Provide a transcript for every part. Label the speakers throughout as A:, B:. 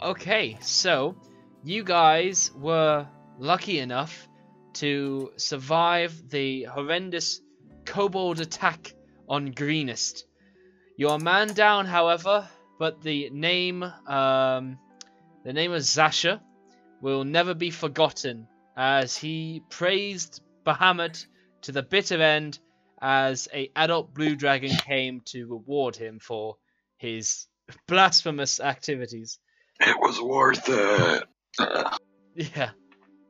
A: Okay, so you guys were lucky enough to survive the horrendous kobold attack on Greenest. You are man down, however, but the name of Zasha will never be forgotten, as he praised Bahamut to the bitter end as a adult blue dragon came to reward him for his blasphemous activities.
B: It was worth it.
A: Yeah.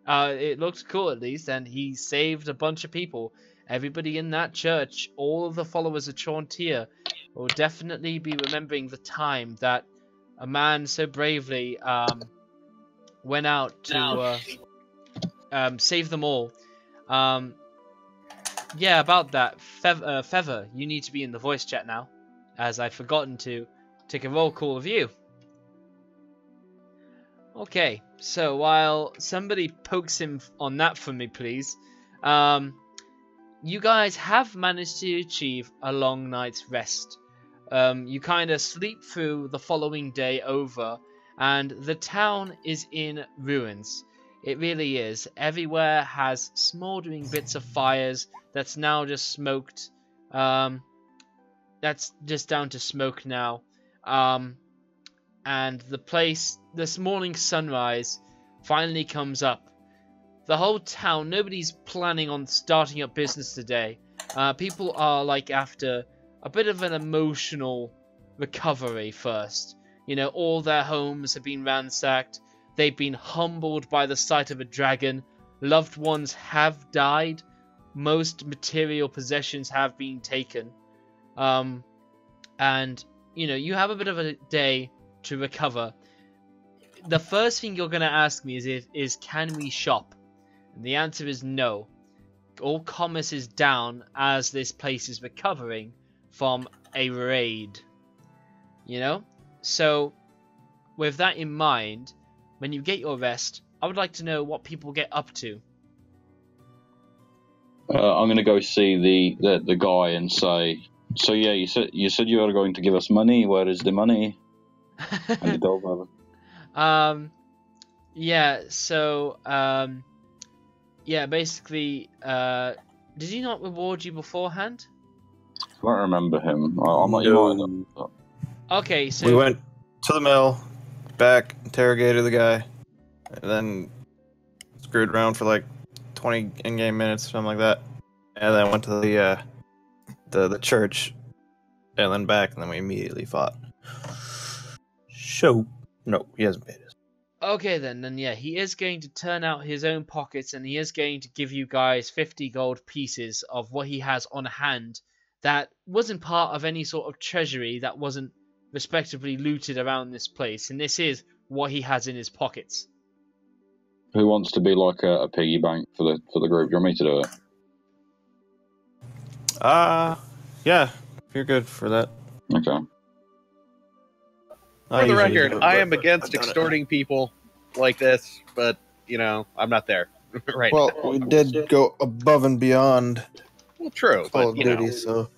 A: It looked cool at least, and he saved a bunch of people. Everybody in that church, all of the followers of Chauntea, will definitely be remembering the time that a man so bravely went out to save them all. Yeah, about that. Feather, you need to be in the voice chat now, as I've forgotten to take a roll call of you. Okay, so while somebody pokes him on that for me, please. You guys have managed to achieve a long night's rest. You kind of sleep through the following day over, and the town is in ruins. It really is. Everywhere has smoldering bits of fires that's now just smoked. That's just down to smoke now. And the place, this morning sunrise, finally comes up. The whole town, nobody's planning on starting up business today. People are like after a bit of an emotional recovery first. You know, all their homes have been ransacked. They've been humbled by the sight of a dragon. Loved ones have died. Most material possessions have been taken. And, you know, you have a bit of a day to recover. The first thing you're going to ask me is can we shop? And the answer is no. All commerce is down as this place is recovering from a raid. You know? So, with that in mind, when you get your rest, I would like to know what people get up to.
B: I'm going to go see the guy and say, so yeah, you said you are going to give us money. Where is the money? And the dog brother.
A: Yeah, so, yeah, basically, did he not reward you beforehand?
B: I don't remember him. I'm not.
C: No.
A: Okay, so
C: We went to the mill, back, interrogated the guy, and then screwed around for like 20 in-game minutes, something like that. And then went to the church, and then back, and then we immediately fought. So, no, he hasn't paid us.
A: Okay then yeah, he is going to turn out his own pockets, and he is going to give you guys 50 gold pieces of what he has on hand that wasn't part of any sort of treasury that wasn't respectively looted around this place, and this is what he has in his pockets.
B: Who wants to be like a piggy bank for the group? Do you want me to do it?
C: Yeah, if you're good for that.
B: Okay.
C: I
D: For the
C: usually
D: record,
C: do it,
D: I
C: but
D: am against
C: I've done it.
D: extorting people like this, but, you know, I'm not there right
C: Well,
D: now.
C: we did go above and beyond
D: Well, true,
C: Call
D: but,
C: of
D: you
C: Duty,
D: know.
C: so...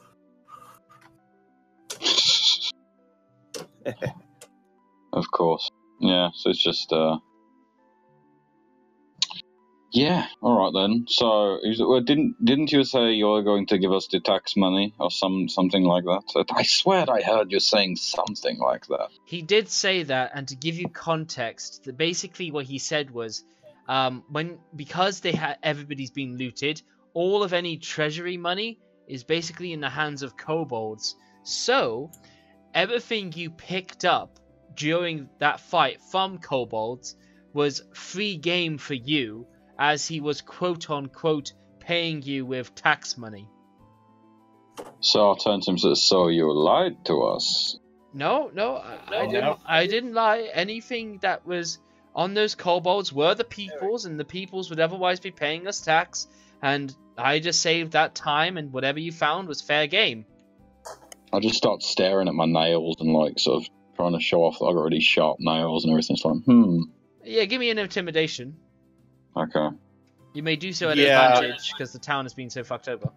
B: Of course. Yeah. So it's just Yeah. All right then. So didn't you say you're going to give us the tax money or something like that? I swear I heard you saying something like that.
A: He did say that, and to give you context, basically what he said was, because everybody's been looted, all of any treasury money is basically in the hands of kobolds. So everything you picked up during that fight from kobolds was free game for you, as he was quote-unquote paying you with tax money.
B: So I turned to him and said, so you lied to us?
A: No, I didn't lie. Anything that was on those kobolds were the people's, and the people's would otherwise be paying us tax, and I just saved that time, and whatever you found was fair game.
B: I just start staring at my nails and like sort of trying to show off that I've got really sharp nails and everything. It's like,
A: Yeah, give me an intimidation.
B: Okay.
A: You may do so at
D: Yeah.
A: advantage, because the town has been so fucked over.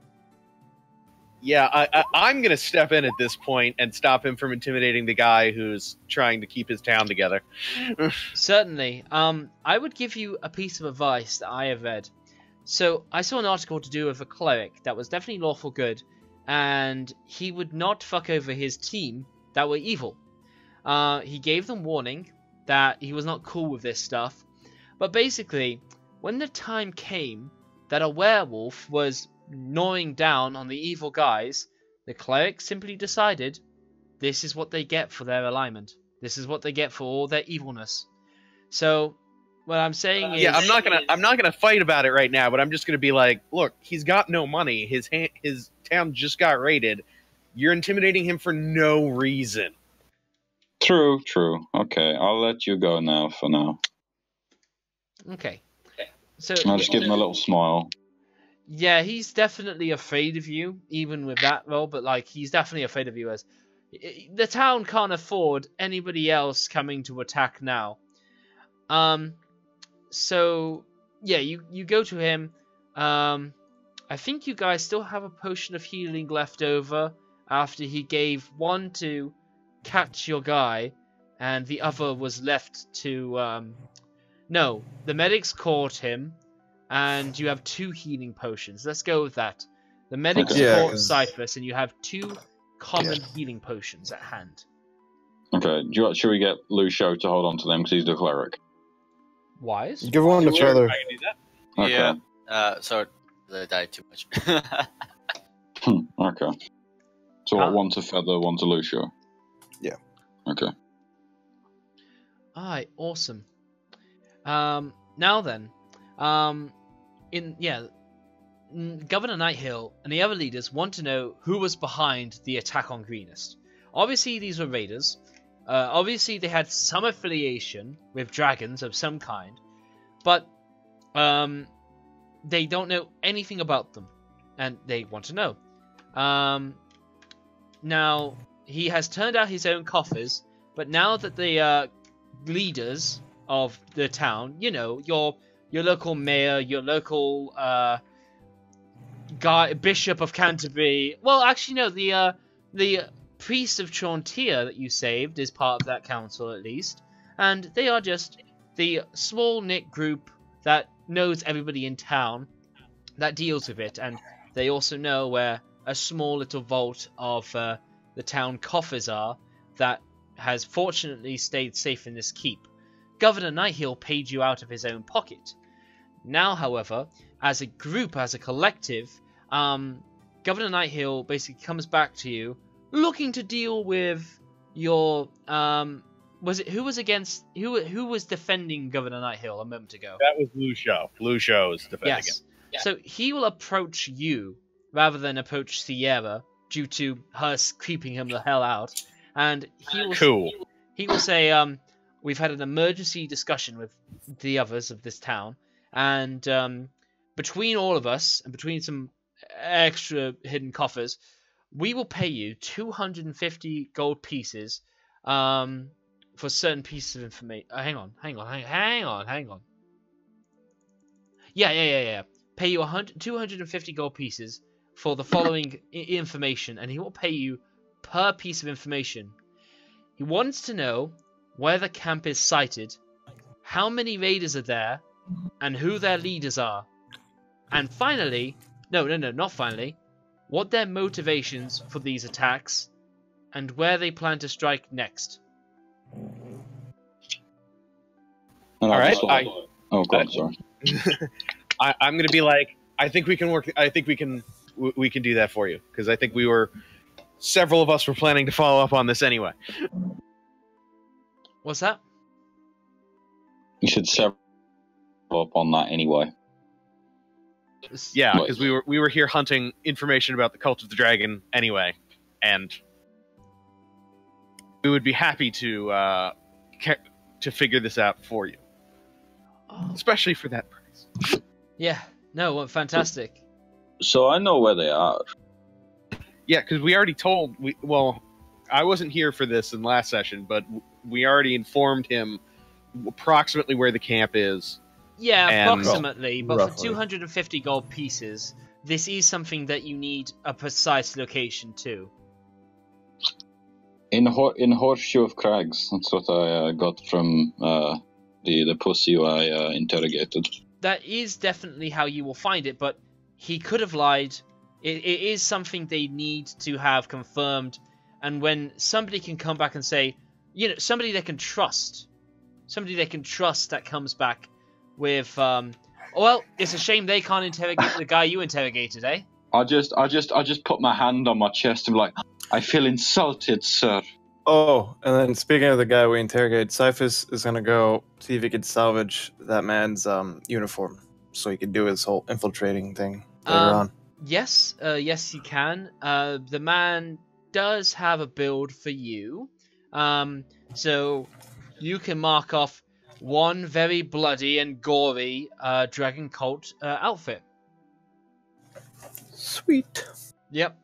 D: Yeah, I'm going to step in at this point and stop him from intimidating the guy who's trying to keep his town together.
A: Certainly. I would give you a piece of advice that I have read. So, I saw an article to do with a cleric that was definitely lawful good, and he would not fuck over his team that were evil. He gave them warning that he was not cool with this stuff, but basically, when the time came that a werewolf was gnawing down on the evil guys, the cleric simply decided this is what they get for their alignment. This is what they get for all their evilness. So, what I'm saying is...
D: Yeah, I'm not gonna fight about it right now, but I'm just gonna be like, look, he's got no money. His town just got raided. You're intimidating him for no reason.
B: True. Okay, I'll let you go now for now.
A: Okay. So
B: I'll just give him a little smile.
A: yeah, he's definitely afraid of you, even with that role, but like he's definitely afraid of you as the town can't afford anybody else coming to attack now. So yeah, you go to him. I think you guys still have a potion of healing left over after he gave one to catch your guy, and the other was left to no, the medics caught him, and you have 2 healing potions. Let's go with that. The medics
C: Yeah,
A: caught
C: 'cause-
A: Cyprus, and you have 2 common healing potions at hand.
B: Okay, should we get Lucio to hold on to them because he's the cleric?
A: Wise?
C: Give one to Feather.
D: I can do that.
B: Okay.
E: Yeah. So they died too much.
B: Okay. So
A: Ah.
B: one to Feather, one to Lucio.
C: Yeah.
B: Okay.
A: Alright, awesome. Now then, Governor Nighthill and the other leaders want to know who was behind the attack on Greenest. Obviously, these were raiders. Obviously, they had some affiliation with dragons of some kind, but they don't know anything about them, and they want to know. Now, he has turned out his own coffers, but now that the leaders of the town, you know, your local mayor, your local Bishop of Canterbury. Well, actually, no, the priest of Chauntea that you saved is part of that council, at least, and they are just the small knit group that knows everybody in town, that deals with it, and they also know where a small little vault of the town coffers are that has fortunately stayed safe in this keep. Governor Nighthill paid you out of his own pocket. Now, however, as a group, as a collective, Governor Nighthill basically comes back to you, looking to deal with your who was defending Governor Nighthill a moment ago?
D: That was Lucio. Lucio's defending
A: Yes.
D: him.
A: So he will approach you rather than approach Sierra due to her creeping him the hell out, and he will
D: Cool.
A: he will say, we've had an emergency discussion with the others of this town, and between all of us, and between some extra hidden coffers, we will pay you 250 gold pieces for certain pieces of information. Hang on. Yeah. Pay you 250 gold pieces for the following information, and he will pay you per piece of information. He wants to know where the camp is sited, how many raiders are there, and who their leaders are. And finally, not finally, what their motivations for these attacks, and where they plan to strike next.
B: And
D: All
B: I'll
D: right,
B: just like- Oh god, sorry.
D: I'm gonna be like, I think we can work. I think we can do that for you, because I think several of us were planning to follow up on this anyway.
A: What's that?
B: You should several up on that anyway.
D: Yeah,
B: What?
D: because we were here hunting information about the Cult of the Dragon anyway, and we would be happy to figure this out for you, especially for that price.
A: Yeah, no, well, fantastic.
B: So I know where they are.
D: Yeah, because we already told. I wasn't here for this in last session, but we already informed him approximately where the camp is.
A: Yeah,
D: And-
A: approximately, but for
C: Roughly.
A: 250 gold pieces, this is something that you need a precise location to.
B: In Horseshoe of Crags. That's what I got from the pussy who I interrogated.
A: That is definitely how you will find it, but he could have lied. It is something they need to have confirmed, and when somebody can come back and say, somebody they can trust, that comes back with, well, it's a shame they can't interrogate the guy you interrogated, eh?
B: I just put my hand on my chest and be like, I feel insulted, sir.
C: Oh, and then speaking of the guy we interrogated, Cyphus is gonna go see if he could salvage that man's uniform, so he could do his whole infiltrating thing later on.
A: Yes, yes, you can. The man does have a build for you, so you can mark off one very bloody and gory Dragon Cult outfit.
C: Sweet.
A: Yep.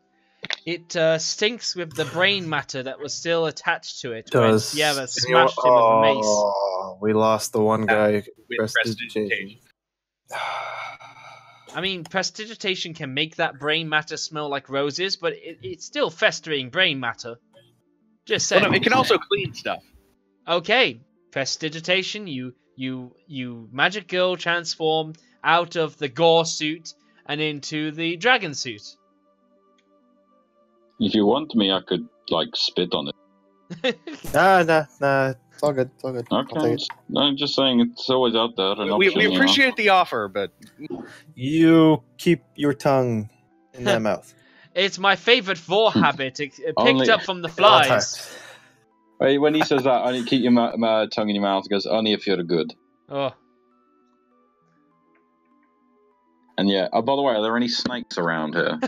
A: It stinks with the brain matter that was still attached to it.
C: Does.
A: When Sierra smashed him with a mace.
C: Oh, we lost the one guy.
D: With
C: Prestidigitation.
A: I mean, prestidigitation can make that brain matter smell like roses, but it's still festering brain matter. Just saying.
D: Well, no, it can also clean stuff.
A: Okay, prestidigitation. You magic girl transform out of the gore suit and into the dragon suit.
B: If you want me, I could, spit on it.
C: Nah. It's all good. I'll take
B: Okay.
C: it.
B: I'm just saying it's always out there.
D: We appreciate the offer, but
C: You keep your tongue in that mouth.
A: It's my favorite vor habit, picked
B: Only-
A: up from the
C: At all
A: flies.
C: times.
B: Hey, when he says that, only keep your tongue in your mouth, he goes, only if you're good.
A: Oh.
B: And yeah, by the way, are there any snakes around here?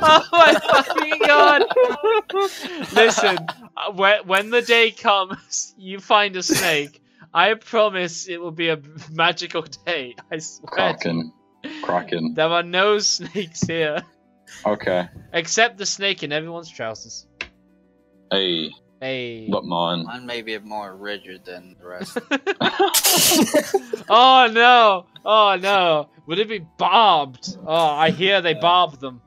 A: Oh my fucking god! Listen, when the day comes, you find a snake. I promise it will be a magical day. I swear.
B: Kraken.
A: There are no snakes here,
B: Okay.
A: except the snake in everyone's trousers.
B: Hey,
A: Hey.
B: but mine.
E: Mine may be more rigid than the rest.
A: Oh no! Oh no! Would it be barbed? Oh, I hear they barb them.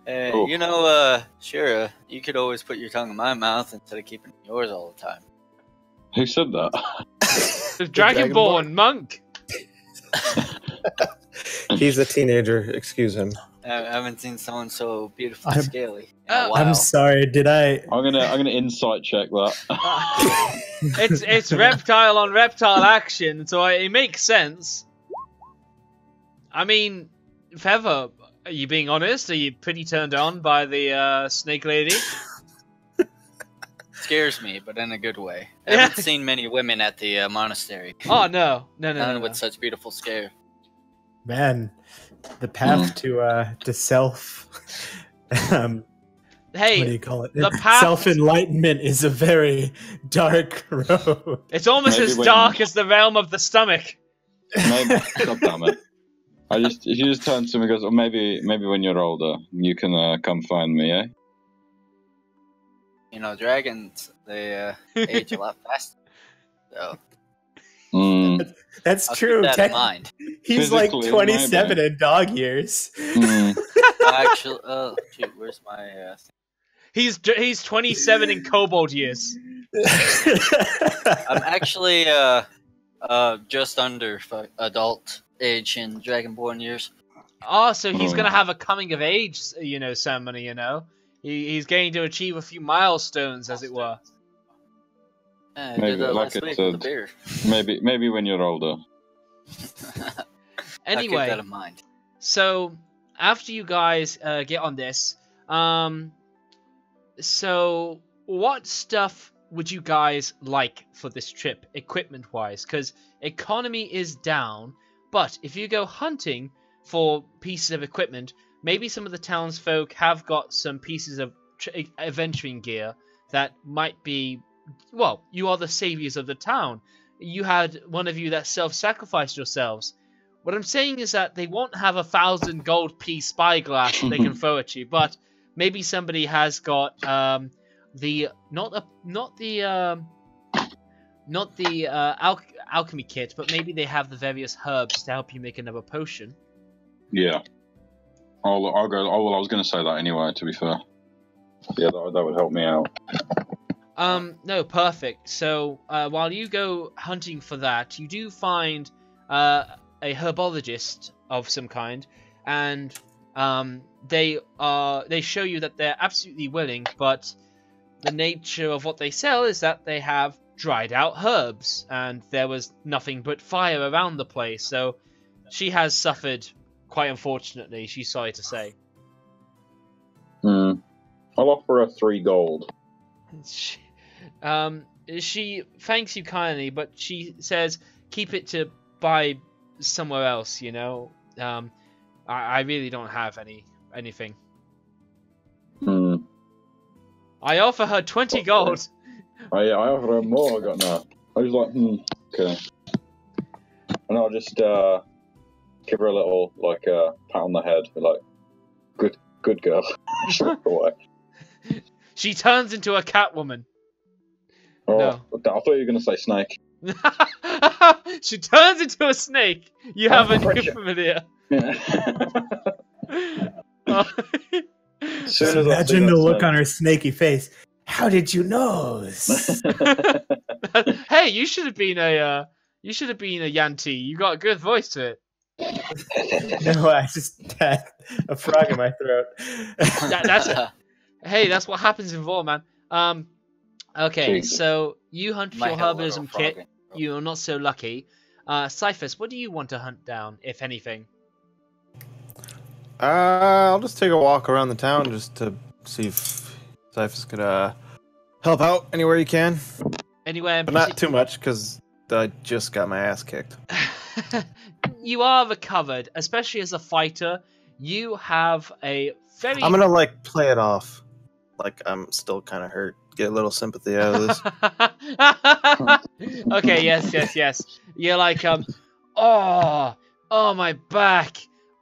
B: Oh.
E: You know, Shira, you could always put your tongue in my mouth instead of keeping yours all the time.
B: Who said that?
A: The Dragonborn monk.
C: He's a teenager. Excuse him.
E: I haven't seen someone so beautifully
F: I'm-
E: scaly.
A: Oh,
E: Wow.
F: I'm sorry. Did I?
B: I'm gonna insight check that.
A: It's reptile on reptile action, so it makes sense. I mean, Feather, are you being honest? Are you pretty turned on by the snake lady?
E: Scares me, but in a good way. I
A: Yeah.
E: haven't seen many women at the monastery.
A: Oh no.
E: None with such beautiful scare.
F: Man, the path to self. What do
A: Hey,
F: you call it?
A: the path-
F: Self-enlightenment is a very dark road.
A: it's almost
B: Maybe
A: as
B: when-
A: dark as the realm of the stomach.
B: Maybe. God damn it. If you just turn to me and goes, oh, maybe when you're older, you can come find me, eh?
E: You know, dragons, they age a lot faster. So,
B: Mm,
F: That's
E: I'll
F: true.
E: keep that in mind.
F: He's like
B: Physically,
F: 27
B: maybe.
F: in dog years.
B: mm.
E: Actually, shoot, where's my...
A: He's 27 in kobold years.
E: I'm actually just under adult age in Dragonborn years.
A: Oh, so he's
B: Hmm.
A: gonna have a coming of age, ceremony. He's going to achieve a few milestones, as it were.
E: I
B: Maybe,
E: did that
B: like
E: last
B: I
E: week with the
B: said.
E: beer.
B: Maybe when you're older.
E: I'll keep
A: Anyway,
E: that in mind.
A: so after you guys get on this, so what stuff would you guys like for this trip, equipment-wise? Because economy is down, but if you go hunting for pieces of equipment, maybe some of the townsfolk have got some pieces of adventuring gear that might be, well, you are the saviors of the town. You had one of you that self-sacrificed yourselves. What I'm saying is that they won't have 1,000 gold piece spyglass that they can throw at you, but maybe somebody has got not the alchemy kit, but maybe they have the various herbs to help you make another potion.
B: Yeah. I'll go. Oh well, I was going to say that anyway. To be fair. Yeah, that would help me out.
A: No, perfect. So while you go hunting for that, you do find a herbologist of some kind, and they show you that they're absolutely willing, but the nature of what they sell is that they have dried out herbs, and there was nothing but fire around the place. So she has suffered quite unfortunately. She's sorry to say.
B: I'll offer her 3 gold.
A: She thanks you kindly, but she says keep it to buy somewhere else. You know, I really don't have anything. I offer her 20 gold.
B: I offer her more. I got no. I was like, okay. And I'll just give her a little pat on the head, like, good girl. Walk away.
A: She turns into a Catwoman.
B: Oh,
A: No.
B: I thought you were going to say snake.
A: She turns into a snake. You have a new
B: Richard.
A: familiar.
C: Soon as I see
F: Imagine
C: that
F: the look
C: snake.
F: on her snaky face. How did you know?
A: Hey, you should have been a Yanti. You got a good voice to it.
F: No, I just had a frog in my throat.
A: Hey, that's what happens in Vor, man. Okay,
B: Jesus.
A: so you hunt
E: Might
A: your
E: have a
A: herbalism
E: little
A: kit.
E: frog in.
A: You're not so lucky. Cyphus, what do you want to hunt down, if anything?
C: I'll just take a walk around the town just to see if Cyphus could help out anywhere you can,
A: Anywhere in
C: but not too much because I just got my ass kicked.
A: You are recovered, especially as a fighter. You have a very.
C: I'm gonna play it off, like I'm still kind of hurt. Get a little sympathy out of this.
A: Okay, yes. You're like, oh, my back.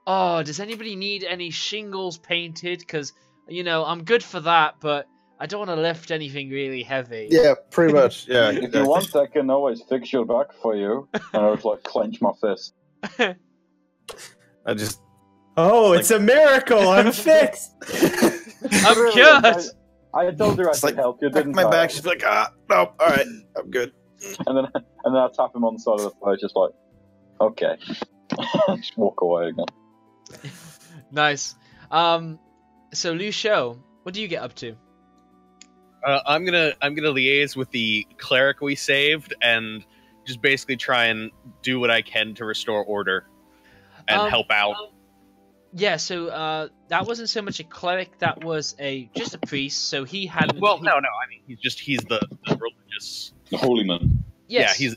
A: Oh, does anybody need any shingles painted? Because, I'm good for that, but I don't want to lift anything really heavy.
C: Yeah, pretty much. Yeah.
B: If you want, I can always fix your back for you. And I was clench my fist.
C: I just
F: Oh, it's a miracle! I'm fixed.
A: I'm cured.
B: I told her I
C: It's
B: could help you,
C: back
B: didn't
C: my
B: I?
C: back. She's like, no, all right, I'm good.
B: And then I tap him on the side of the face, just like, okay. Just walk away again.
A: Nice. So Lucio, what do you get up to?
D: I'm gonna liaise with the cleric we saved and just basically try and do what I can to restore order and help out.
A: Yeah, so that wasn't so much a cleric, that was just a priest, so he had...
D: Well, no, I mean he's the religious.
B: The holy man.
A: Yes.
D: Yeah, he's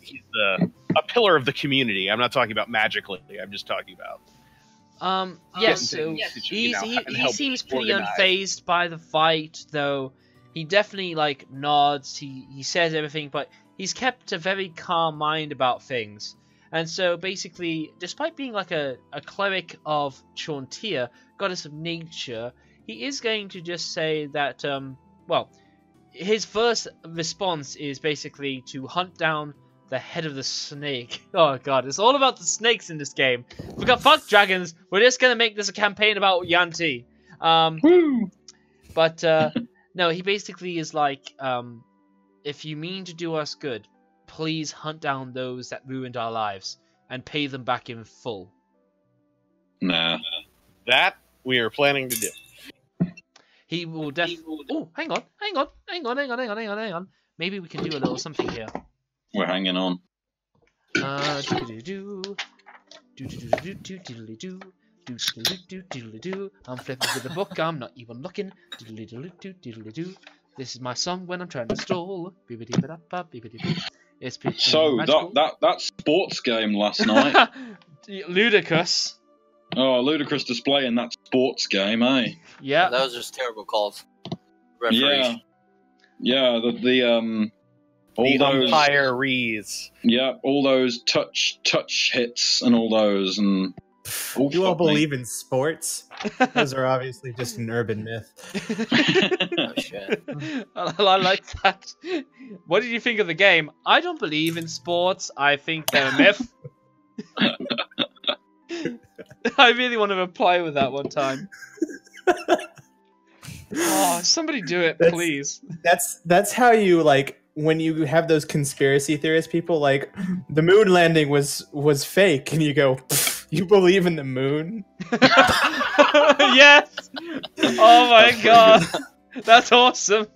D: a pillar of the community. I'm not talking about magically. I'm just talking about.
A: Yes, so
D: Yes,
A: he
D: help
A: seems pretty
D: organize.
A: unfazed by the fight, though he definitely nods, he says everything, but he's kept a very calm mind about things. And so basically, despite being a cleric of Chauntea, goddess of nature, he is going to just say that, his first response is basically to hunt down the head of the snake. Oh god, it's all about the snakes in this game. Fuck dragons, we're just gonna make this a campaign about Yanti. But no, he basically is if you mean to do us good, please hunt down those that ruined our lives and pay them back in full.
B: Nah.
D: That we are planning to do.
A: He will Oh, hang on. Maybe we can do a little something here.
B: We're hanging on.
A: I'm flipping with the book, I'm not even looking. This is my song when I'm trying to stall. It's pretty
B: So
A: magical.
B: that sports game last night.
A: Ludicrous.
B: Oh, ludicrous display in that sports game, eh?
A: Yeah.
E: That was just terrible calls. Referees.
B: Yeah. The all
D: The
B: those
D: umpirees.
B: all those touch hits and all those and
F: You all believe in sports? Those are obviously just an urban myth.
E: Oh shit.
A: I like that. What did you think of the game? I don't believe in sports. I think they're a myth. I really want to reply with that one time. Oh, somebody do it, please.
F: That's how you like when you have those conspiracy theorist people like the moon landing was fake, and you go, you believe in the moon?
A: Yes. Oh my god, that's awesome.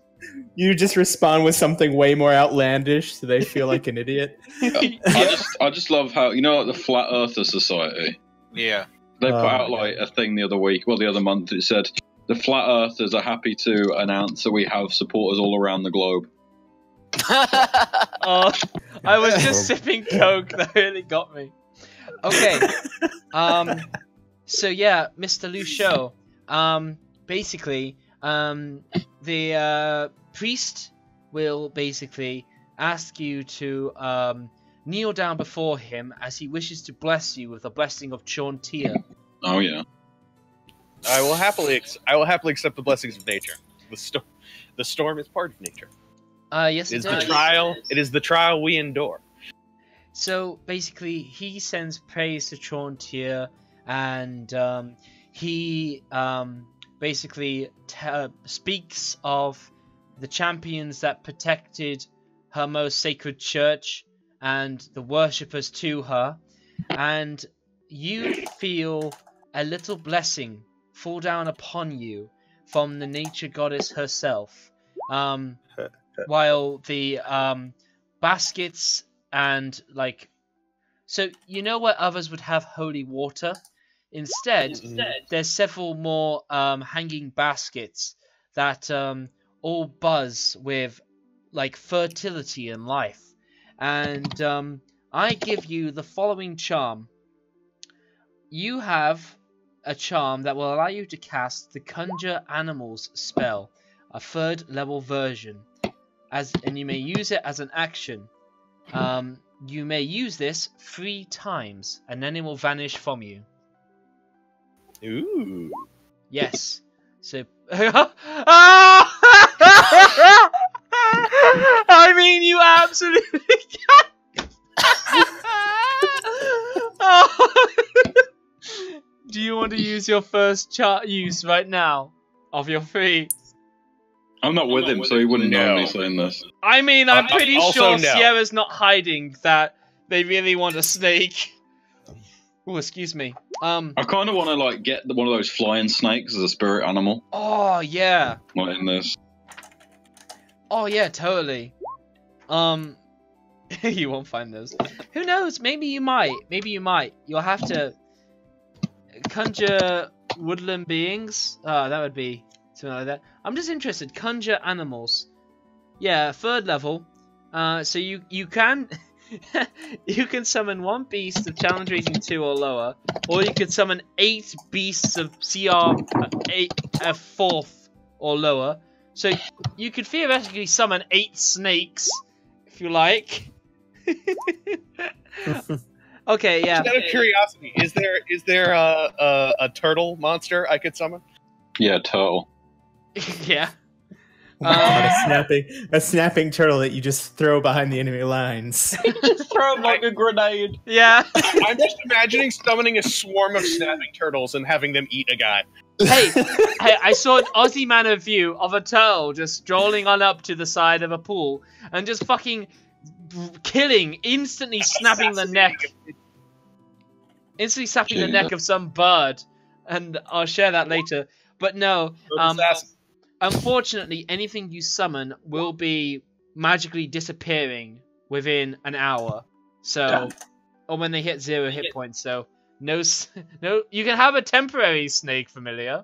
F: You just respond with something way more outlandish, so they feel like an idiot.
B: I just love how, you know, like the Flat Earther Society.
E: Yeah.
B: They put
F: Oh,
B: out
F: my
B: like a thing the other month. It said the Flat Earthers are happy to announce that we have supporters all around the globe.
A: Oh, I was just sipping Coke. That really got me. Okay. So yeah, Mr. Lucio. Basically, the priest will basically ask you to kneel down before him as he wishes to bless you with the blessing of Chauntea.
B: Oh yeah.
D: I will happily accept the blessings of nature. The storm is part of nature.
A: Yes,
D: It is
A: it
D: the
A: does.
D: trial. It is the trial we endure.
A: So basically, he sends praise to Chauntea, and he basically speaks of the champions that protected her most sacred church and the worshippers to her, and you feel a little blessing fall down upon you from the nature goddess herself. While the baskets and like, so you know where others would have holy water, instead there's several more hanging baskets that all buzz with like fertility and life, and I give you the following charm. You have a charm that will allow you to cast the Conjure Animals spell, a 3rd level version, and you may use it as an action. You may use this 3 times, and then it will vanish from you.
D: Ooh.
A: Yes. So. I mean, you absolutely can. Oh. Do you want to use your first use right now of your 3?
B: I'm not with him, so he wouldn't know
D: No.
B: me saying this.
A: I mean, I'm pretty
D: also
A: sure
D: no.
A: Sierra's not hiding that they really want a snake. Oh, excuse me.
B: I kind of want to like get one of those flying snakes as a spirit animal,
A: Oh yeah.
B: like in this.
A: Oh yeah, totally. You won't find those. Who knows? Maybe you might. Maybe you might. You'll have to conjure woodland beings. That would be something like that. I'm just interested. Conjure animals. Yeah, 3rd level. So you can you can summon 1 beast of challenge rating 2 or lower, or you could summon 8 beasts of CR 8 4th or lower. So you could theoretically summon 8 snakes if you like. Okay, yeah.
D: Just out of curiosity, is there a turtle monster I could summon?
B: Yeah, turtle.
A: Yeah.
F: Oh my God, a snapping turtle that you just throw behind the enemy lines.
G: Just throw him like a grenade.
A: Yeah.
D: I'm just imagining summoning a swarm of snapping turtles and having them eat a guy.
A: Hey, I saw an Aussie Manor view of a turtle just strolling on up to the side of a pool and just fucking killing, instantly snapping the neck. Instantly snapping the neck of some bird. And I'll share that later. But no, unfortunately, anything you summon will be magically disappearing within an hour. So, or when they hit 0 hit points. So, no, you can have a temporary snake familiar.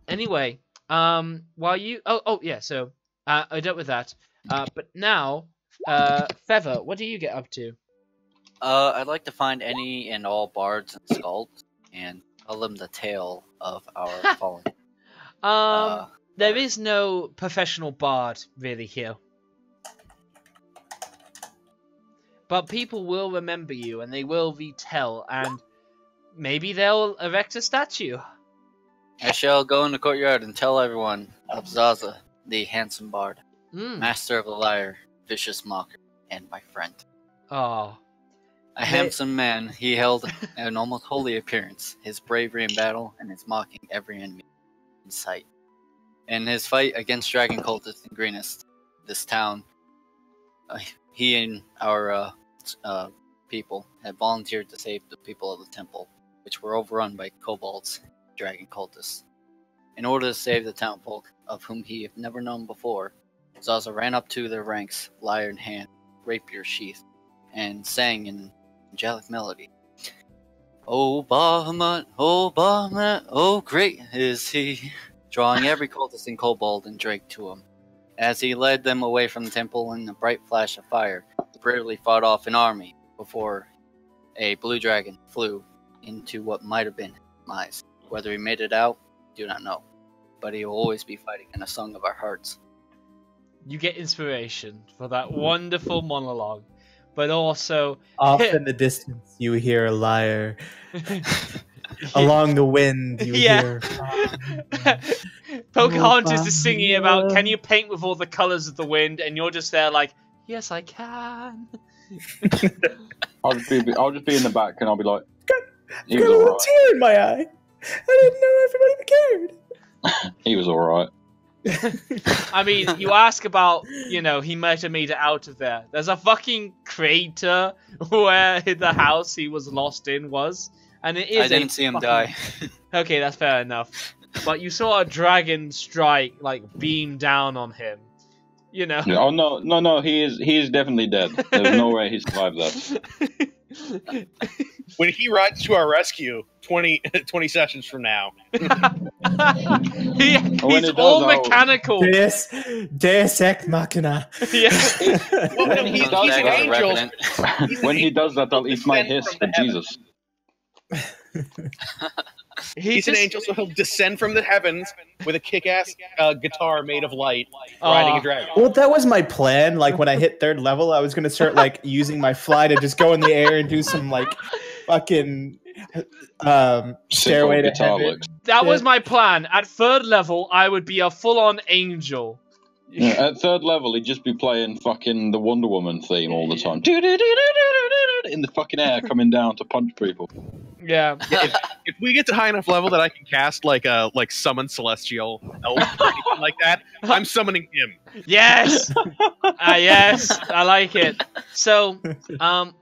A: Anyway, while you, yeah, so I dealt with that. But now, Feather, what do you get up to?
E: I'd like to find any and all bards and skulls and tell them the tale of our fallen.
A: There is no professional bard really here. But people will remember you and they will retell, and maybe they'll erect a statue.
E: I shall go in the courtyard and tell everyone of Zaza, the handsome bard, master of the lyre, vicious mocker, and my friend.
A: Oh.
E: A handsome man, he held an almost holy appearance, his bravery in battle, and his mocking every enemy in sight. In his fight against dragon cultists in Greenest, this town, he and our people had volunteered to save the people of the temple, which were overrun by kobolds, dragon cultists. In order to save the townfolk, of whom he had never known before, Zaza ran up to their ranks, lyre in hand, rapier sheath, and sang in angelic melody. Oh Bahamut, oh great is he, drawing every cultist and kobold and drake to him. As he led them away from the temple in a bright flash of fire, he bravely fought off an army before a blue dragon flew into what might have been his demise. Whether he made it out, do not know, but he will always be fighting in a song of our hearts.
A: You get inspiration for that wonderful monologue, but also
F: Off in the distance, you hear a lyre. Along the wind, you hear.
A: Pocahontas is singing about, "Can you paint with all the colors of the wind?" And you're just there like, "Yes, I can."
B: I'll just be in the back, and I'll be like,
F: I've got a little tear in my eye. I didn't know everybody cared.
B: He was alright.
A: I mean, you ask about, he might have made it out of there. There's a fucking crater where the house he was lost in was. And it is
E: I didn't see him die.
A: Okay, that's fair enough. But you saw a dragon strike, beam down on him.
B: Yeah, oh no, he is definitely dead. There's no way he survived that.
D: When he rides to our rescue 20 sessions from now.
A: He's all mechanical.
F: Deus Ex Machina.
A: Yeah.
D: Well, he's an angel.
B: When he does that, I'll eat my hiss for Jesus.
D: He's an angel, so he'll descend from the heavens with a kick-ass guitar made of light, riding a dragon.
F: Well, that was my plan. Like, when I hit 3rd level, I was going to start, using my fly to just go in the air and do some, fucking Stairway to Heaven.
A: That was my plan. At 3rd level, I would be a full-on angel.
B: Yeah, at 3rd level, he'd just be playing fucking the Wonder Woman theme all the time. In the fucking air, coming down to punch people.
A: Yeah.
D: If we get to high enough level that I can cast summon celestial elf or anything like that, I'm summoning him.
A: Yes. Yes, I like it. So,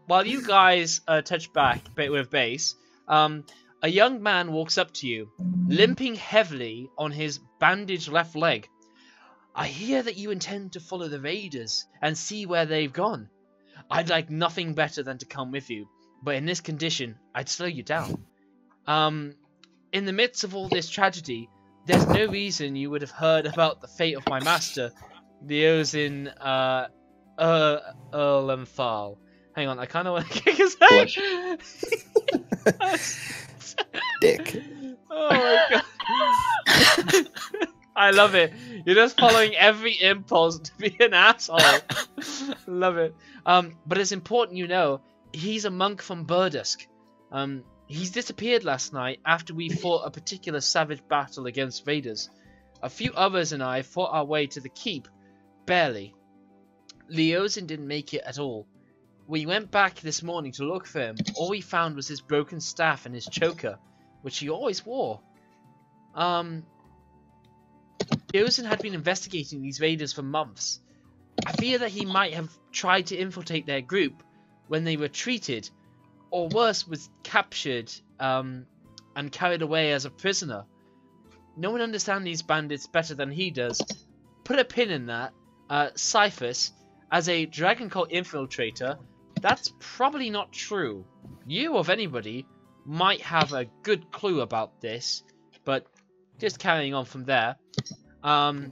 A: while you guys touch back a bit with base, a young man walks up to you, limping heavily on his bandaged left leg. I hear that you intend to follow the raiders and see where they've gone. I'd like nothing better than to come with you, but in this condition, I'd slow you down. In the midst of all this tragedy, there's no reason you would have heard about the fate of my master, Leosin Erlenthal. Hang on, I kind of want to kick his head.
F: Dick.
A: Oh my god. I love it. You're just following every impulse to be an asshole. Love it. But it's important you know, he's a monk from Burdusk. He's disappeared last night after we fought a particular savage battle against raiders. A few others and I fought our way to the keep. Barely. Leosin didn't make it at all. We went back this morning to look for him. All we found was his broken staff and his choker, which he always wore. Leosin had been investigating these raiders for months. I fear that he might have tried to infiltrate their group when they retreated, or worse, was captured and carried away as a prisoner. No one understands these bandits better than he does. Put a pin in that. Cyphus, as a Dragon Cult infiltrator, that's probably not true. You, of anybody, might have a good clue about this, but just carrying on from there. And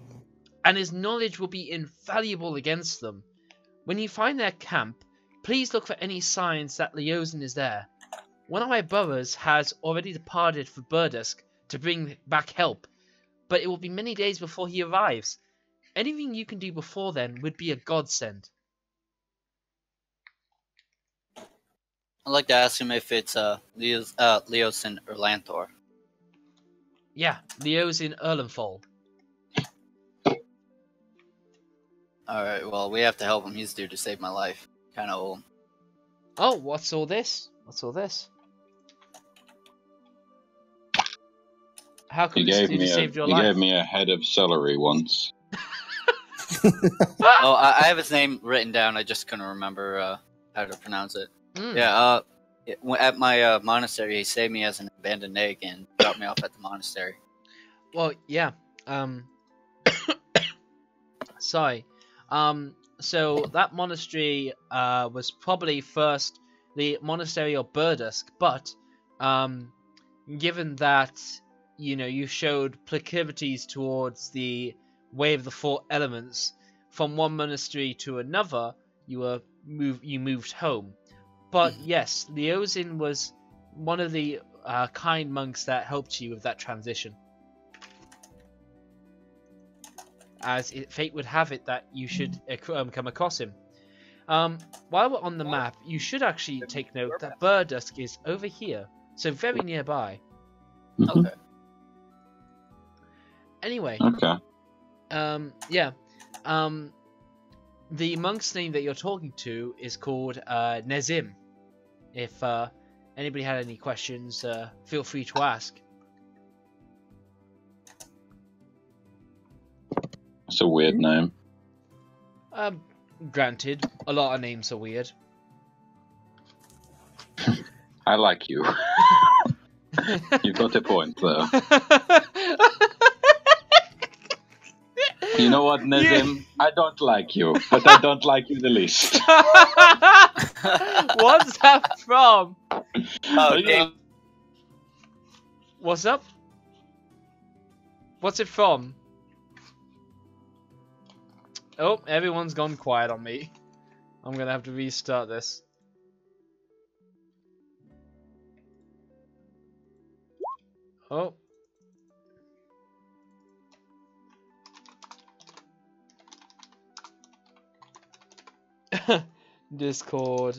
A: his knowledge will be invaluable against them. When you find their camp, please look for any signs that Leosin is there. One of my brothers has already departed for Burdusk to bring back help, but it will be many days before he arrives. Anything you can do before then would be a godsend.
E: I'd like to ask him if it's Leosin or Lanthor.
A: Yeah, Leo's in Erlenfall.
E: Alright, well, we have to help him. He's due to save my life. Kind of old.
A: Oh, what's all this? What's all this? How come
B: He
A: this
B: gave
A: dude
B: me
A: saved your life?
B: gave me a head of celery once.
E: Oh, I have his name written down. I just couldn't remember how to pronounce it.
A: Mm.
E: Yeah, at my monastery, he saved me as an abandoned egg and dropped me off at the monastery.
A: Well, yeah. Sorry. So that monastery was probably first the monastery of Burdusk, but given that you showed proclivities towards the way of the four elements, from one monastery to another, you moved home. But yes, Leozin was one of the kind monks that helped you with that transition. As fate would have it that you should come across him. While we're on the map, you should actually take note that Burdusk is over here, so very nearby.
B: Mhm.
E: Okay.
A: Anyway,
B: Okay.
A: yeah. The monk's name that you're talking to is called Nezim. If anybody had any questions, feel free to ask.
B: It's a weird name.
A: Granted, a lot of names are weird.
B: I like you. You've got a point there. You know what, Nezim? I don't like you, but I don't like you the least.
A: What's that from?
E: Oh,
B: Yeah.
A: What's up? What's it from? Oh, everyone's gone quiet on me. I'm gonna have to restart this. Oh. Discord.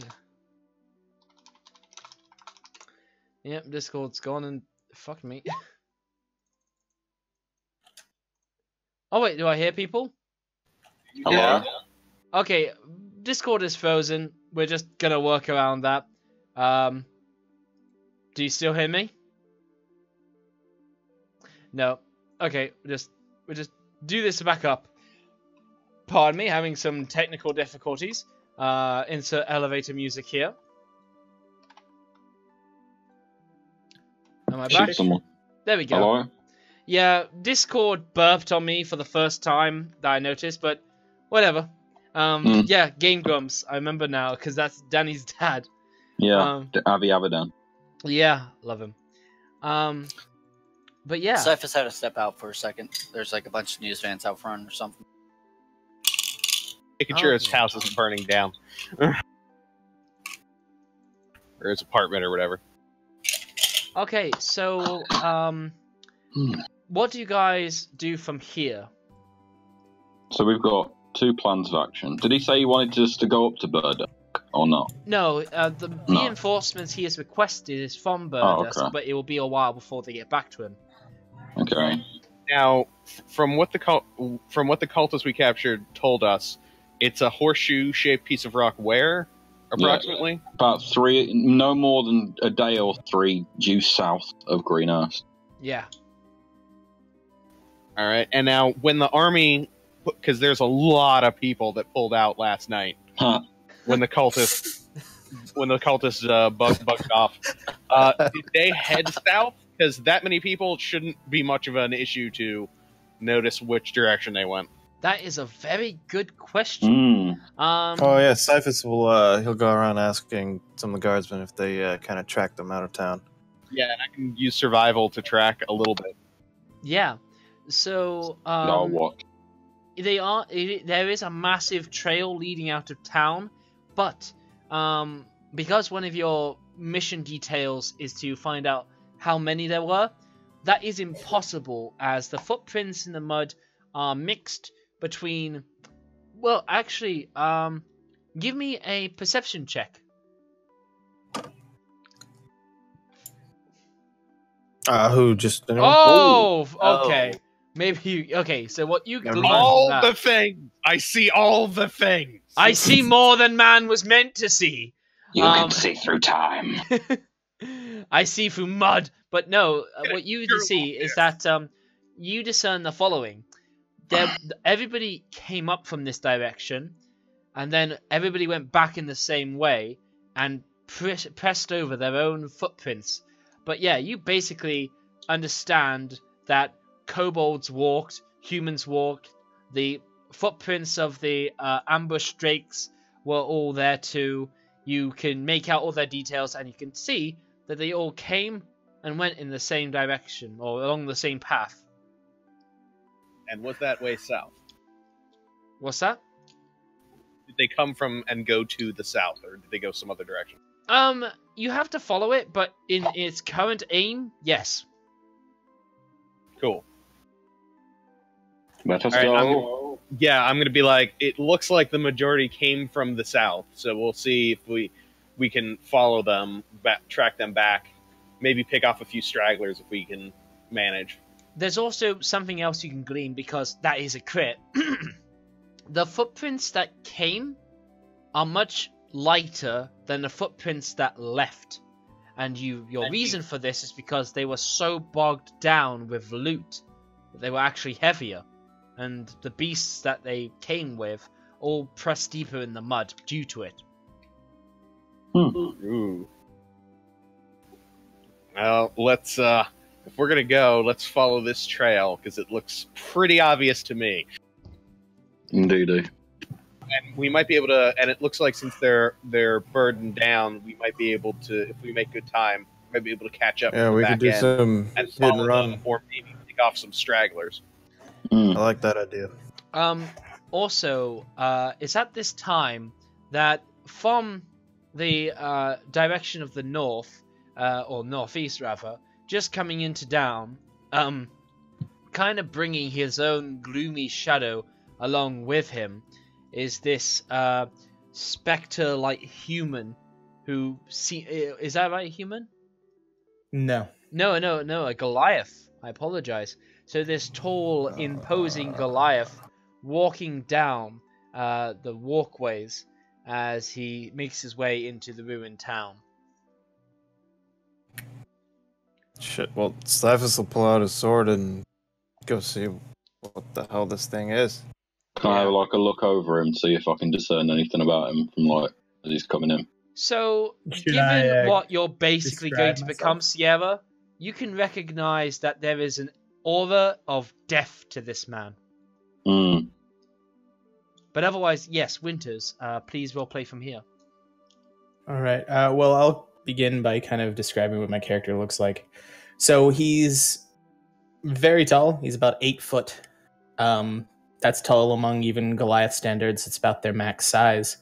A: Yep, Discord's gone and fuck me. Oh wait, do I hear people?
B: Hello?
E: Yeah.
A: Okay, Discord is frozen. We're just gonna work around that. Do you still hear me? No. Okay, we'll just do this back up. Pardon me, having some technical difficulties. Insert elevator music here. Am I back?
B: Shoot someone.
A: There we go.
B: Hello?
A: Yeah, Discord burped on me for the first time that I noticed, but whatever. Yeah, Game Grumps. I remember now because that's Danny's dad.
B: Yeah, Avi Abadan.
A: Yeah, love him. But yeah.
E: Cyphus had to step out for a second. There's like a bunch of news vans out front or something.
D: Making sure
A: Oh,
D: his
A: yeah.
D: house isn't burning down. Or his apartment or whatever.
A: Okay, so what do you guys do from here?
B: So we've got 2 plans of action. Did he say he wanted us to go up to Burdock or not?
A: No, the
B: No.
A: reinforcements he has requested is from Burdusk,
B: okay.
A: but it will be a while before they get back to him.
B: Okay.
D: Now, from what the cultists we captured told us, it's a horseshoe-shaped piece of rock. Where, approximately?
B: About 3, no more than a day or 3 due south of Greenhurst.
A: Yeah.
D: All right. And now, when the army, because there's a lot of people that pulled out last night,
B: Huh.
D: when the cultists bugged off, did they head south? Because that many people shouldn't be much of an issue to notice which direction they went.
A: That is a very good question.
C: Oh yeah, Cyphus will he'll go around asking some of the guardsmen if they kind of tracked them out of town.
D: Yeah, and I can use survival to track a little bit.
A: Yeah. So
B: No, what?
A: there is a massive trail leading out of town, but because one of your mission details is to find out how many there were, that is impossible as the footprints in the mud are mixed between. Well, actually, give me a perception check.
C: Who just? Anyone?
A: Oh,
E: Oh.
A: okay. Maybe you. Okay, so what you
C: Never
A: glean
C: mind.
A: from
D: All
A: that-
D: the things. I see all the things.
A: I see more than man was meant to see.
G: You
A: Um,
G: can see through time.
A: I see through mud, but no. What you
D: You're
A: see
D: wrong,
A: is that you discern the following: everybody came up from this direction, and then everybody went back in the same way and pressed over their own footprints. But yeah, you basically understand that kobolds walked, humans walked, the footprints of the ambush drakes were all there too. You can make out all their details, and you can see that they all came and went in the same direction, or along the same path.
D: And was that way south?
A: What's that?
D: Did they come from and go to the south, or did they go some other direction?
A: You have to follow it, but in its current aim, yes.
D: Cool.
B: Let us
D: All right,
B: go.
D: I'm gonna be like, it looks like the majority came from the south, so we'll see if we can follow them, track them back, maybe pick off a few stragglers if we can manage.
A: There's also something else you can glean, because that is a crit. The footprints that came are much lighter than the footprints that left. And your reason for this is because they were so bogged down with loot that they were actually heavier. And the beasts that they came with all pressed deeper in the mud due to it.
D: Ooh. Well, let's if we're gonna go, let's follow this trail because it looks pretty obvious to me.
B: Indeedy.
D: And we might be able to. And it looks like since they're burdened down, we might be able to, if we make good time, might be able to catch up.
C: Yeah,
D: from the
C: we
D: back
C: could do
D: end
C: some
D: and
C: hit and
D: follow
C: run.
D: them, or maybe pick off some stragglers.
C: I like that idea.
A: Also, it's at this time that from the direction of the north, or northeast rather, just coming into town, kind of bringing his own gloomy shadow along with him, is this spectre-like human who is that right, human?
F: No.
A: No, a Goliath. I apologize. So this tall, imposing Goliath walking down the walkways as he makes his way into the ruined town.
C: Shit, well, Slavis will pull out his sword and go see what the hell this thing is.
B: Can I have like a look over him, see if I can discern anything about him from like as he's coming in?
A: So,
F: Should
A: given
F: I,
A: what you're basically going
F: describe
A: to
F: myself?
A: become, Sierra, you can recognize that there is an aura of death to this man.
B: Hmm.
A: But otherwise, yes, Winters, please roleplay from here.
F: All right. Well, I'll begin by kind of describing what my character looks like. So he's very tall. He's about 8 foot. That's tall among even Goliath standards. It's about their max size.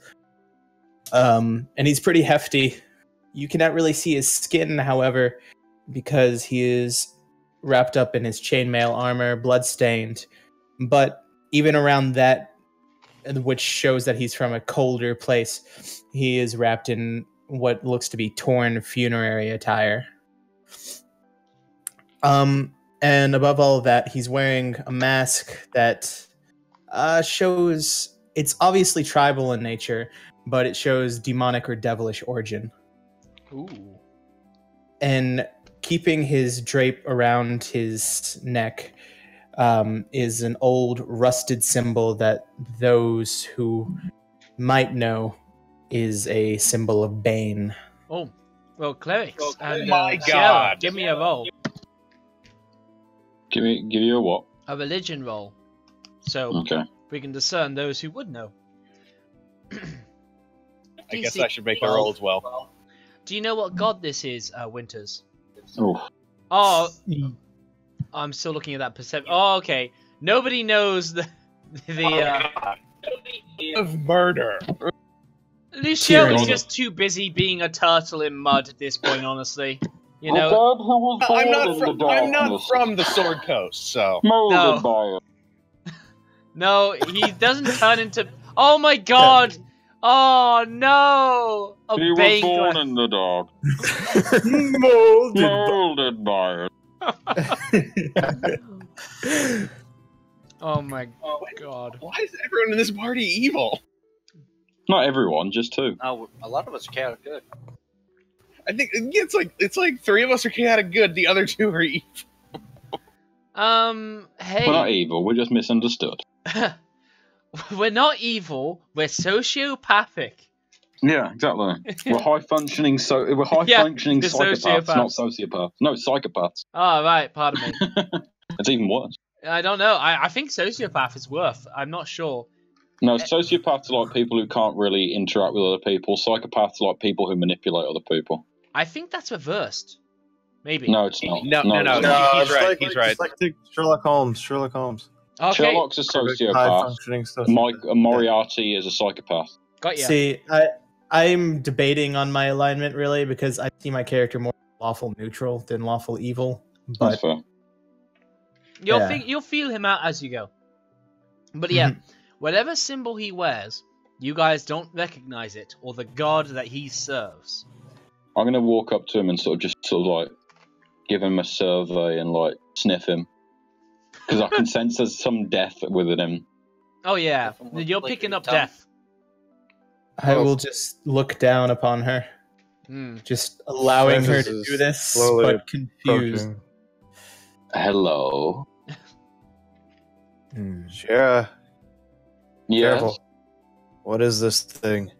F: And he's pretty hefty. You cannot really see his skin, however, because he is wrapped up in his chainmail armor, bloodstained. But even around that, which shows that he's from a colder place, he is wrapped in what looks to be torn funerary attire. And above all of that, he's wearing a mask that shows it's obviously tribal in nature, but it shows demonic or devilish origin.
A: Ooh.
F: And keeping his drape around his neck is an old rusted symbol that those who might know is a symbol of Bane.
A: Oh, well, clerics.
D: Oh
A: And,
D: my
A: Sierra,
D: God.
A: give me a roll.
B: Give you a what?
A: A religion roll. So
B: Okay.
A: we can discern those who would know.
D: I guess I should make the roll as well.
A: Do you know what god this is, Winters?
B: Oh,
A: Oh, I'm still looking at that perception. Oh, okay. Nobody knows the
D: Of murder.
A: Lucio is
B: Tyrion.
A: just too busy being a turtle in mud at this point, honestly. You
B: the
A: know,
B: God who was
D: I'm
B: born
D: not
B: in
D: from.
B: the
D: I'm not
B: darkness,
D: from the Sword Coast, so.
B: molded
A: No.
B: by it.
A: no, he doesn't turn into. Oh my god! Oh no! A
B: He was
A: Bane
B: born
A: Goliath.
B: in the dark,
F: Molded.
B: molded by it.
A: Oh my god.
D: Why is everyone in this party evil?
B: Not everyone, just two.
E: Oh, a lot of us are chaotic good.
D: I think it's like three of us are chaotic good. The other two are evil.
A: Hey.
B: We're not evil. We're just misunderstood.
A: We're not evil. We're sociopathic.
B: Yeah, exactly. We're high functioning. We're high
A: Yeah,
B: functioning
A: the
B: psychopaths, not
A: sociopaths.
B: sociopaths. No, psychopaths.
A: Oh, right. Pardon me.
B: It's even worse.
A: I don't know. I think sociopath is worth. I'm not sure.
B: No, sociopaths are like people who can't really interact with other people. Psychopaths are like people who manipulate other people.
A: I think that's reversed. Maybe.
B: No, it's not.
D: No. He's
C: it's
D: right.
C: like-
D: He's right.
C: It's like the Sherlock Holmes. Sherlock Holmes.
A: Okay.
B: Sherlock's a
C: High
B: sociopath.
C: functioning sociopath.
B: Moriarty is a psychopath.
A: Got ya.
F: See, I'm debating on my alignment really because I see my character more lawful neutral than lawful evil.
B: That's
F: But
B: fair.
F: Yeah.
A: You'll feel him out as you go. But yeah, whatever symbol he wears, you guys don't recognize it or the god that he serves.
B: I'm gonna walk up to him and sort of like give him a survey and like sniff him because I can sense there's some death within him.
A: Oh yeah,
E: Definitely
A: you're
E: like
A: picking
E: your
A: up
E: tongue.
A: death.
F: I will just look down upon her,
A: Hmm.
F: just allowing her
C: Francis
F: to
C: is
F: do this,
C: slowly
F: but confused.
C: Approaching.
B: Hello.
C: Shara,
B: Yes.
C: careful. What is this thing?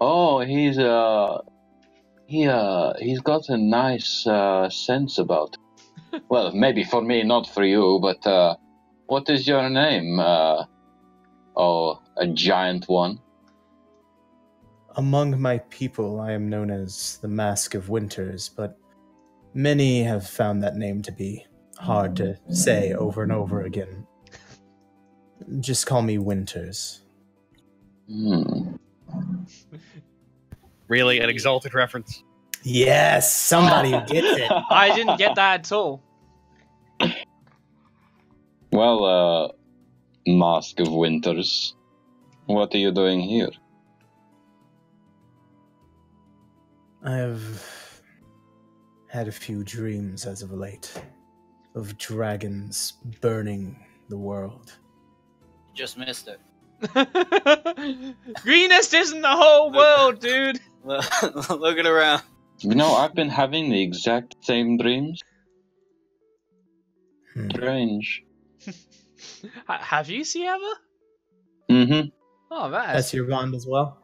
B: Oh, he's got a nice sense about it. Well, maybe for me, not for you, but what is your name? A giant one.
F: Among my people, I am known as the Mask of Winters, but many have found that name to be hard to say over and over again. Just call me Winters.
B: Hmm.
D: Really, an exalted reference.
F: Yes, somebody gets it.
A: I didn't get that at all.
B: Well, Mask of Winters, what are you doing here?
F: I have had a few dreams as of late of dragons burning the world.
E: Just missed it.
A: Greenest isn't the whole world, dude.
E: Look at around.
B: You know, I've been having the exact same dreams. Strange.
A: Have you, Sierra?
B: Mm-hmm.
A: Oh,
F: That's your bond as well?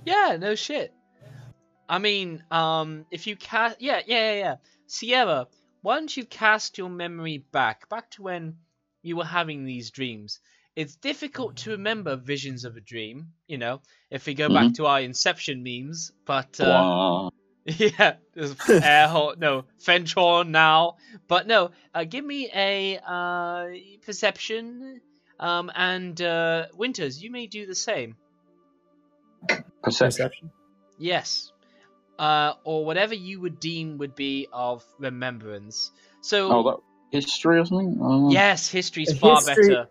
A: Yeah, no shit. I mean, if you cast, yeah. Sierra, why don't you cast your memory back to when you were having these dreams? It's difficult to remember visions of a dream, you know, if we go back to our Inception memes, but,
B: Wow.
A: yeah, there's air horn, no, French horn now, but no, give me a, perception, and, Winters, you may do the same.
B: Perception.
A: Yes. Or whatever you would deem would be of remembrance. So,
B: Oh, that history or something?
A: yes, history's far
F: History-
A: better.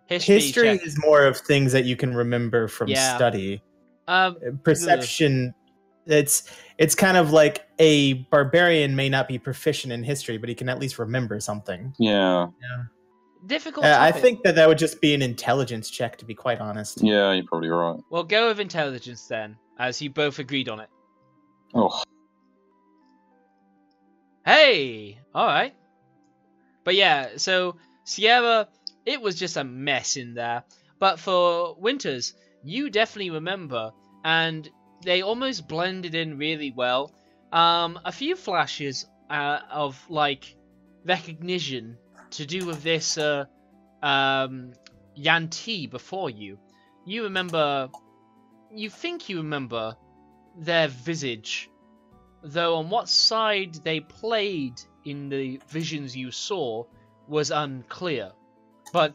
F: History
A: check.
F: is more of things that you can remember from
A: Yeah.
F: study.
A: Um,
F: Perception, it's kind of like a barbarian may not be proficient in history, but he can at least remember something.
B: Yeah.
A: difficult.
F: I
A: topic.
F: think that would just be an intelligence check, to be quite honest.
B: Yeah, you're probably right.
A: Well, go with intelligence then, as you both agreed on it.
B: Oh,
A: Hey! Alright. But yeah, so Sierra, it was just a mess in there. But for Winters, you definitely remember, and they almost blended in really well. A few flashes of, like, recognition to do with this Yanti before you. You remember... You think you remember their visage, though on what side they played in the visions you saw was unclear. But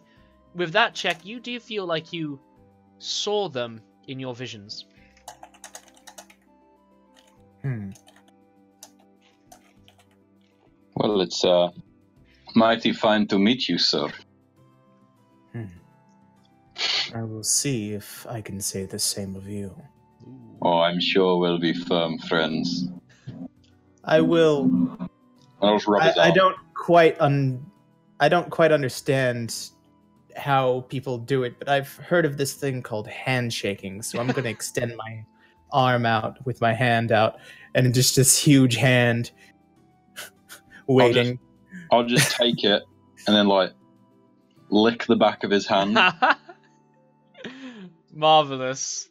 A: with that check, you do feel like you saw them in your visions.
B: well, it's mighty fine to meet you, sir.
F: I will see if I can say the same of you.
B: Oh, I'm sure we'll be firm friends.
F: I will.
B: I'll just rub his
F: I
B: arm.
F: don't quite understand how people do it, but I've heard of this thing called handshaking. So I'm going to extend my arm out with my hand out, and just this huge hand waiting.
B: I'll just take it and then like lick the back of his hand.
A: Marvelous.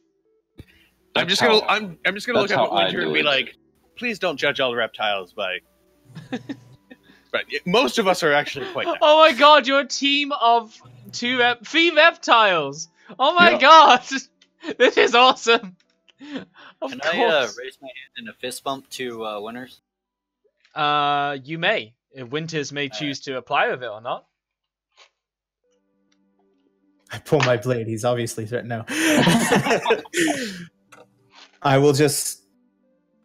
D: I'm just gonna look up at Winter and be like, please don't judge all reptiles by. But most of us are actually quite nice.
A: Oh my god, you're a team of three reptiles. Oh my
B: Yeah.
A: god, this is awesome. Of
E: Can
A: course.
E: I raise my hand in a fist bump to Winters?
A: You may. Winters may choose to apply with it or not.
F: I pull my blade. He's obviously threatened. No. I will just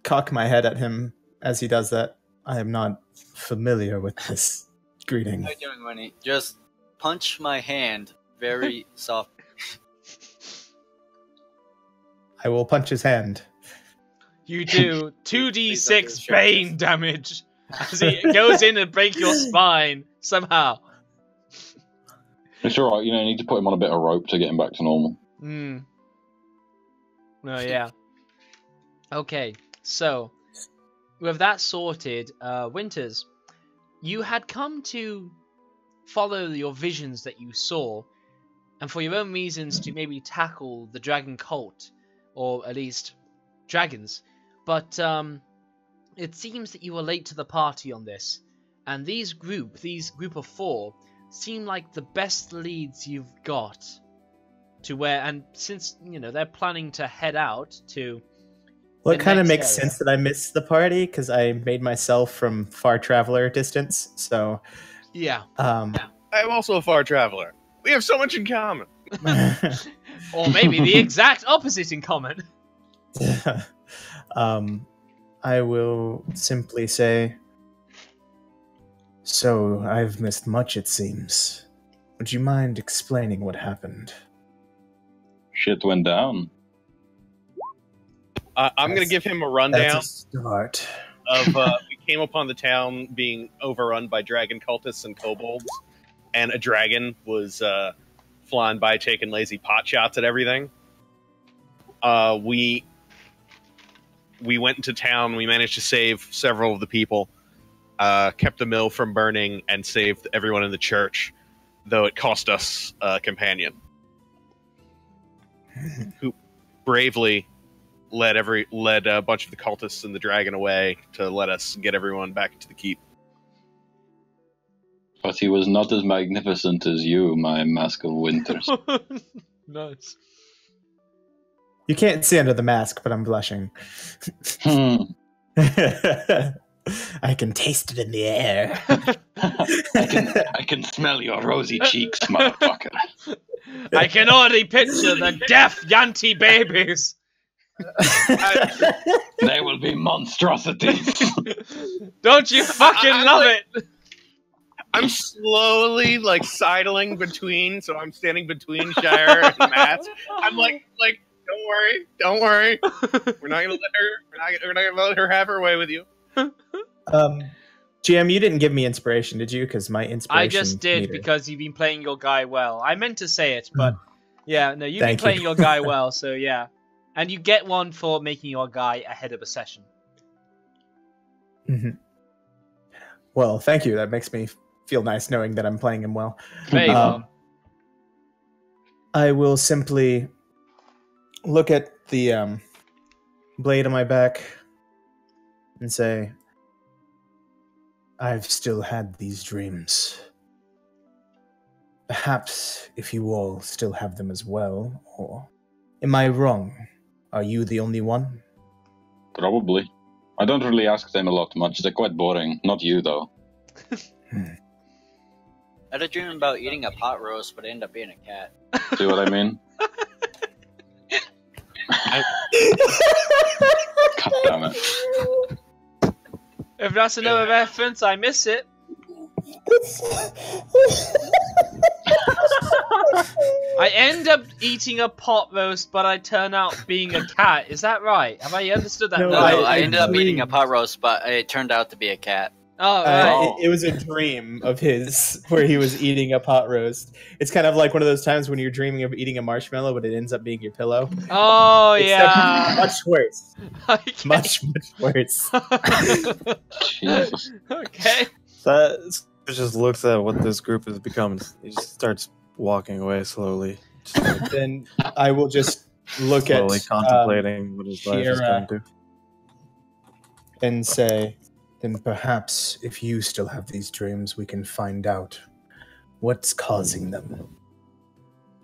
F: cock my head at him as he does that. I am not familiar with this greeting.
E: How you doing, Winnie? Just punch my hand very soft.
F: I will punch his hand.
A: You do
E: Please don't do
A: 2d6
E: the
A: bane damage as he goes in and break your spine somehow.
B: It's alright, you need to put him on a bit of rope to get him back to normal.
A: Oh yeah. Okay, so with that sorted, Winters, you had come to follow your visions that you saw, and for your own reasons to maybe tackle the dragon cult, or at least dragons. But it seems that you were late to the party on this, and these group of 4, seem like the best leads you've got to where, and since they're planning to head out to.
F: Well, it
A: the
F: kind of
A: next
F: makes
A: area.
F: sense that I missed the party because I made myself from far traveler distance. So,
A: Yeah.
F: um,
D: I'm also a far traveler. We have so much in common.
A: Or maybe the exact opposite in common.
F: I will simply say, so I've missed much, it seems. Would you mind explaining what happened?
B: Shit went down.
D: I'm going to give him a rundown
F: That's a start.
D: of we came upon the town being overrun by dragon cultists and kobolds, and a dragon was flying by taking lazy pot shots at everything. We went into town. We managed to save several of the people, kept the mill from burning, and saved everyone in the church, though it cost us a companion who bravely led a bunch of the cultists and the dragon away to let us get everyone back to the keep.
B: But he was not as magnificent as you, my Mask of Winters.
A: Nice.
F: You can't see under the mask, but I'm blushing.
B: Hmm.
F: I can taste it in the air.
B: I can smell your rosy cheeks, motherfucker.
A: I can already picture the deaf Yanti babies.
B: They will be monstrosities.
A: Don't you fucking love it?
D: I'm slowly sidling between, so I'm standing between Shire and Matt. I'm like, don't worry. We're not gonna let her have her way with you.
F: GM, you didn't give me inspiration, did you? Because my inspiration.
A: I just did
F: meter-
A: because you've been playing your guy well. I meant to say it, but yeah, no, you've been
F: Thank you.
A: playing your guy well, so yeah. And you get one for making your guy ahead of a session.
F: Mhm. Well, thank you. That makes me feel nice knowing that I'm playing him well.
A: Very well.
F: I will simply look at the blade on my back and say, I've still had these dreams. Perhaps if you all still have them as well, or am I wrong? Are you the only one?
B: Probably. I don't really ask them a lot much. They're quite boring. Not you, though.
E: I had a dream about eating a pot roast, but it ended up being a cat.
B: See what I mean? God damn it.
A: If that's another reference, I miss it. I end up eating a pot roast, but I turn out being a cat. Is that right? Have I understood that?
F: No,
E: No,
A: right?
E: I ended up eating a
F: dreamed.
E: pot roast, but it turned out to be a cat.
A: Oh, right.
F: It was a dream of his where he was eating a pot roast. It's kind of like one of those times when you're dreaming of eating a marshmallow, but it ends up being your pillow.
A: Oh,
F: Except
A: yeah.
F: much worse.
A: Okay.
F: Much worse.
B: Jesus.
A: Okay.
C: That just looks at what this group has become. He just starts walking away slowly, just like
F: Then I will just look
C: slowly
F: at
C: contemplating what his life is
F: Shira.
C: going to.
F: and say, then perhaps if you still have these dreams, we can find out what's causing them.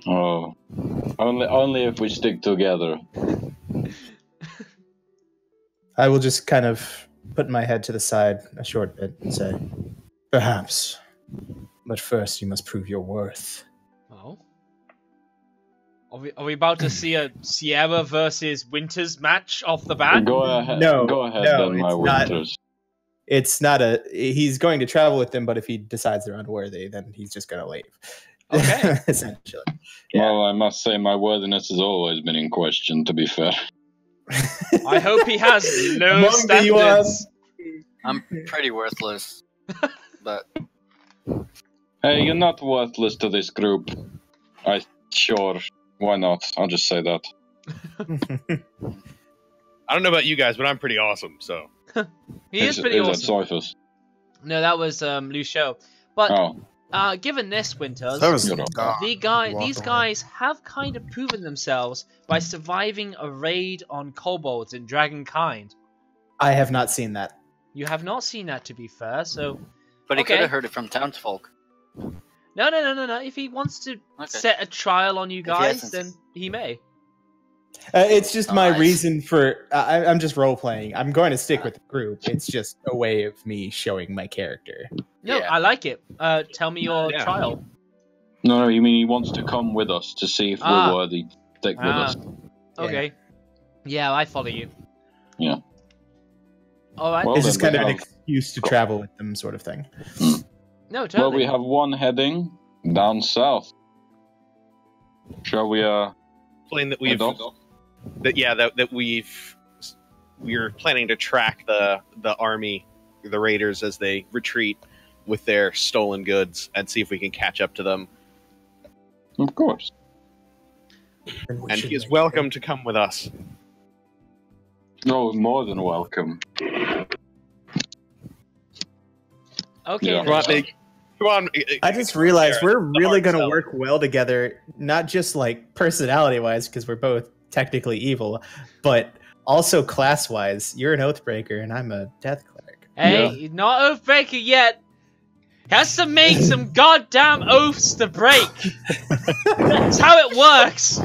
B: Oh, only if we stick together.
F: I will just kind of put my head to the side a short bit and say, perhaps. But first you must prove your worth.
A: Oh. Are we about to see a Sierra versus Winters match off the bat?
B: Go ahead.
F: No,
B: go ahead,
F: no,
B: then, my
F: it's not.
B: winters.
F: It's not a... He's going to travel with them, but if he decides they're unworthy, then he's just going to leave.
A: Okay.
F: Essentially.
B: Well, I must say my worthiness has always been in question, to be fair.
A: I hope he has low
F: Among the
A: standards.
E: I'm pretty worthless, but
B: Hey, you're not worthless to this group. Sure, why not? I'll just say that.
D: I don't know about you guys, but I'm pretty awesome. So
A: He is pretty
B: that
A: awesome.
B: Cyphers?
A: No, that was Lucio. But
B: Oh,
A: given this, Winters,
C: That was
B: You're not.
A: these guys have kind of proven themselves by surviving a raid on kobolds in Dragonkind.
F: I have not seen that.
A: You have not seen that, to be fair, so...
E: he
A: Okay.
E: could have heard it from townsfolk.
A: No. If he wants to
E: Okay.
A: set a trial on you
E: If he
A: guys,
E: hasn't-
A: then he may.
F: It's just my
E: Nice.
F: reason for... I'm just role-playing. I'm going to stick with the group. It's just a way of me showing my character.
A: No,
E: Yeah.
A: I like it. Tell me your
D: Yeah.
A: trial.
B: no, you mean he wants to come with us to see if
A: Ah.
B: we're worthy. Stick with
A: Ah.
B: us.
A: Okay. Yeah, I follow you.
B: Yeah.
A: Alright.
B: Well,
F: It's
B: then
F: just kind
B: we
F: of an
B: have-
F: excuse to travel with them, sort of thing.
A: No,
B: Well,
A: totally.
B: we have one heading down south. Shall we,
D: explain that we've
B: head off?
D: that we're planning to track the army, the raiders as they retreat with their stolen goods and see if we can catch up to them.
B: Of course.
D: And he is welcome to come with us.
B: No, more than welcome.
A: Okay.
B: Yeah.
A: then.
D: Come on, come on.
F: I just realized we're
D: The
F: really
D: hard
F: going to
D: sell.
F: work well together, not just like personality-wise, because we're both technically evil, but also class-wise. You're an Oathbreaker, and I'm a Death Cleric.
A: Hey, he's not Oathbreaker yet. He has to make some goddamn oaths to break. That's how it works.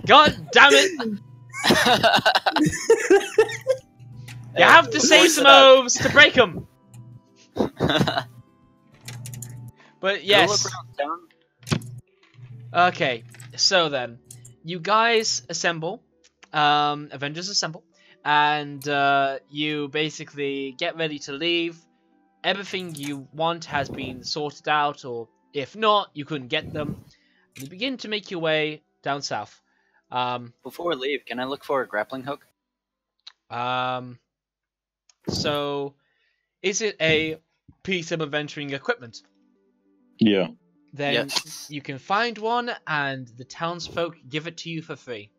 A: God damn it. You have to say
E: voice
A: some
E: it out.
A: oaths to break them. But
E: Go
A: yes.
E: look around town.
A: Okay, so then, you guys assemble, Avengers assemble, and you basically get ready to leave. Everything you want has been sorted out, or if not, you couldn't get them. You begin to make your way down south.
E: Before we leave, can I look for a grappling hook?
A: So, is it a piece of adventuring equipment?
B: Yeah.
A: Then
E: Yes.
A: you can find one, and the townsfolk give it to you for free.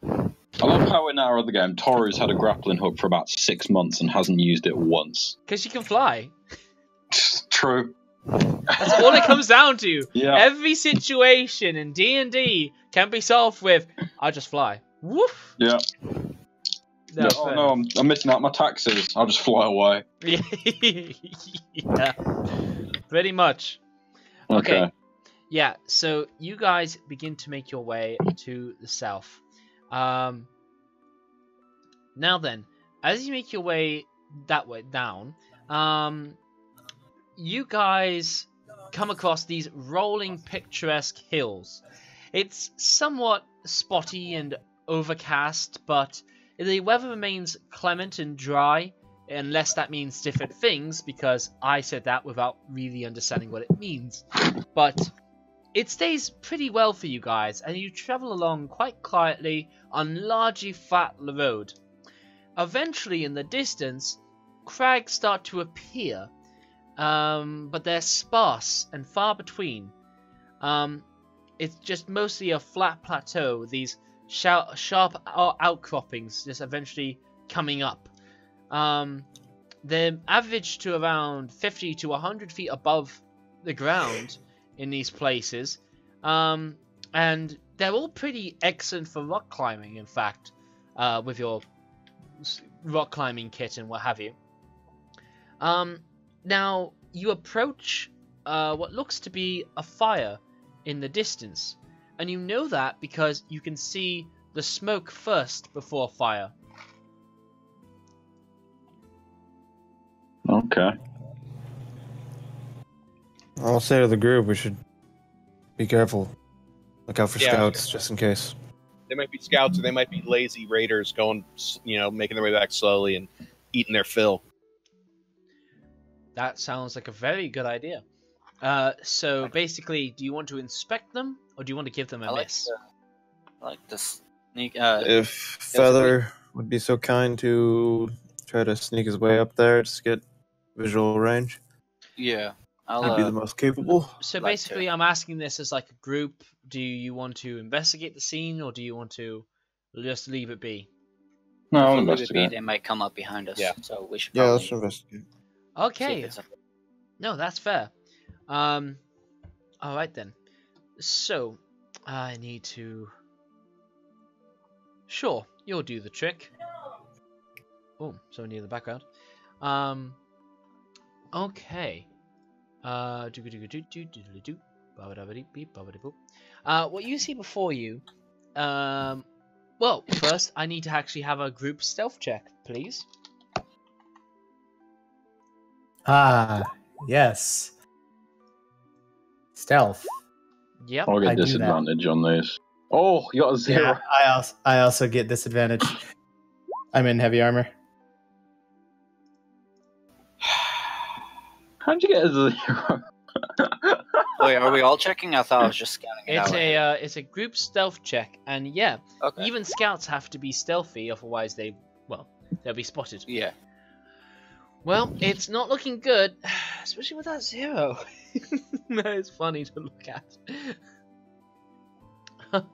B: I love how in our other game, Toru's had a grappling hook for about 6 months and hasn't used it once.
A: Because you can fly.
B: True.
A: That's all it comes down to.
B: Yeah.
A: Every situation in D&D can be solved with, I just fly. Woof!
B: Yeah.
A: No,
B: Yeah. Oh
A: fair
B: no, I'm missing out my taxes. I'll just fly away.
A: enough. Yeah. Pretty much. Okay. Yeah, so you guys begin to make your way to the south. Now then, as you make your way that way down, you guys come across these rolling picturesque hills. It's somewhat spotty and overcast, but the weather remains clement and dry, unless that means different things, because I said that without really understanding what it means. But it stays pretty well for you guys, and you travel along quite quietly on largely flat road. Eventually, in the distance, crags start to appear, but they're sparse and far between. It's just mostly a flat plateau with these sharp outcroppings just eventually coming up. They're averaged to around 50 to 100 feet above the ground in these places, and they're all pretty excellent for rock climbing, in fact, with your rock climbing kit and what have you. Now, you approach what looks to be a fire in the distance, and you know that because you can see the smoke first before fire.
B: Okay.
C: I'll say to the group, we should be careful. Look out for
D: Yeah.
C: scouts, just in case.
D: They might be scouts, or they might be lazy raiders going, making their way back slowly and eating their fill.
A: That sounds like a very good idea. So basically, do you want to inspect them, or do you want to give them a miss?
E: I like to sneak.
C: If Feather would be so kind to try to sneak his way up there, just get visual range,
E: Yeah,
C: he'd
E: I'll.
C: be the most capable.
A: So
E: like
A: basically, I'm asking this as like a group. Do you want to investigate the scene, or do you want to just leave it be?
B: No, I'll
E: If we leave it be,
B: investigate.
E: they might come up behind us.
D: Yeah.
E: So we should
C: Yeah,
E: probably
C: let's investigate.
E: see
A: Okay.
E: if it's a-
A: No, that's fair. All right then. So, I need to. Sure, you'll do the trick. Oh, somebody in the background. Okay. What you see before you. Well, first I need to actually have a group stealth check, please.
F: Ah, yes. Stealth.
A: Yep.
B: I'll
F: I
B: get
F: do that.
B: disadvantage on these. Oh, you got a 0.
F: Yeah, I also get disadvantage. I'm in heavy armor.
B: How'd you get a 0?
E: Wait, are we all checking? I thought I was just scanning it out.
A: It's a group stealth check, and yeah,
E: Okay.
A: even scouts have to be stealthy, otherwise they'll be spotted.
E: Yeah.
A: Well, it's not looking good, especially with that 0. It's funny to look at.
D: I'm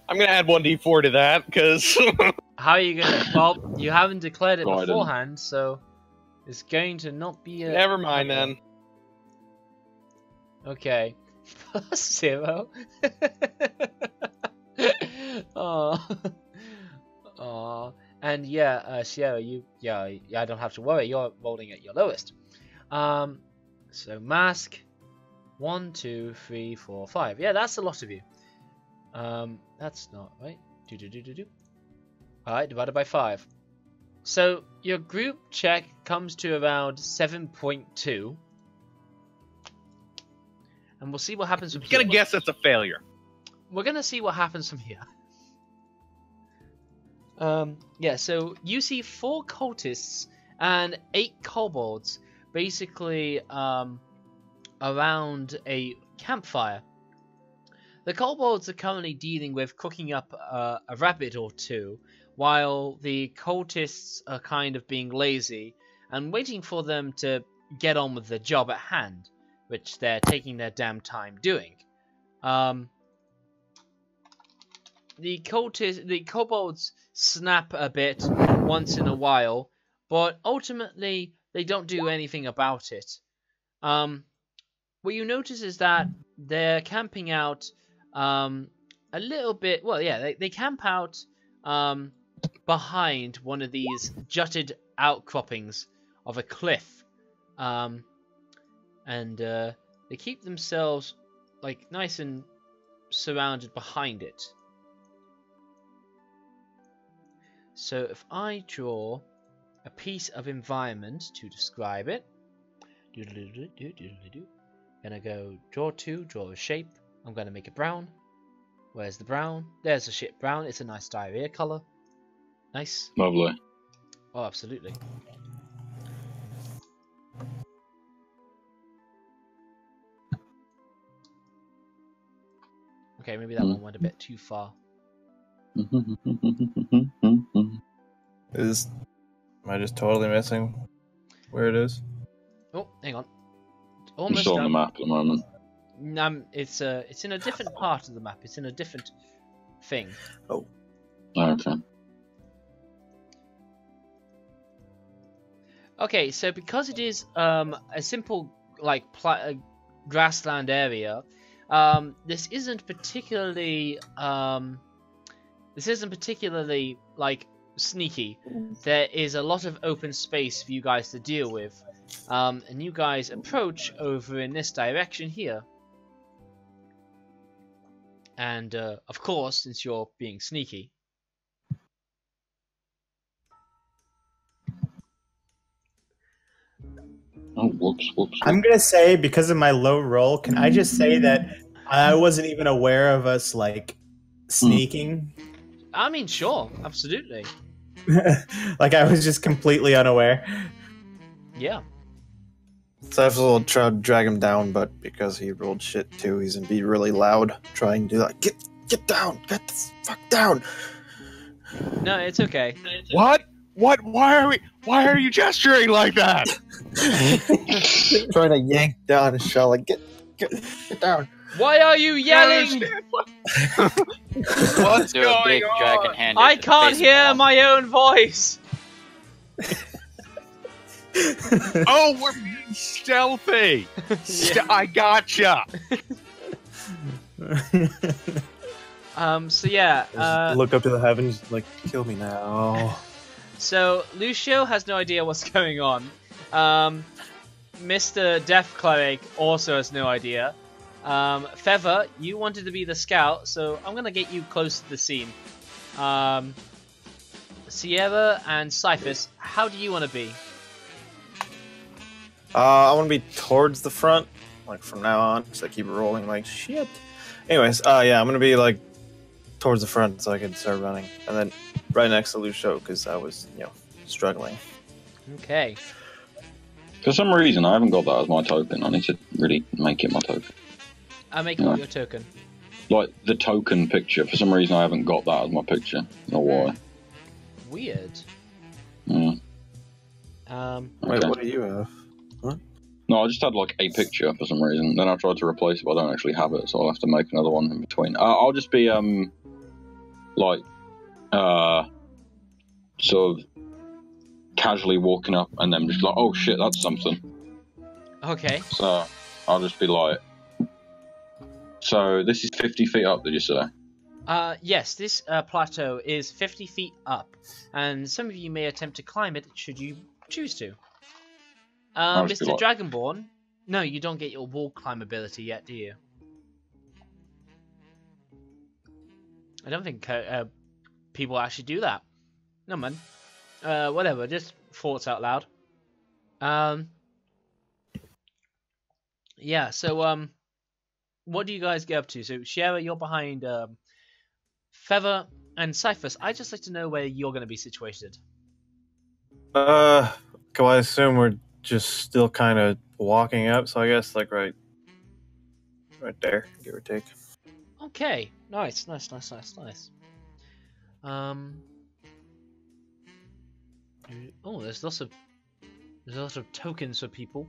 D: gonna add 1d4 to that because
A: How are you gonna? Well, you haven't declared it
B: No, I didn't.
A: beforehand, so it's going to not be a.
D: never mind then.
A: Okay. Plus 0. Oh. Oh. And yeah, Sierra, I don't have to worry. You're rolling at your lowest. So mask. 1, 2, 3, 4, 5. Yeah, that's a lot of you. That's not right. Alright, divided by 5. So your group check comes to around 7.2. And we'll see what happens from
D: I'm
A: here.
D: gonna guess that's a failure.
A: We're gonna see what happens from here. Yeah, so you see 4 cultists and 8 kobolds basically around a campfire. The kobolds are currently dealing with cooking up a rabbit or two, while the cultists are kind of being lazy and waiting for them to get on with the job at hand, which they're taking their damn time doing. The kobolds snap a bit once in a while, but ultimately they don't do anything about it. What you notice is that they're camping out a little bit. Well, yeah, they camp out behind one of these jutted outcroppings of a cliff, and they keep themselves like nice and surrounded behind it. So if I draw a piece of environment to describe it, gonna go draw 2, draw a shape. I'm gonna make it brown. Where's the brown? There's the ship brown. It's a nice diarrhea color. Nice.
B: Lovely.
A: Oh, absolutely. Okay, maybe that one went a bit too far.
C: Am I just totally missing where it is?
A: Oh, hang on.
B: I'm
A: Almost
B: still on the
A: done.
B: map at the moment.
A: It's in a different part of the map. It's in a different thing.
B: Okay.
A: Okay, so because it is a simple like grassland area, this isn't particularly like sneaky. There is a lot of open space for you guys to deal with, and you guys approach over in this direction here. And of course, since you're being sneaky,
B: Oh, whoops.
F: I'm gonna say, because of my low roll, can I just say that I wasn't even aware of us like sneaking?
A: I mean, sure, absolutely,
F: Like I was just completely unaware.
A: yeah.
C: So I have a little try to drag him down, but because he rolled shit too, he's gonna be really loud trying to like get down, get the fuck down.
A: No, it's okay.
D: What? Why are you gesturing like that?
C: Trying to yank down his shell, like get down.
A: Why are you yelling?
D: What's
E: Do a
D: going
E: big
D: on?
E: dragon hand.
A: I can't hear my own voice.
D: Oh, we're being stealthy. I gotcha.
A: So yeah.
C: Just look up to the heavens, like kill me now.
A: So Lucio has no idea what's going on. Mr. Death Cleric also has no idea. Feather, you wanted to be the scout, so I'm gonna get you close to the scene. Sierra and Cyphus, how do you want to be?
C: I want to be towards the front, like from now on, because I keep rolling like shit. Anyways, yeah, I'm gonna be like towards the front so I can start running, and then right next to Lucio because I was, struggling.
A: Okay.
B: For some reason, I haven't got that as my token. I need to really make it my token.
A: I'll make up your token.
B: Like, the token picture. For some reason, I haven't got that as my picture. Not why.
A: Weird.
B: Yeah.
C: Wait,
B: Okay.
C: what do you have?
B: No, I just had, like, a picture for some reason. Then I tried to replace it, but I don't actually have it, so I'll have to make another one in between. I'll just be, sort of casually walking up and then just like, oh shit, that's something.
A: Okay.
B: So I'll just be like, so this is 50 feet up, did you say?
A: Yes, this plateau is 50 feet up, and some of you may attempt to climb it should you choose to.
B: I'll just be
A: Mr.
B: like-
A: Dragonborn, no, you don't get your wall climb ability yet, do you? I don't think people actually do that. No, man. Whatever, just thoughts out loud. Yeah, so, what do you guys get up to? So, Shara, you're behind, Feather and Cyphus. I'd just like to know where you're going to be situated.
C: Well, I assume we're just still kind of walking up, so I guess like right there, give or take.
A: Okay, nice. Oh, there's lots of tokens for people.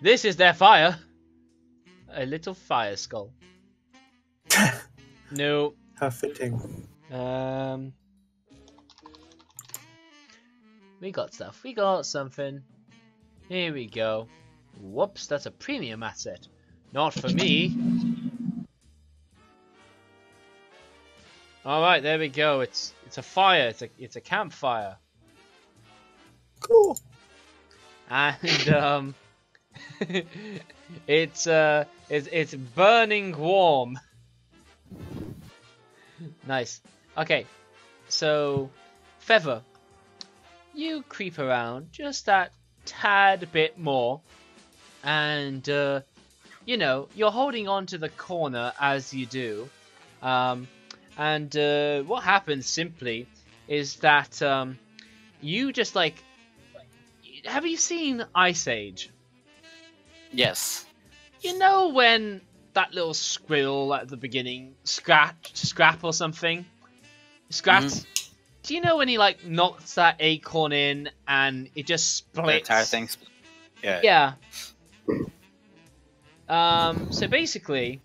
A: This is their fire. A little fire skull. No.
C: How fitting.
A: We got stuff. We got something. Here we go. Whoops, that's a premium asset. Not for me. All right, there we go. It's a fire. It's a campfire.
C: Cool.
A: And it's burning warm. Nice. Okay, so Feather, you creep around just that tad bit more, and you're holding on to the corner as you do. And what happens simply is that you just like. Have you seen Ice Age?
E: Yes.
A: You know when that little squirrel at the beginning, Scrap or something. Scrap. Do you know when he like knocks that acorn in and it just
E: The
A: splits?
E: entire thing. Yeah.
A: So basically,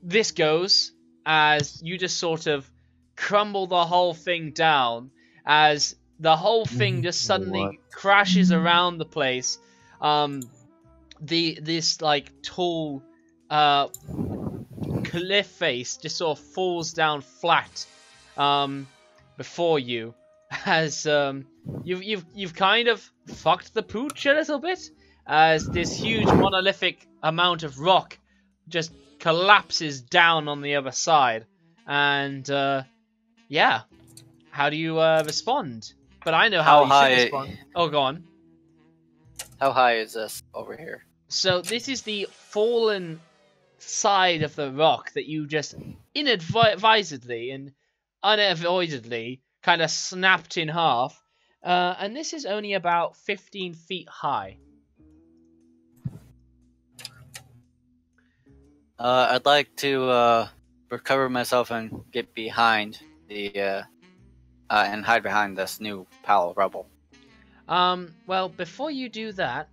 A: this goes as you just sort of crumble the whole thing down as the whole thing just suddenly crashes around the place. This like tall cliff face just sort of falls down flat before you as you've kind of fucked the pooch a little bit as this huge monolithic amount of rock just collapses down on the other side. And yeah, how do you respond? But I know how you should respond. Oh, go on.
E: How high is this over here?
A: So this is the fallen side of the rock that you just inadvisedly and unavoidably kind of snapped in half. And this is only about 15 feet high.
E: I'd like to recover myself and get behind the and hide behind this new pile of rubble.
A: Well, before you do that,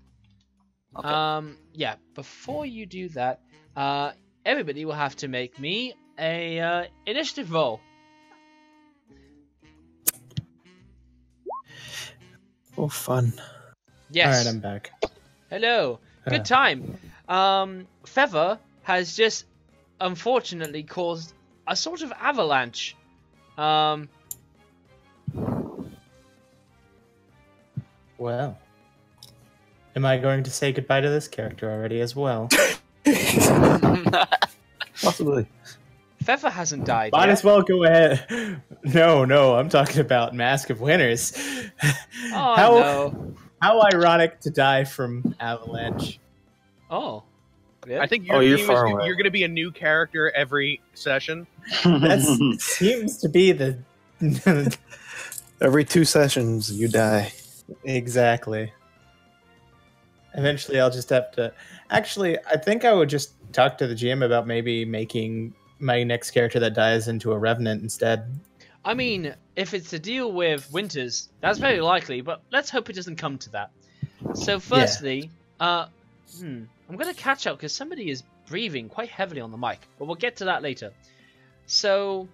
E: Okay.
A: yeah, before you do that, everybody will have to make me a initiative roll.
C: Oh, fun.
A: Yes.
F: All right, I'm back.
A: Hello. Good time. Feather has just unfortunately caused a sort of avalanche.
F: Well, am I going to say goodbye to this character already as well?
C: Possibly.
A: Feather hasn't died
F: Might
A: yet.
F: as well go ahead. No, I'm talking about Mask of Winners.
A: Oh, no.
F: How ironic to die from avalanche.
A: Oh. Yeah.
D: I think
C: Oh,
D: your
C: you're
D: theme
C: far
D: is
C: away.
D: you're going to be a new character every session.
F: That seems to be the
C: Every 2 sessions, you die.
F: exactly. Eventually, I'll just have to. Actually, I think I would just talk to the GM about maybe making my next character that dies into a revenant instead.
A: I mean, if it's to deal with Winters, that's very likely, but let's hope it doesn't come to that. So firstly, I'm going to catch up because somebody is breathing quite heavily on the mic, but we'll get to that later. So,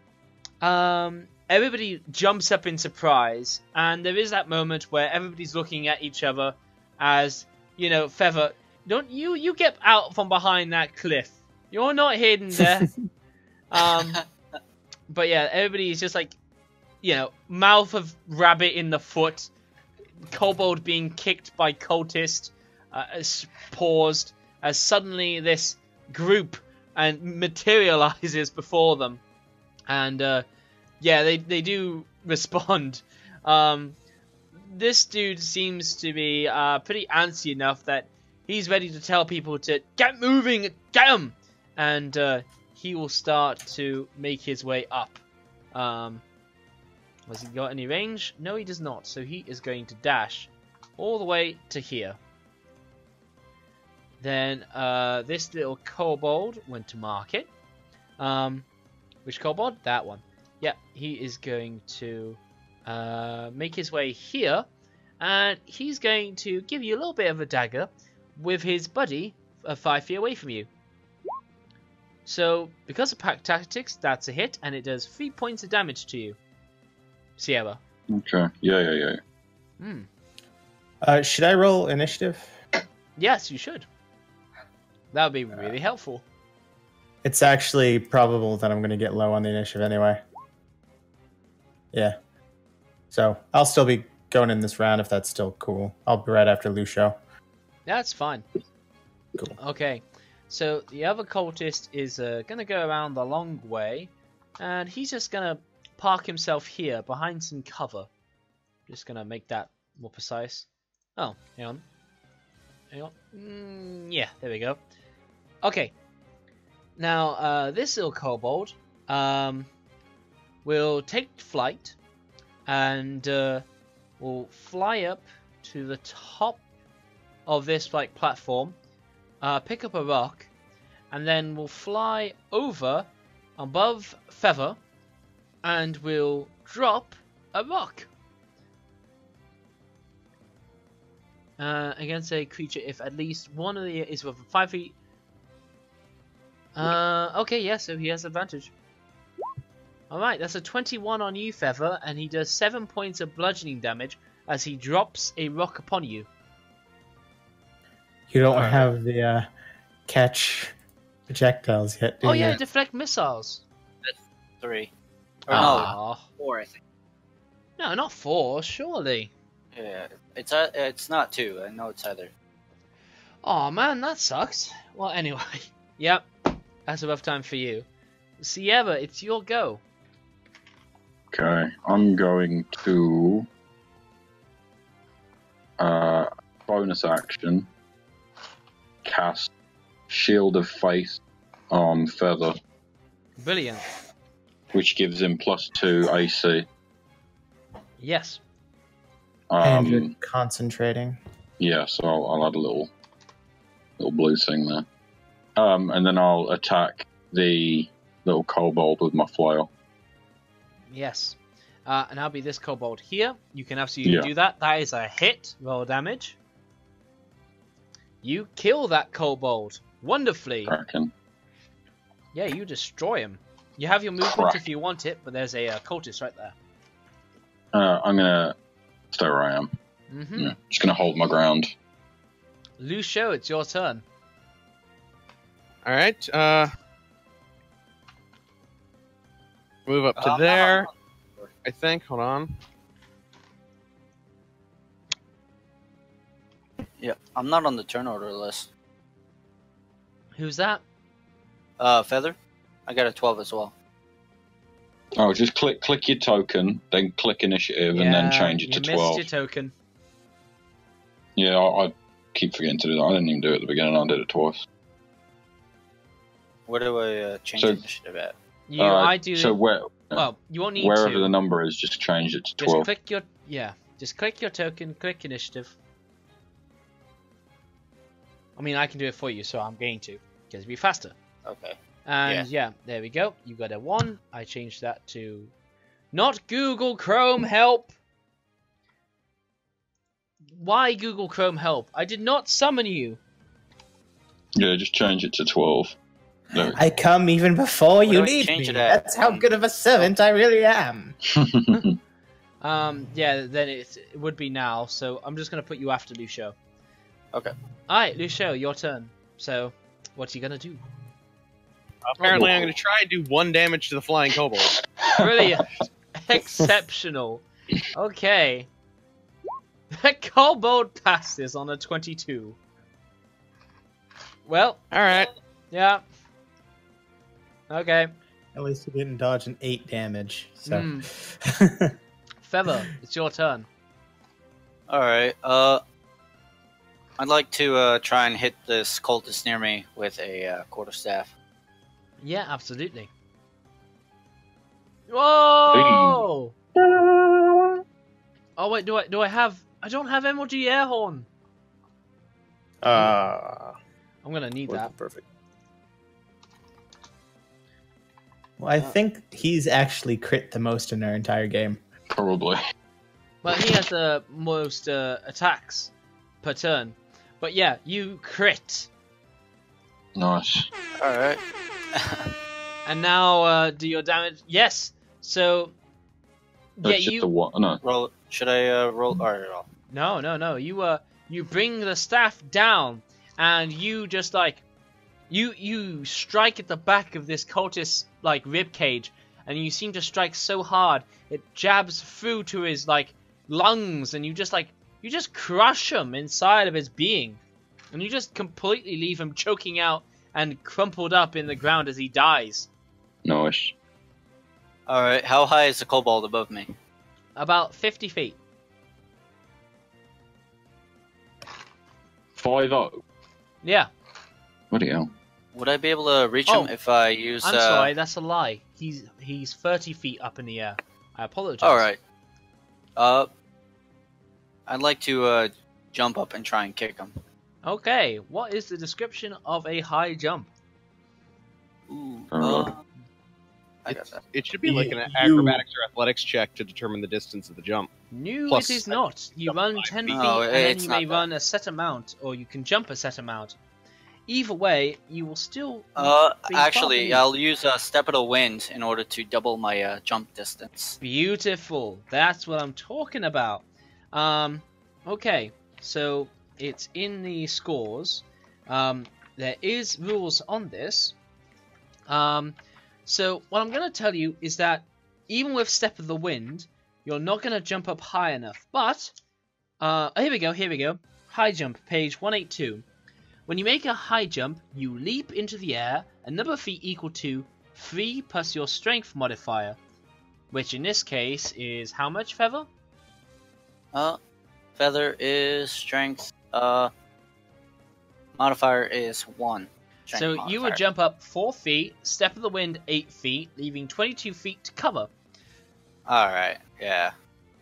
A: everybody jumps up in surprise, and there is that moment where everybody's looking at each other as, you know, Feather, don't you get out from behind that cliff. You're not hidden there. But yeah, everybody's just like, you know, mouth of rabbit in the foot, kobold being kicked by cultist, paused as suddenly this group materializes before them, and yeah, they do respond. This dude seems to be pretty antsy enough that he's ready to tell people to get moving, get him, and he will start to make his way up. Has he got any range? No, he does not. So he is going to dash all the way to here. Then this little kobold went to market. Which kobold? That one. Yeah, he is going to make his way here. And he's going to give you a little bit of a dagger with his buddy 5 feet away from you. So, because of pack tactics, that's a hit, and it does 3 points of damage to you. Sierra.
B: Okay. Yeah.
F: Should I roll initiative?
A: Yes, you should. That would be really helpful.
F: It's actually probable that I'm going to get low on the initiative anyway. Yeah. So I'll still be going in this round if that's still cool. I'll be right after Lucio.
A: That's fine.
F: Cool.
A: Okay. So the other cultist is going to go around the long way, and he's just going to park himself here behind some cover. Just going to make that more precise. Oh, hang on. Yeah, there we go. Okay. Now, this little kobold will take flight and will fly up to the top of this like platform, pick up a rock, and then we'll fly over above Feather, and we'll drop a rock against a creature if at least one of the is within 5 feet. Okay, yeah, so he has advantage. Alright, that's a 21 on you, Feather, and he does 7 points of bludgeoning damage as he drops a rock upon you.
F: You don't have the catch projectiles yet, do
A: Oh
F: you?
A: yeah, deflect missiles.
E: 3. Or
A: Ah.
E: 4, I think.
A: No, not 4, surely.
E: Yeah, it's not 2. I know it's either.
A: Oh man, that sucks. Well, anyway, yep, that's a rough time for you. Sierra, it's your go.
B: Okay, I'm going to bonus action cast Shield of Faith on Feather,
A: Brilliant.
B: which gives him +2 AC.
A: Yes.
F: And you're concentrating.
B: Yeah, so I'll add a little blue thing there. And then I'll attack the little kobold with my flail.
A: Yes. And I'll be this kobold here. You can absolutely do that. That is a hit. Roll damage. You kill that kobold. Wonderfully.
B: Kraken.
A: Yeah, you destroy him. You have your movement if you want it, but there's a cultist right there.
B: I'm gonna stay where I am.
A: Mm-hmm.
B: Yeah, just gonna hold my ground.
A: Lucio, it's your turn.
D: All right. Move up to there. I think. Hold on.
E: Yeah, I'm not on the turn order list.
A: Who's that?
E: Feather? I got a 12 as well.
B: Oh, just click your token, then click initiative, and then change it to 12.
A: You missed your token.
B: Yeah, I keep forgetting to do that. I didn't even do it at the beginning. I did it twice.
E: Where do I change initiative at?
A: I do.
B: So
A: Well, you won't need
B: wherever
A: to.
B: the number is, just change it to
A: Just
B: 12.
A: click your Just click your token. Click initiative. I mean, I can do it for you, so I'm going to because it'll be faster.
E: Okay.
A: And yeah, there we go. You got a 1. I changed that to not Google Chrome help. Why Google Chrome help? I did not summon you.
B: Yeah, just change it to 12. There we go.
F: I come even before you
E: do I
F: need
E: change
F: me.
E: it at?
F: That's how good of a servant I really am.
A: Yeah, then it would be now. So I'm just gonna put you after Lucio.
E: Okay.
A: All right, Lucio, your turn. So, what's he gonna do?
D: Apparently, I'm going to try and do 1 damage to the flying kobold.
A: Brilliant, exceptional. Okay, the kobold passes on a 22. Well,
D: All right.
A: yeah. Okay,
F: At least you didn't dodge an 8 damage. So.
A: Feather, it's your turn.
E: Alright, I'd like to try and hit this cultist near me with a quarterstaff.
A: Yeah, absolutely. Whoa! Oh wait, do I have? I don't have MLG Airhorn. I'm gonna need that.
C: Perfect.
F: Well, I think he's actually crit the most in our entire game.
B: Probably.
A: Well, he has the most attacks per turn. But yeah, you crit.
B: Nice.
E: Alright.
A: And now do your damage. Yes. So yeah,
B: That's just the one. No.
E: Roll. Should I roll? Alright, roll.
A: No. You bring the staff down, and you just like you strike at the back of this cultist's like rib cage, and you seem to strike so hard it jabs through to his like lungs, and you just crush him inside of his being, and you just completely leave him choking out and crumpled up in the ground as he dies.
B: Nice.
E: Alright, how high is the kobold above me?
A: About 50 feet.
B: 5-0.
A: Yeah.
B: Bloody hell.
E: Would I be able to reach
A: Oh,
E: him if I use...
A: I'm sorry, that's a lie. He's 30 feet up in the air. I apologize.
E: Alright. I'd like to jump up and try and kick him.
A: Okay, what is the description of a high jump?
E: Ooh,
B: Alright.
E: I got that.
D: It should be
F: You-
D: like an
F: you-
D: acrobatics or athletics check to determine the distance of the jump.
A: No,
D: Plus
A: it is not. You run 10 feet
E: No,
A: and then
E: it's
A: you
E: not
A: may
E: that.
A: run a set amount, or you can jump a set amount. Either way, you will still. be far
E: Actually,
A: beneath.
E: I'll use a step of the wind in order to double my jump distance.
A: Beautiful. That's what I'm talking about. Okay, so it's in the scores. There is rules on this. So what I'm going to tell you is that even with Step of the Wind, you're not going to jump up high enough. But here we go. High jump, page 182. When you make a high jump, you leap into the air a number of feet equal to 3 plus your strength modifier, which in this case is how much, Feather?
E: Feather is strength. Modifier is 1. Strength
A: So you would
E: modifier.
A: jump up 4 feet, Step of the Wind 8 feet, leaving 22 feet to cover.
E: Alright, yeah.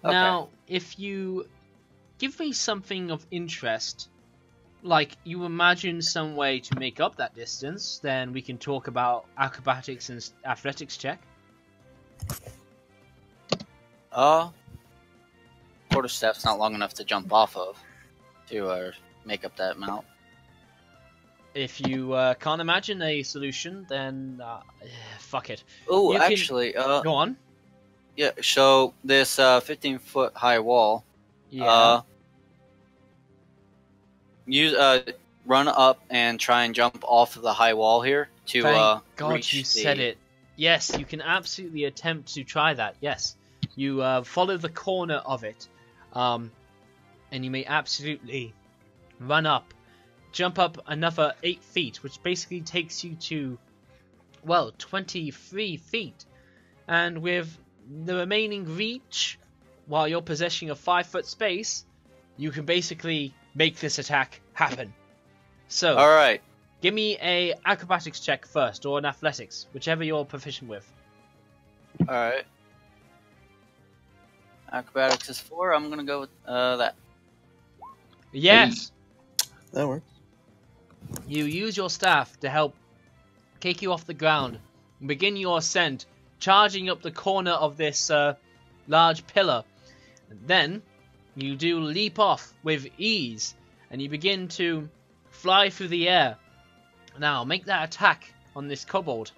E: Okay.
A: Now, if you give me something of interest, like you imagine some way to make up that distance, then we can talk about acrobatics and athletics check.
E: Quarter step's not long enough to jump off of to make up that amount.
A: If you can't imagine a solution, then fuck it.
E: Oh,
A: You can-
E: actually,
A: Go on.
E: yeah. So this 15-foot high wall.
A: Yeah.
E: Use run up and try and jump off of the high wall here to
A: Thank God
E: reach
A: you
E: the...
A: said it. Yes, you can absolutely attempt to try that. Yes, you follow the corner of it, and you may absolutely run up, jump up another 8 feet, which basically takes you to, well, 23 feet, and with the remaining reach, while you're possessing a 5-foot space, you can basically make this attack happen. So,
E: All right.
A: give me a acrobatics check first, or an athletics, whichever you're proficient with.
E: All right. Acrobatics is 4. I'm gonna go with that.
A: Yes,
C: That works.
A: you use your staff to help kick you off the ground and begin your ascent, charging up the corner of this large pillar. And then you do leap off with ease, and you begin to fly through the air. Now, make that attack on this kobold.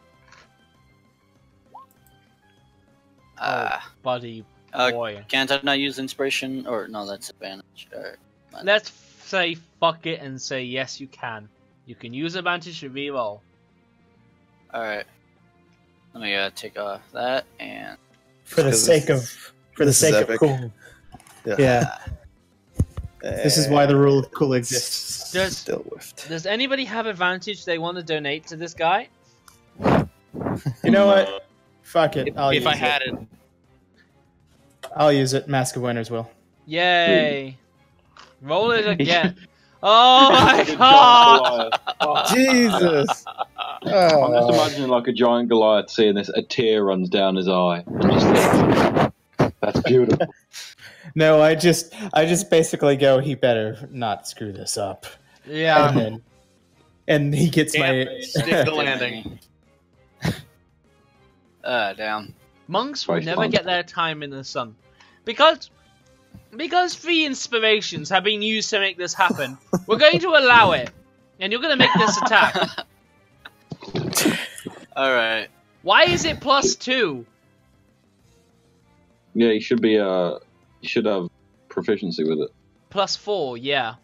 A: Buddy boy.
E: Can't I not use inspiration? Or no, that's advantage. All right.
A: Let's say fuck it and say yes, you can. You can use advantage to reroll.
E: All right. Let me take that and
F: For the
C: Because
F: sake of
C: this is epic.
F: cool. Yeah. This is why the rule of cool exists.
A: Does-
C: Still whiffed.
A: Does anybody have advantage they want to donate to this guy?
F: You know what? Fuck it. I'll
D: if
F: use
D: I
F: it.
D: had it,
F: I'll use it. Mask of Winners will.
A: Yay! Roll it again. Oh my
B: Giant
A: god!
B: Goliath.
C: Jesus!
B: I'm just
C: Oh.
B: imagining like a giant Goliath seeing this, a tear runs down his eye. And just thinks, that's beautiful.
F: No, I just basically go. He better not screw this up.
A: Yeah.
F: And he gets
D: Damn,
F: my.
D: stick the landing.
E: Down.
A: Monks will
B: Very
A: never
B: fun.
A: get their time in the sun. Because 3 inspirations have been used to make this happen, we're going to allow it. And you're going to make this attack.
E: All right.
A: Why is it +2?
B: Yeah, you should be. You should have proficiency with it.
A: +4, yeah.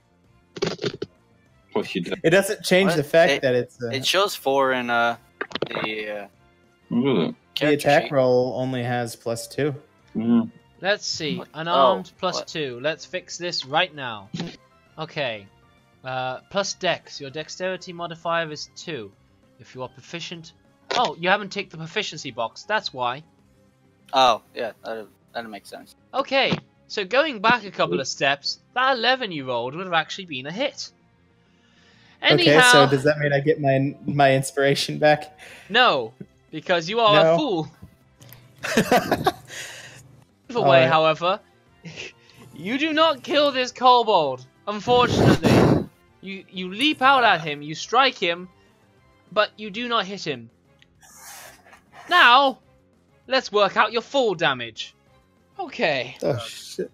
B: Plus you do.
F: It doesn't change
E: What?
F: the fact
E: It-
F: that it's
E: It shows 4 in the
B: What is
F: the
E: character
F: attack
E: sheet.
F: roll only has +2.
B: it? Mhm.
A: Let's see.
E: What?
A: Unarmed
E: Oh, what?
A: +2. Let's fix this right now. Okay. Plus dex. Your dexterity modifier is 2. If you are proficient... Oh, you haven't ticked the proficiency box. That's why.
E: Oh, yeah, that makes sense.
A: Okay. So going back a couple of steps, that 11 you rolled would have actually been a hit. Anyhow,
F: Okay, so does that mean I get my inspiration back?
A: no, because you are a
F: No.
A: fool. Either way,
F: Alright.
A: however, you do not kill this kobold. Unfortunately, you leap out at him, you strike him, but you do not hit him. Now, let's work out your fall damage. Okay.
C: Oh shit!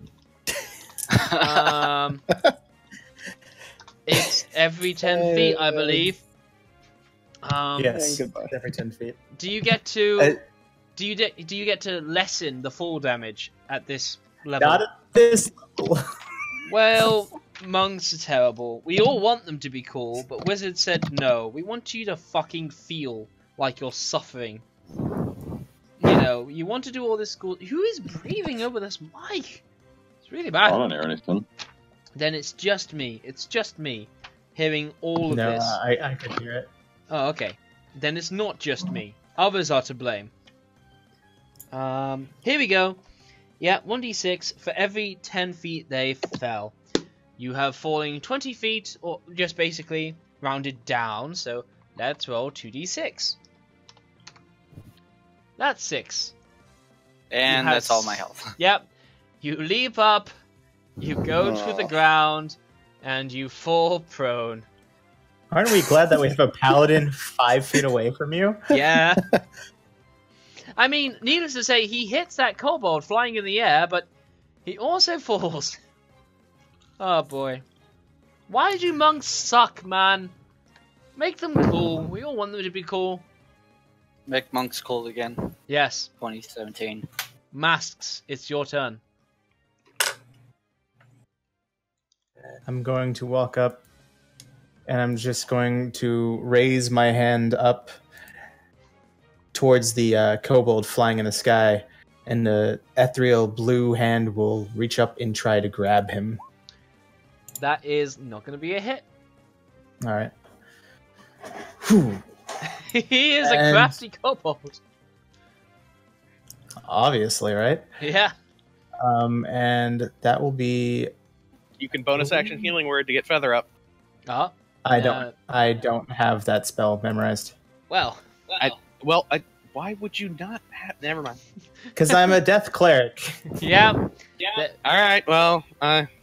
A: It's every 10 feet, I believe.
F: Yes,
C: goodbye.
F: every 10 feet.
A: Do you get to do you get to lessen the fall damage at this level?
F: Not at this level.
A: Well, monks are terrible. We all want them to be cool, but Wizard said no. We want you to fucking feel like you're suffering. You know, you want to do all this cool. Who is breathing over this mic? It's really
B: I
A: bad.
B: don't hear anything.
A: Then it's just me. It's just me hearing all of
F: No,
A: this.
F: I could hear it.
A: Oh, okay. Then it's not just me. Others are to blame. Here we go. Yeah, 1d6 for every 10 feet they fell. You have falling 20 feet, or just basically rounded down, so let's roll 2d6. That's 6.
E: And
A: You have
E: that's all my health.
A: Yep. You leap up, you go to the ground, and you fall prone.
F: Aren't we glad that we have a paladin 5 feet away from you?
A: Yeah. I mean, needless to say, he hits that kobold flying in the air, but he also falls. Oh boy. Why do monks suck, man? Make them cool. We all want them to be cool.
E: Make monks cool again.
A: Yes.
E: 2017.
A: Masks, it's your turn.
F: I'm going to walk up, and I'm just going to raise my hand up towards the kobold flying in the sky, and the ethereal blue hand will reach up and try to grab him.
A: That is not going to be a hit.
F: All right. Whew.
A: He is a
F: And-
A: crafty kobold.
F: Obviously, right?
A: Yeah.
F: And that will be.
D: You can bonus action healing word to get feather up.
A: Oh,
F: I don't have that spell memorized
A: well.
D: Why would you not have? Never mind.
F: because I'm a death cleric.
A: Yeah.
D: All right. Well,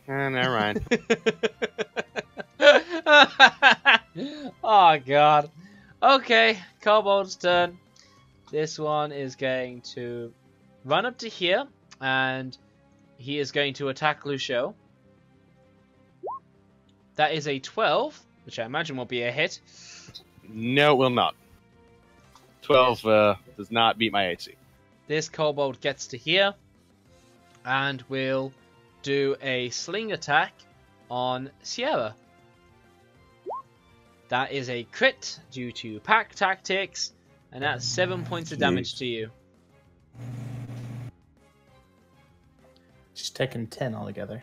D: never mind.
A: Oh god. Okay, kobold's turn. This one is going to run up to here, and he is going to attack Lucio. That is a 12, which I imagine will be a hit.
D: No, it will not. 12 does not beat my AC.
A: This kobold gets to here, and will do a sling attack on Sierra. That is a crit due to pack tactics, and that's 7 points of damage to you.
F: Just taking 10 altogether.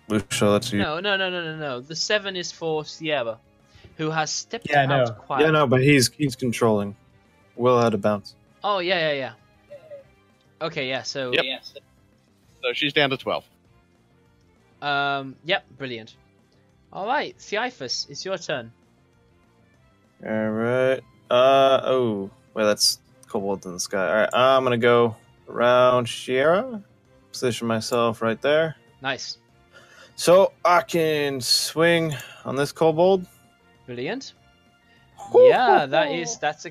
C: Lucio, that's you.
A: No. The 7 is for Sierra, who has stepped
F: Yeah, I know.
A: out quietly.
C: Yeah, no, but he's controlling. Will had to bounce.
A: Oh, yeah. Okay, yeah, so...
D: Yep. So she's down to 12.
A: Yep, brilliant. Alright, Seiphus, it's your turn.
C: Alright. Oh. Wait, that's kobold in the sky. Alright, I'm gonna go around Sierra. Position myself right there.
A: Nice.
C: So I can swing on this kobold.
A: Brilliant. Yeah, is that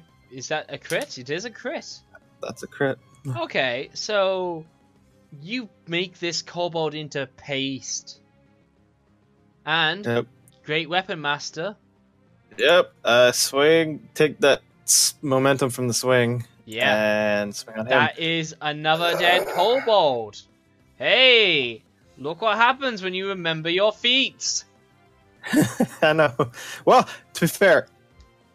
A: a crit? It is a crit.
C: That's a crit.
A: Okay, so you make this kobold into paste. And
C: Yep.
A: Great Weapon Master.
C: Yep. Swing. Take that momentum from the swing.
A: Yeah.
C: And swing on him.
A: That is another dead kobold. Hey, look what happens when you remember your feats.
C: I know. Well, to be fair,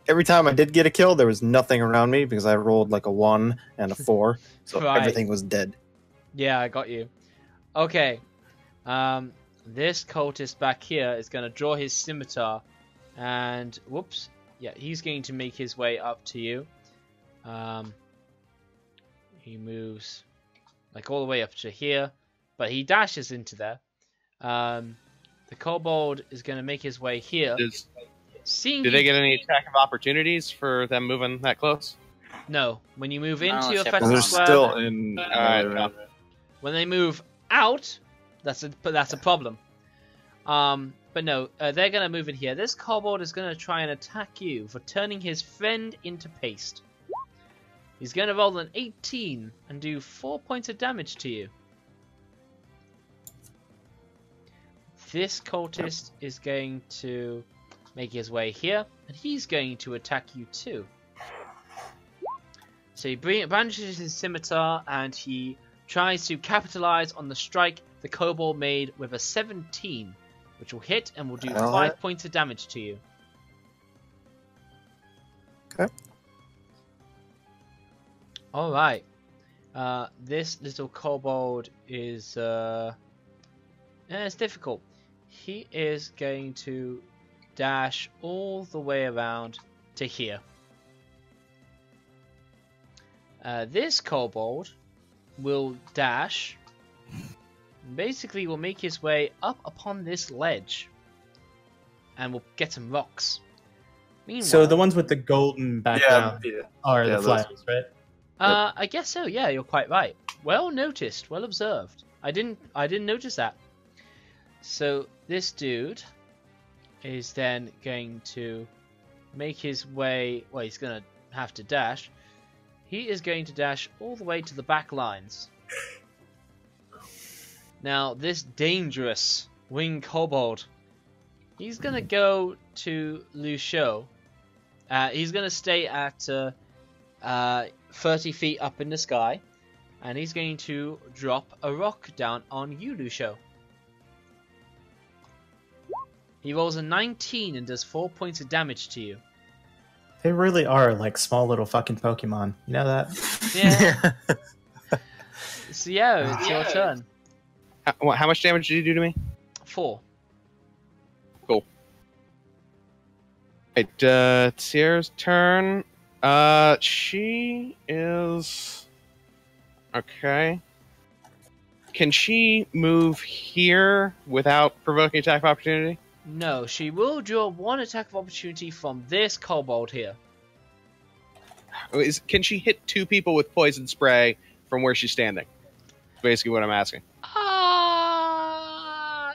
C: every time I did get a kill, there was nothing around me because I rolled like a 1 and a 4, so
A: Right.
C: everything was dead.
A: Yeah, I got you. Okay. This cultist back here is going to draw his scimitar. And, whoops. Yeah, he's going to make his way up to you. He moves like all the way up to here. But he dashes into there. The kobold is going to make his way here. Seeing
D: Do they get any attack of opportunities for them moving that close?
A: No. When you move
E: No,
A: into your
E: except
A: effective
C: They're
A: square,
C: still in.
D: Alright,
A: when they move out, that's a problem. But no, they're gonna move in here. This kobold is gonna try and attack you for turning his friend into paste. He's going to roll an 18 and do 4 points of damage to you. This cultist is going to make his way here, and he's going to attack you too. So he brandishes his scimitar, and he tries to capitalize on the strike the kobold made with a 17, which will hit and will do 5 points of damage to you.
C: Okay.
A: Alright. This little kobold is... it's difficult. He is going to dash all the way around to here. This kobold will dash, basically will make his way up upon this ledge, and will get some rocks. Meanwhile,
F: So the ones with the golden background are
C: Yeah,
F: the
C: those.
F: flyers, right?
A: I guess so. Yeah, you're quite right. Well noticed. Well observed. I didn't notice that. So this dude is then going to make his way. Well, he's gonna have to dash. He is going to dash all the way to the back lines. Now, this dangerous winged kobold, he's gonna go to Lucio. He's gonna stay at 30 feet up in the sky, and he's going to drop a rock down on you, Lucio. He rolls a 19 and does 4 points of damage to you.
F: They really are like small little fucking Pokemon. You know that?
A: Yeah. So yeah, it's your turn.
D: How much damage did you do to me?
A: 4.
D: Right, Sierra's turn. She is... Okay. Can she move here without provoking attack of opportunity?
A: No, she will draw 1 attack of opportunity from this kobold here.
D: Can she hit 2 people with poison spray from where she's standing? That's basically what I'm asking.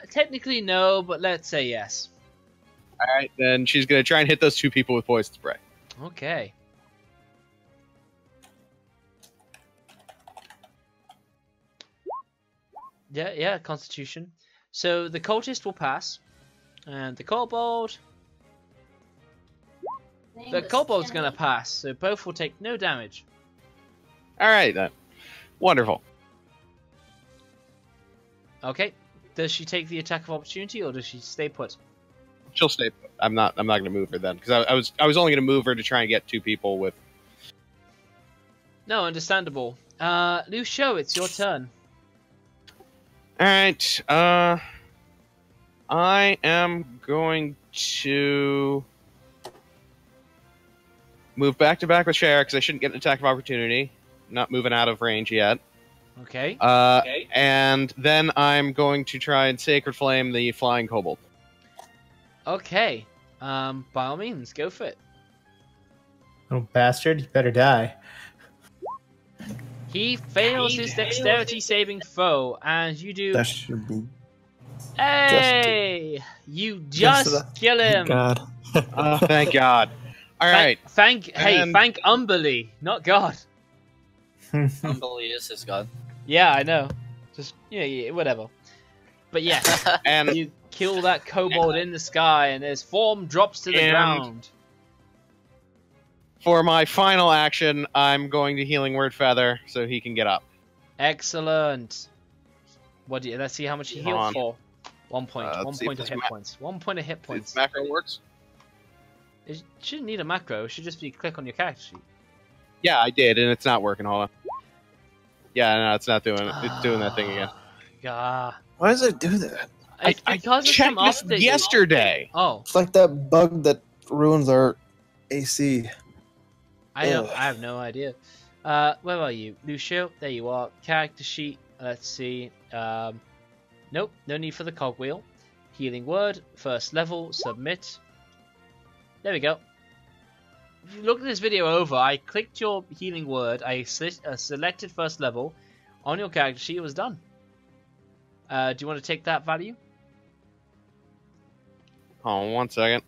A: Technically no, but let's say yes.
D: Alright, then she's going to try and hit those 2 people with poison spray.
A: Okay. Yeah, Constitution. So the cultist will pass, and the kobold. The kobold's gonna pass, so both will take no damage.
D: Alright then. Wonderful.
A: Okay. Does she take the attack of opportunity, or does she stay put?
D: She'll stay put. I'm not going to move her then, because I was only going to move her to try and get 2 people with...
A: No, understandable. Lucio, it's your turn.
D: Alright, I am going to move back to back with Cher, because I shouldn't get an attack of opportunity. Not moving out of range yet.
A: Okay.
D: And then I'm going to try and Sacred Flame the Flying Kobold.
A: Okay. By all means, go for it.
F: Little bastard, you better die.
A: He fails his dexterity saving throw, and you do.
C: That should be.
A: Hey! You just kill him.
C: God.
D: Oh, thank God. Alright.
A: Thank
D: And-
A: Umberly, not God.
E: Humbly is his god.
A: Yeah, I know. Just yeah, whatever. But yeah,
D: And
A: you kill that kobold in the sky, and his form drops to the
D: And-
A: ground.
D: for my final action, I'm going to Healing Word Feather so he can get up.
A: Excellent. What do you? Let's see how much he healed
D: on.
A: for. 1 point.
D: Let's
A: 1
D: see
A: point
D: if
A: of
D: this
A: hit points. 1 point of hit
D: This
A: points.
D: macro works?
A: It shouldn't need a macro. It should just be click on your character sheet.
D: Yeah, I did, and it's not working. Hold on. Yeah, no, it's not doing it. It's doing that thing again.
A: Yeah.
C: Why does it do that?
A: It's
D: I
A: because of some
D: checked this
A: update.
D: yesterday.
A: Oh,
C: It's like that bug that ruins our AC.
A: I
C: Ugh.
A: have no idea. Where are you, Lucio? There you are. Character sheet. Let's see. Nope. No need for the cogwheel. Healing word. First level. Submit. There we go. If you look at this video over, I clicked your healing word. I selected first level on your character sheet. It was done. Do you want to take that value?
D: Hold on 1 second.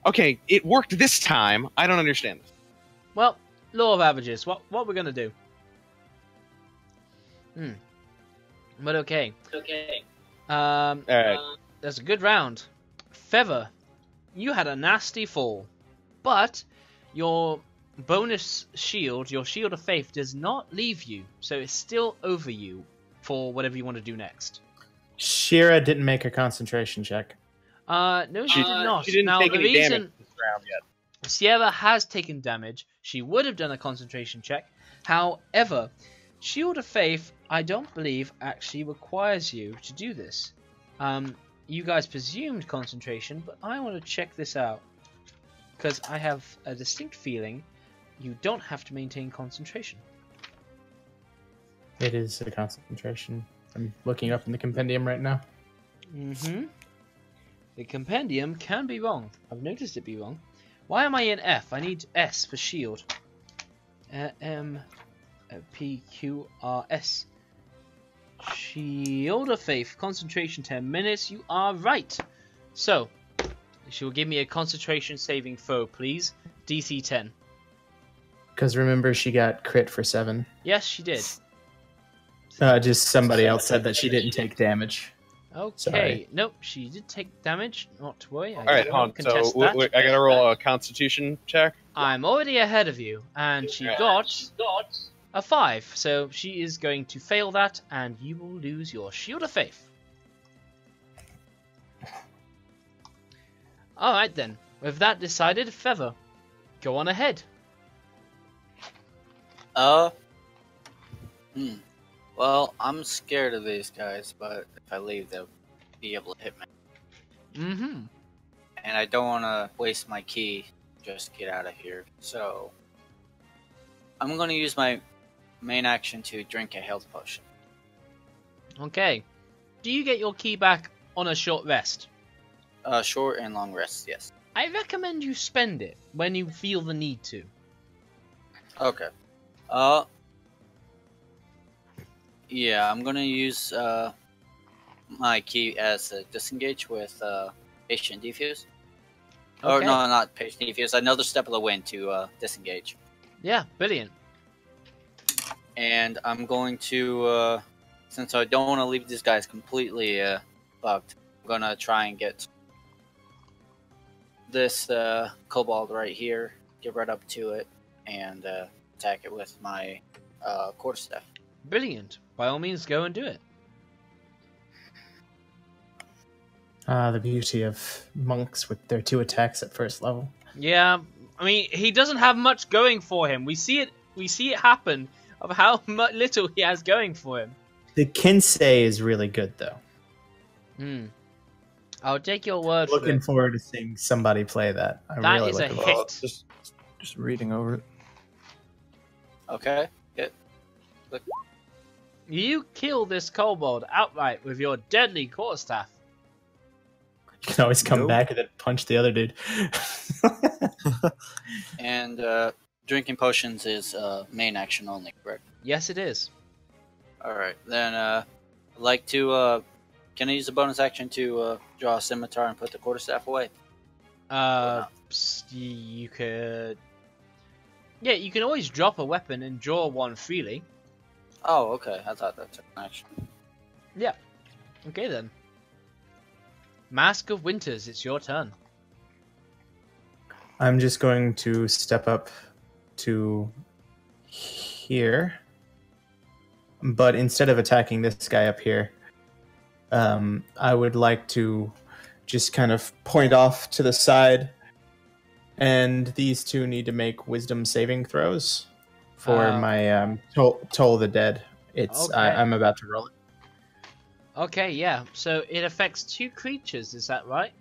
D: Okay, it worked this time. I don't understand this.
A: Well, law of averages. What we're gonna do? But okay.
D: All right.
A: That's a good round. Feather, you had a nasty fall, but your bonus shield, your shield of faith, does not leave you, so it's still over you for whatever you want to do next.
F: Shira didn't make a concentration check.
A: No, she did not.
D: She didn't
A: Now,
D: take
A: the
D: any damage
A: reason
D: this round yet.
A: Sierra has taken damage, she would have done a concentration check. However, Shield of Faith, I don't believe, actually requires you to do this. You guys presumed concentration, but I want to check this out. Because I have a distinct feeling you don't have to maintain concentration.
F: It is a concentration. I'm looking up in the compendium right now.
A: The compendium can be wrong. I've noticed it be wrong. Why am I in F? I need S for shield. M, P, Q, R, S. Shield of Faith. Concentration 10 minutes. You are right. So, she will give me a concentration saving throw, please. DC 10.
F: Because remember, she got crit for 7.
A: Yes, she did.
F: Just somebody else said that she didn't take damage.
A: Okay.
F: Sorry.
A: Nope, she did take damage. Not to worry.
D: All right,
A: won't
D: hon. So
A: contest that.
D: I gotta roll a Constitution check.
A: I'm already ahead of you, and she got a 5. So she is going to fail that, and you will lose your Shield of Faith. Alright then. With that decided, Feather, go on ahead.
E: Well, I'm scared of these guys, but if I leave, they'll be able to hit me. And I don't want to waste my key. Just get out of here. So, I'm going to use my main action to drink a health potion.
A: Okay. Do you get your key back on a short rest?
E: Short and long rests, yes.
A: I recommend you spend it when you feel the need to.
E: Okay. Yeah, I'm gonna use my key as a disengage with patient defuse. Or
A: Okay.
E: no, not patient defuse. Another step of the wind to disengage.
A: Yeah, brilliant.
E: And I'm going to, since I don't want to leave these guys completely bugged, I'm gonna try and get this kobold right here, get right up to it, and attack it with my quarterstaff.
A: Brilliant. By all means, go and do it.
F: The beauty of monks with their 2 attacks at first level.
A: Yeah, I mean, he doesn't have much going for him. We see it happen of how little he has going for him.
F: The Kinsei is really good, though.
A: I'll take your word for
F: Looking
A: it.
F: forward to seeing somebody play that. I'm
A: That
F: really
A: is a
F: looking
A: hit.
F: forward.
C: Just reading over it.
E: Okay.
A: You kill this kobold outright with your deadly quarterstaff.
F: You can always come
C: Nope.
F: back and then punch the other dude.
E: And drinking potions is main action only, correct?
A: Yes, it is.
E: Alright, then I'd like to, can I use a bonus action to draw a scimitar and put the quarterstaff away?
A: You could. Yeah, you can always drop a weapon and draw one freely.
E: Oh, okay, I thought that's an action.
A: Yeah. Okay then. Mask of Winters, it's your turn.
F: I'm just going to step up to here. But instead of attacking this guy up here, I would like to just kind of point off to the side. And these two need to make wisdom saving throws for my Toll the Dead. It's
A: Okay.
F: I'm about to roll it.
A: Okay, yeah. So it affects 2 creatures, is that right?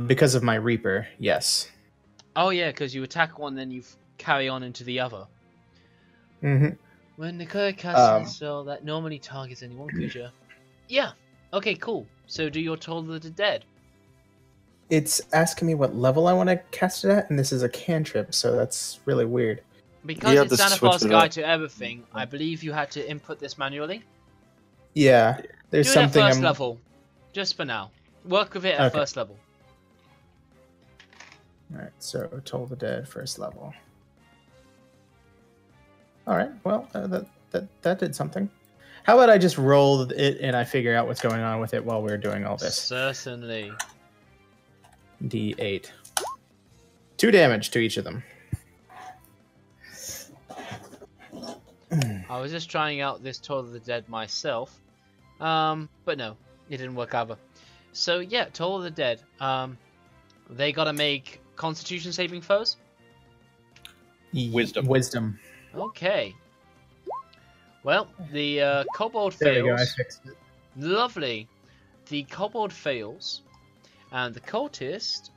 F: Because of my Reaper, yes.
A: Oh yeah, because you attack one, then you carry on into the other.
F: Mm-hmm.
A: When the cleric casts a spell that normally targets any one creature. Yeah. Okay, cool. So do your Toll of the Dead.
F: It's asking me what level I want to cast it at, and this is a cantrip, so that's really weird.
A: Because
C: You have
A: it's
C: to switch
A: Xanathar's
C: it
A: Guide
C: up.
A: to Everything, I believe you had to input this manually.
F: Yeah, there's
A: Do it at
F: something
A: first
F: I'm.
A: level. Just for now. Work with it at
F: Okay.
A: first level.
F: All right, so Toll the Dead, first level. All right, well, that did something. How about I just roll it and I figure out what's going on with it while we're doing all this?
A: Certainly.
F: D8. 2 damage to each of them.
A: I was just trying out this Toll of the Dead myself, but no, it didn't work either. So yeah, Toll of the Dead. They gotta make Constitution saving throws.
D: Wisdom.
F: Wisdom.
A: Okay. Well, the kobold
F: There we go. I
A: fails.
F: fixed it.
A: Lovely. The kobold fails, and the cultist.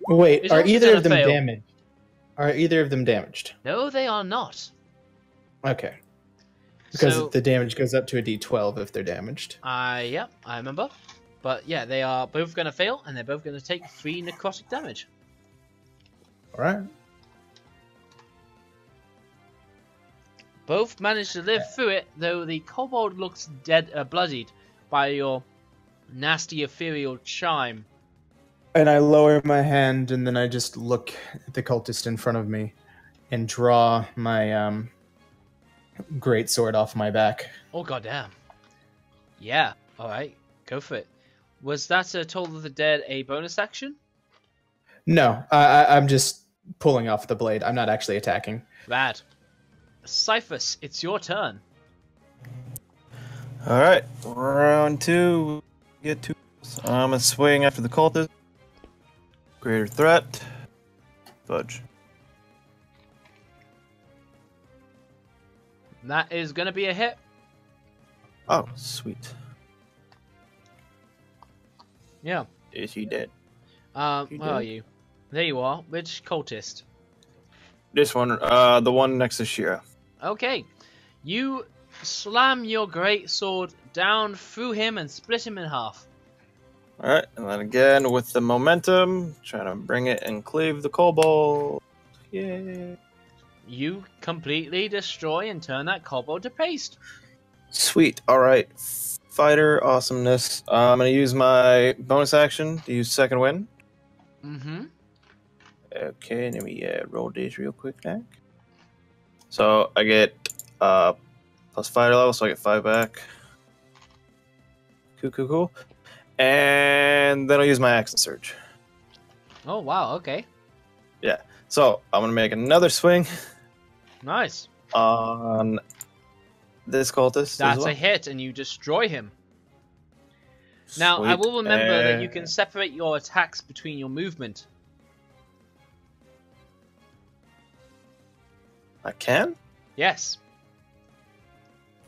F: Wait,
A: It's
F: are
A: also
F: either
A: gonna
F: of them
A: fail.
F: damaged? Are either of them damaged?
A: No, they are not.
F: Okay. Because
A: So,
F: the damage goes up to a D12 if they're damaged.
A: yeah, I remember. But yeah, they are both going to fail, and they're both going to take 3 necrotic damage.
F: All right.
A: Both managed to live through it, though the kobold looks dead, bloodied by your nasty ethereal chime.
F: And I lower my hand, and then I just look at the cultist in front of me, and draw my great sword off my back.
A: Oh goddamn! Yeah, all right, go for it. Was that a Toll of the Dead a bonus action?
F: No, I'm just pulling off the blade. I'm not actually attacking.
A: Rad. Cyphus, it's your turn.
C: All right, round 2. Get 2. I'm gonna swing after the cultist. Greater threat. Fudge.
A: That is going to be a hit.
C: Oh, sweet.
A: Yeah.
C: Is he dead?
A: Where
C: You
A: are
C: did.
A: you? There you are. Which cultist?
C: This one, the one next to Shira.
A: Okay. You slam your great sword down through him and split him in half.
C: All right, and then again with the momentum, trying to bring it and cleave the kobold. Yay!
A: You completely destroy and turn that kobold to paste.
C: Sweet. All right, fighter awesomeness. I'm gonna use my bonus action to use second wind.
A: Mm-hmm.
C: Okay, let me roll these real quick, Jack. So I get plus fighter level, so I get 5 back. Cool. And then I'll use my action surge.
A: Oh, wow, okay.
C: So I'm gonna make another swing
A: Nice.
C: on this cultist.
A: That's
C: as well.
A: a hit, and you destroy him. Now, I
C: Sweet.
A: will remember that you
C: And-
A: can separate your attacks between your movement.
C: I can?
A: Yes.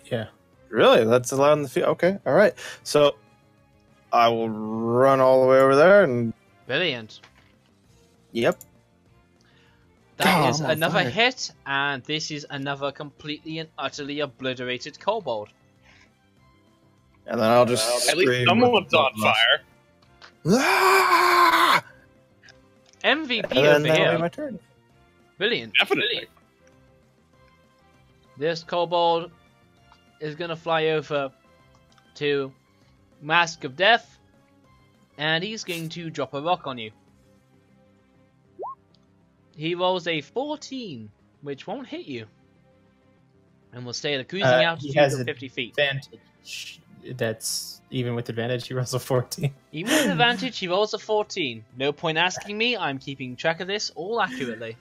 F: Yeah.
C: Really? That's allowed in the field? Okay, alright. So I will run all the way over there and.
A: Brilliant.
C: Yep.
A: That
C: Oh,
A: is
C: I'm on
A: another
C: fire.
A: hit, and this is another completely and utterly obliterated kobold.
C: And then I'll just.
D: At least
C: scream
D: someone's
C: with
D: on
C: both muscles.
D: fire.
C: Ah!
A: MVP
C: And then
A: over
C: that'll
A: here.
C: be my turn.
A: Brilliant.
D: Definitely.
A: This kobold is going to fly over to Mask of Death, and he's going to drop a rock on you. He rolls a 14, which won't hit you, and will stay at a cruising
F: He
A: altitude
F: has
A: of
F: a
A: 50 feet.
F: Advantage. That's even with advantage. He rolls a 14.
A: Even with advantage, he rolls a 14. No point asking me, I'm keeping track of this all accurately.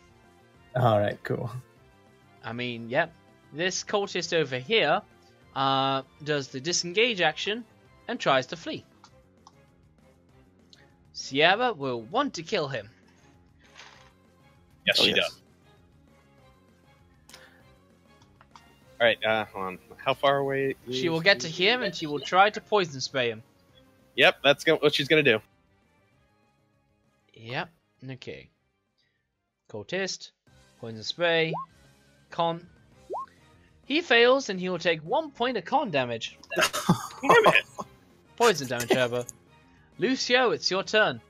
F: All right, cool.
A: I mean, yep. This cultist over here does the disengage action and tries to flee. Sierra will want to kill him.
D: Yes,
C: Oh,
D: she
C: yes.
D: does. All right, hold on. How far away?
A: She will get to him and she will try to poison spray him.
D: Yep, that's what she's gonna do.
A: Yep, okay. Cultist, poison spray, con. He fails and he will take 1 point of con damage.
D: Damn it!
A: Poison damage, however. Lucio, it's your turn.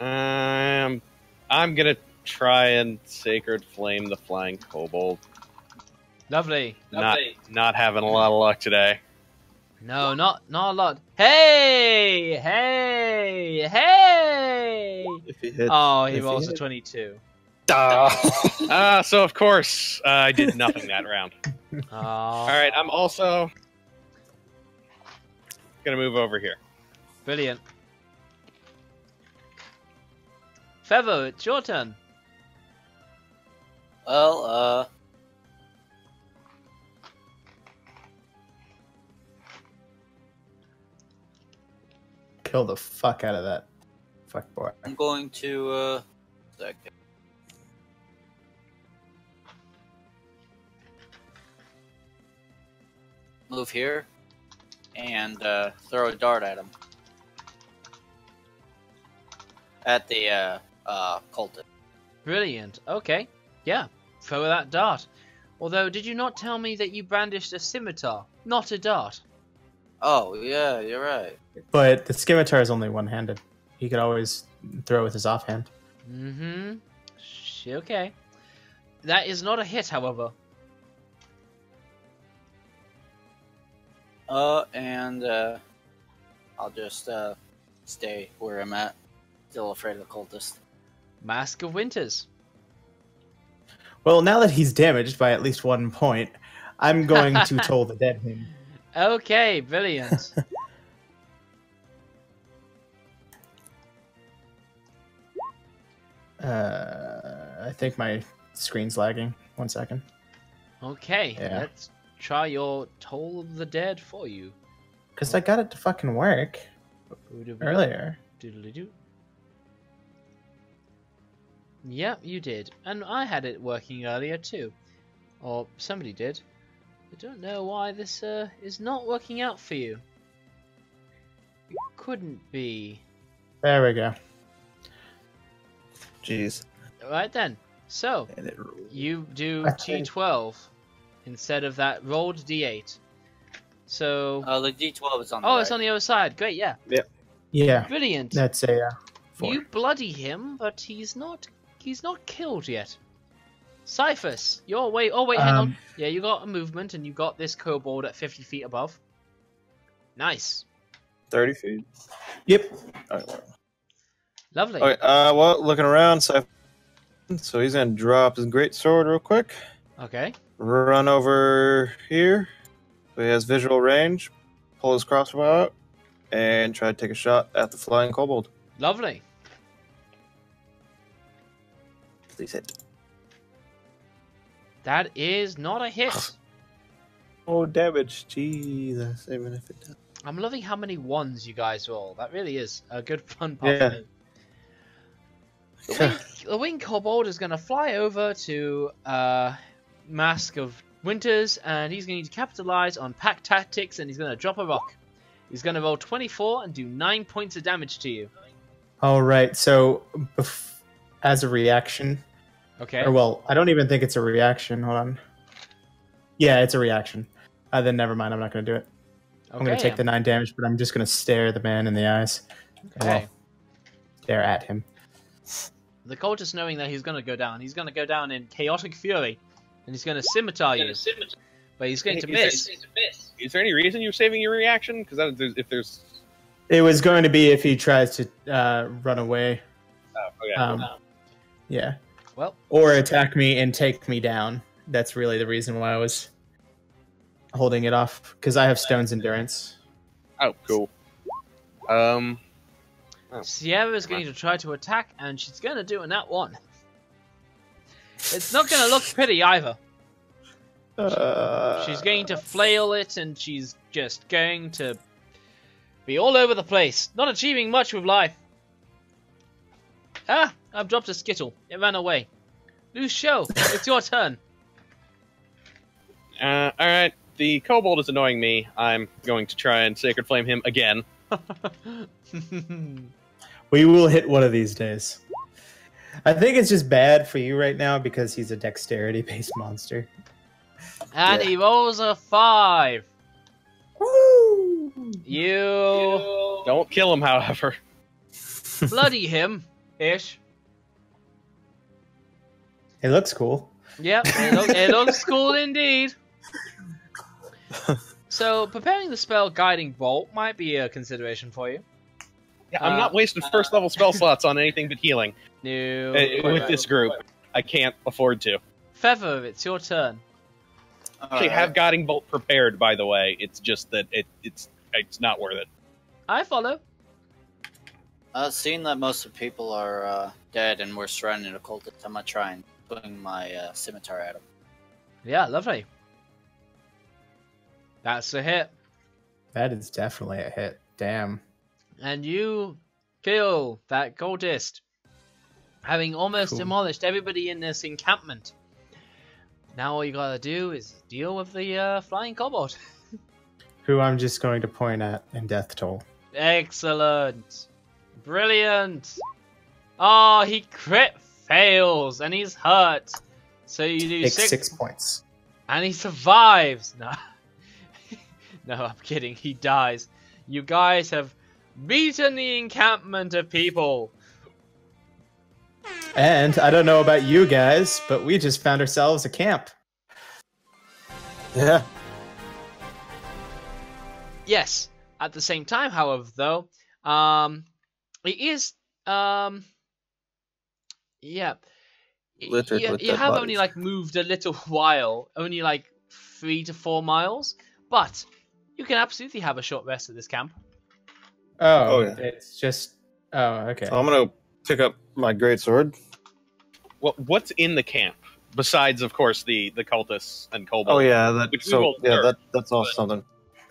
D: I'm gonna try and sacred flame the flying kobold.
A: Lovely.
D: Not having a lot of luck today.
A: No, not a lot. Hey!
C: If he hits,
A: Oh, he
C: if
A: rolls a
C: hits-
A: 22.
D: So of course I did nothing that round.
A: Oh.
D: All right, I'm also gonna move over here.
A: Brilliant. Fevo, it's your turn.
E: Well,
F: Kill the fuck out of that fuck boy.
E: I'm going to, second. Move here and throw a dart at him. At the cultist.
A: Brilliant. Okay. Yeah. Throw that dart. Although, did you not tell me that you brandished a scimitar, not a dart?
E: Oh, yeah, you're right.
F: But the scimitar is only one-handed. He could always throw with his offhand.
A: Mm-hmm. Okay. That is not a hit, however.
E: And I'll just stay where I'm at. Still afraid of the cultist.
A: Mask of Winters.
F: Well, now that he's damaged by at least 1 point, I'm going to toll the dead him.
A: Okay, brilliant.
F: I think my screen's lagging. 1 second.
A: Okay,
F: Yeah.
A: let's try your Toll of the Dead for you.
F: Because I got it to fucking work earlier.
A: Doodly-doo. Yep, you did. And I had it working earlier too. Or somebody did. I don't know why this is not working out for you. It couldn't be.
F: There we go.
C: Jeez.
A: Right then. So,
C: And it
A: you do
F: I think-
A: T12 instead of that rolled D8. So...
E: The D12 is on the
A: oh,
E: right.
A: it's on the other side. Great, yeah.
F: Yeah,
A: Brilliant.
F: that's a 4.
A: You bloody him, but he's not killed yet. Cyphus, you're way. Oh wait, hang on.
F: Um,
A: Yeah, you got a movement, and you got this kobold at 50 feet above. Nice,
C: 30 feet.
F: Yep.
A: lovely.
C: Okay, well, looking around, so he's gonna drop his great sword real quick,
A: Okay,
C: run over here, so he has visual range, pull his crossbow out, and try to take a shot at the flying kobold.
A: lovely.
C: Please hit.
A: That is not a hit.
C: Oh, damage. Jesus, even if it does.
A: I'm loving how many ones you guys roll. That really is a good fun part
C: Yeah.
A: for me. The wing kobold is going to fly over to Mask of Winters, and he's going to capitalize on pack tactics, and he's going to drop a rock. He's going to roll 24 and do 9 points of damage to you.
F: All right. So, as a reaction,
A: Okay.
F: or well, I don't even think it's a reaction. Hold on. Yeah, it's a reaction. Then never mind. I'm not going to do it. I'm going to take the 9 damage, but I'm just going to stare the man in the eyes.
A: Okay.
F: Well, stare at him.
A: The cultist, knowing that he's going to go down, he's going to go down in chaotic fury, and he's going to scimitar you. But he's going to miss.
D: Is there any reason you're saving your reaction? Because if there's
F: It was going to be if he tries to run away.
D: okay.
F: Yeah.
A: Well,
F: Or attack me and take me down. That's really the reason why I was holding it off. Because I have Stone's Endurance.
D: Oh, cool.
A: Sierra's going to try to attack, and she's going to do a nat 1. It's not going to look pretty either. She's going to flail it, and she's just going to be all over the place, not achieving much with life. Ah, I've dropped a skittle. It ran away. Lucio, it's your turn.
D: Alright, the kobold is annoying me. I'm going to try and Sacred Flame him again.
F: We will hit one of these days. I think it's just bad for you right now because he's a dexterity-based monster.
A: And he rolls a 5.
F: Woo!
A: You
D: Don't kill him, however.
A: bloody him, ish.
F: It looks cool.
A: Yep, it looks cool indeed. So preparing the spell Guiding Bolt might be a consideration for you.
D: Yeah, I'm not wasting first level spell slots on anything but healing.
A: No.
D: With this group, I can't afford to.
A: Feather, it's your turn.
D: Actually, have Guiding Bolt prepared, by the way. It's just that it's not worth it.
A: I follow.
E: Seeing that most of the people are dead and we're surrounding a cultist, I'm gonna try and swing my scimitar at him.
A: Yeah, lovely. That's a hit.
F: That is definitely a hit. Damn.
A: And you kill that cultist, having almost
F: Cool.
A: demolished everybody in this encampment. Now all you gotta do is deal with the flying kobold.
F: Who I'm just going to point at in Death Toll.
A: Excellent. Brilliant. Oh, he crit fails and he's hurt. So you do
F: Takes
A: six,
F: 6 points.
A: and he survives. No, no, I'm kidding. He dies. You guys have beaten the encampment of people.
F: And I don't know about you guys, but we just found ourselves a camp.
C: Yeah.
A: Yes. At the same time, however, though, it is yeah.
C: Littered with
A: You
C: dead
A: have
C: bodies.
A: only like moved a little while, only like 3 to 4 miles, but you can absolutely have a short rest at this camp.
F: Oh,
C: yeah.
F: It's just. Oh, okay.
C: So I'm gonna pick up my greatsword.
D: What's in the camp besides, of course, the cultists and kobolds?
C: Oh yeah, that.
D: Which we
C: So
D: will
C: yeah,
D: serve,
C: that's also
D: but-
C: something.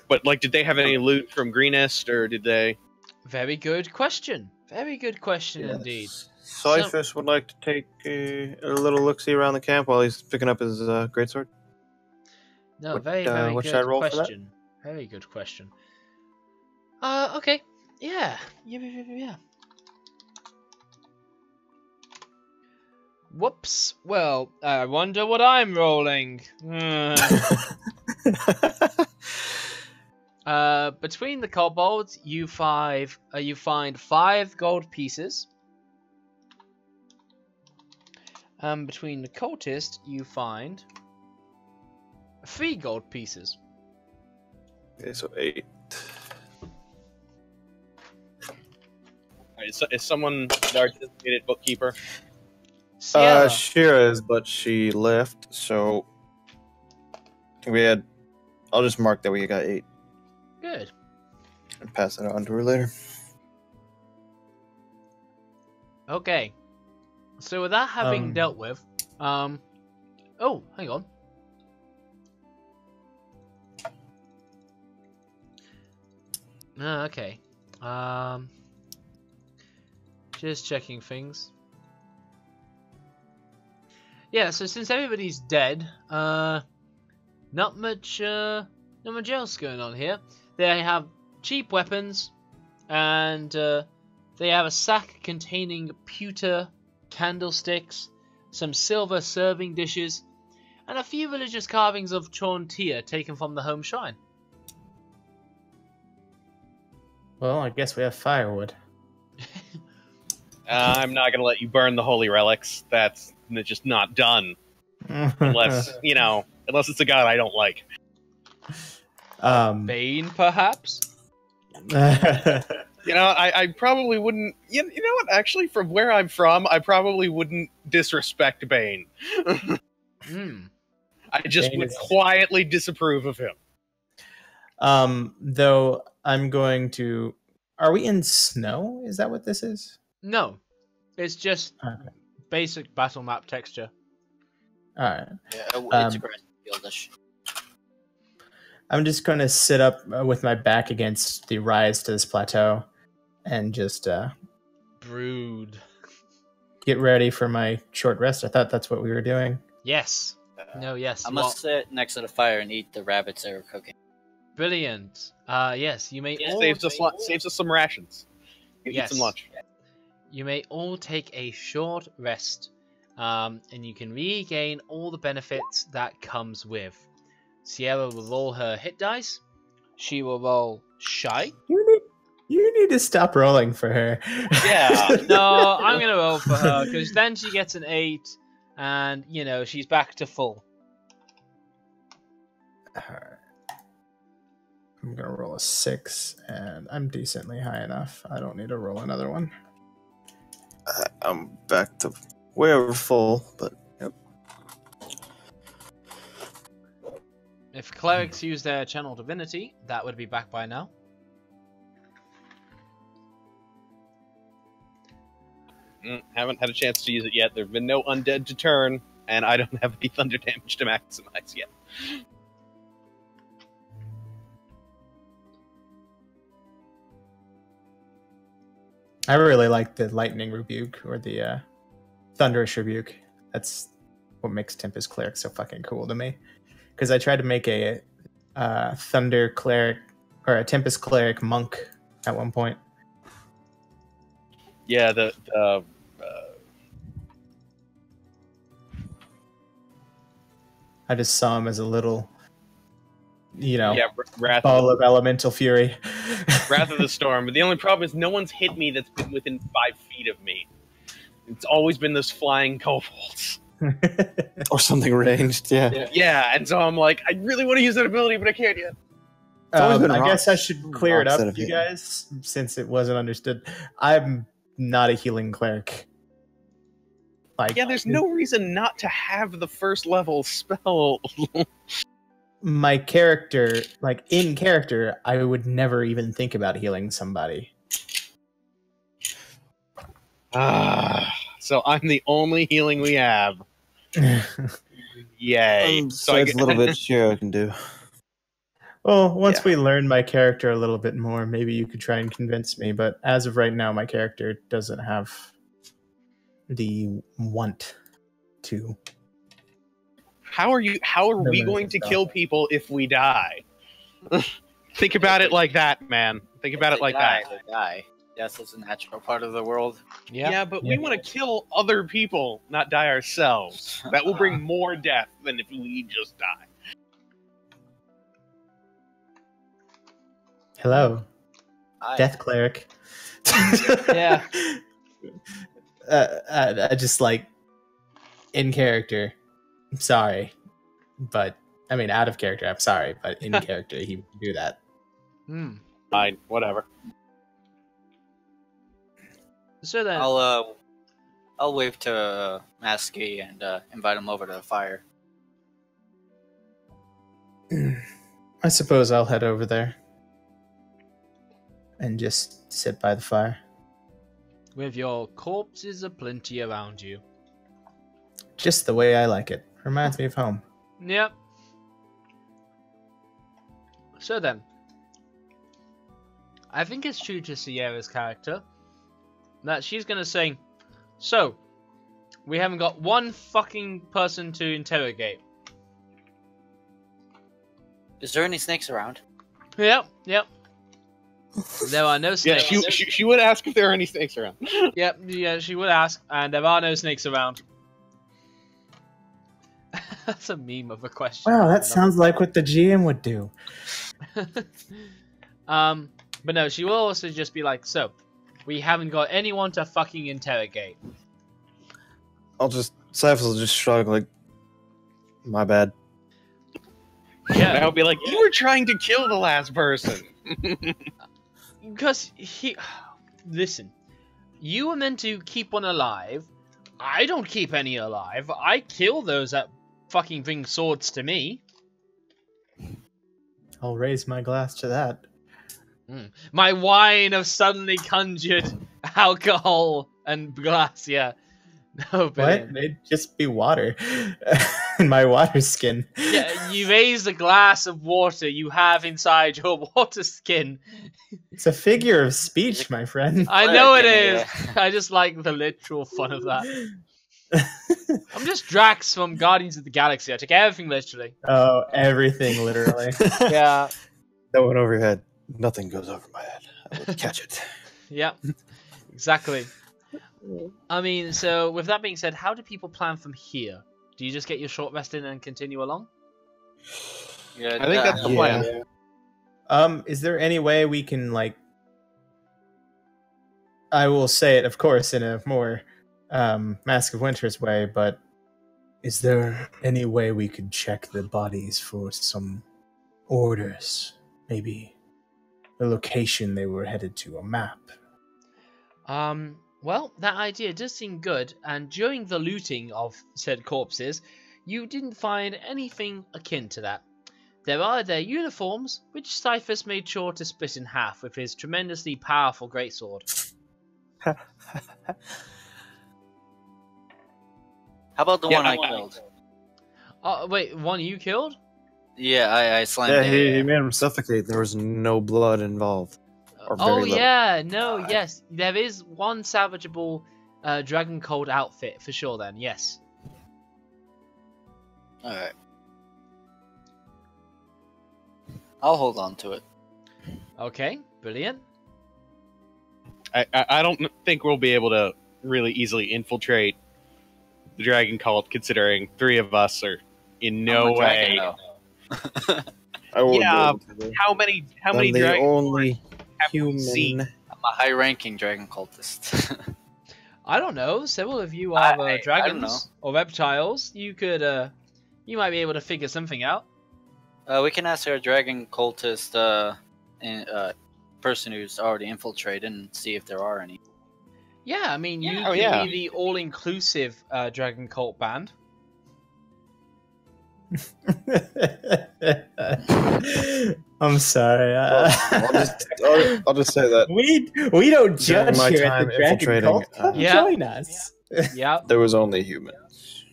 D: But like, did they have any loot from Greenest, or did they?
A: Very good question. Very good question indeed.
C: Cyphus would like to take a little look-see around the camp while he's picking up his greatsword.
A: No,
C: What,
A: very, very
C: what should I
A: good
C: roll for that?
A: question. Very good question. Okay. Yeah. Yeah. Whoops. Well, I wonder what I'm rolling. Between the kobolds, you find 5 gold pieces. Between the cultist, you find 3 gold pieces.
C: Okay, so 8.
D: Is someone our designated bookkeeper?
A: Sierra.
C: Shira is, but she left, so I think we had. I'll just mark that we got 8
A: Good.
C: and pass it on to her later.
A: Okay. So with that having
F: Um.
A: dealt with, oh, hang on. Okay. Just checking things. Yeah, so since everybody's dead, not much else going on here. They have cheap weapons, and they have a sack containing pewter candlesticks, some silver serving dishes, and a few religious carvings of Chauntea taken from the home shrine.
F: Well, I guess we have firewood.
D: I'm not gonna let you burn the holy relics. That's just not done unless unless it's a god I don't like.
A: Bane, perhaps?
D: I probably wouldn't. You know what? Actually, from where I'm from, I probably wouldn't disrespect Bane.
A: Hmm.
D: I just
F: Bane
D: would
F: is-
D: quietly disapprove of him.
F: Though I'm going to. Are we in snow? Is that what this is?
A: No, it's just
F: Okay.
A: basic battle map texture.
F: All right.
E: Yeah, it's
F: Um,
E: aggressive fieldish.
F: I'm just going to sit up with my back against the rise to this plateau and just
A: Brood.
F: get ready for my short rest. I thought that's what we were doing.
A: Yes. No, yes.
E: I
A: you
E: must
A: are-
E: sit next to the fire and eat the rabbits they were cooking.
A: Brilliant. Yes, you may all
D: Saves us some rations. You
A: Yes.
D: Eat some lunch.
A: You may all take a short rest, and you can regain all the benefits that comes with. Sierra will roll her hit dice. She will roll shy.
F: You need to stop rolling for her.
D: Yeah.
A: No, I'm gonna roll for her because then she gets an 8, and she's back to full.
F: I'm gonna roll a 6, and I'm decently high enough. I don't need to roll another one.
C: I'm back to way over full, but yep.
A: If clerics use their channel divinity, that would be back by now.
D: Haven't had a chance to use it yet. There have been no undead to turn, and I don't have any thunder damage to maximize yet.
F: I really like the lightning rebuke or the thunderous rebuke. That's what makes Tempest cleric so fucking cool to me. Because I tried to make a thunder cleric or a Tempest cleric monk at one point.
D: Yeah,
F: I just saw him as a little,
D: Wrath
F: ball of elemental fury.
D: Wrath of the Storm. But the only problem is no one's hit me that's been within 5 feet of me. It's always been those flying kobolds.
C: Or something ranged, yeah.
D: Yeah, and so I'm like, I really want to use that ability, but I can't yet.
C: always been
F: I guess I
C: rocks-
F: should clear it
C: rocks
F: up,
C: that have
F: you
C: hit.
F: guys, since it wasn't understood. I'm not a healing cleric. Like,
D: Yeah, there's no reason not to have the first level spell.
F: my character, like in character, I would never even think about healing somebody.
D: So I'm the only healing we have. Yay.
C: So
D: I
C: it's a little bit sure I can do.
F: Well, once
C: Yeah.
F: we learn my character a little bit more, maybe you could try and convince me. But as of right now, my character doesn't have the want to.
D: How are
F: No,
D: we
F: no,
D: going to
F: no.
D: kill people if we die? Think about it like that, man. Think about it like that.
E: They die. Death is a natural part of the world.
A: Yeah.
D: But
F: Yeah.
D: we want to kill other people, not die ourselves. That will bring more death than if we just die.
F: Hello,
E: I,
F: death cleric.
A: Yeah.
F: I just like in character. I'm sorry, but I mean out of character. I'm sorry, but in character he would do that.
A: Hmm.
D: Fine, whatever.
A: So then,
E: I'll wave to Masky and invite him over to the fire.
F: I suppose I'll head over there and just sit by the fire.
A: with your corpses aplenty around you.
F: Just the way I like it. Reminds me of home.
A: Yep. So then, I think it's true to Sierra's character that she's gonna say, so, we haven't got one fucking person to interrogate.
E: Is there any snakes around?
A: Yep. There are no
D: Yeah,
A: snakes.
D: she would ask if there are any snakes around.
A: Yep, yeah, she would ask, and there are no snakes around. That's a meme of a question.
F: Wow, that sounds like what the GM would do.
A: But no, she will also just be like, so, we haven't got anyone to fucking interrogate.
C: Cyphers will just shrug like, my bad.
D: And
A: Yeah,
D: I'll be like, you were trying to kill the last person.
A: because listen, you were meant to keep one alive. I don't keep any alive. I kill those that fucking bring swords to me.
F: I'll raise my glass to that.
A: My wine have suddenly conjured alcohol and glass, yeah. No,
F: What?
A: brilliant.
F: It'd just be water. In my water skin.
A: Yeah, you raise the glass of water you have inside your water skin.
F: It's a figure of speech, my friend.
A: I know it
E: Cleric,
A: is. I just like the literal fun of that. I'm just Drax from Guardians of the Galaxy. I take everything literally.
F: Oh, everything literally.
A: Yeah.
C: That went over your head. Nothing goes over my head. I will catch it.
A: Yep. Exactly. I mean, so with that being said, how do people plan from here? Do you just get your short rest in and continue along?
E: Yeah,
D: I think that's the plan.
F: Is there any way we can like I will say it, of course, in a more Mask of Winter's way, but is there any way we could check the bodies for some orders? maybe the location they were headed to, a map.
A: Well, that idea does seem good, and during the looting of said corpses, you didn't find anything akin to that. There are their uniforms, which Cyphus made sure to split in half with his tremendously powerful greatsword.
E: How about the
D: Yeah,
E: one I
D: I-
E: killed?
A: Oh, wait, one you killed?
E: Yeah, I slammed
C: Yeah,
E: it.
C: he made him suffocate. There was no blood involved. Or very
A: Oh
C: little.
A: yeah, no, yes, there is one salvageable Dragon Cold outfit for sure. Then yes.
E: Alright. I'll hold on to it.
A: Okay, brilliant.
D: I don't think we'll be able to really easily infiltrate the Dragon Cult, considering 3 of us are in no
E: I'm a dragon,
D: way.
E: though.
C: I won't
D: Yeah,
C: be able to.
D: How many
C: I'm the
D: dragons
C: only
D: have we seen?
C: human.
E: I'm a high-ranking dragon cultist.
A: I don't know. Several of you
E: I
A: are
E: don't know.
A: dragons or reptiles. You could, you might be able to figure something out.
E: We can ask our dragon cultist person who's already infiltrated and see if there are any.
A: Yeah, I mean, you
D: Oh,
A: could
D: yeah.
A: be the all-inclusive Dragon Cult band.
F: I'm sorry.
C: I'll just say that
F: we don't judge
C: my
F: here at
C: time
F: the Dragon
C: infiltrating,
F: Cult. Come
A: Yeah.
F: join us.
A: Yeah.
C: there was only humans.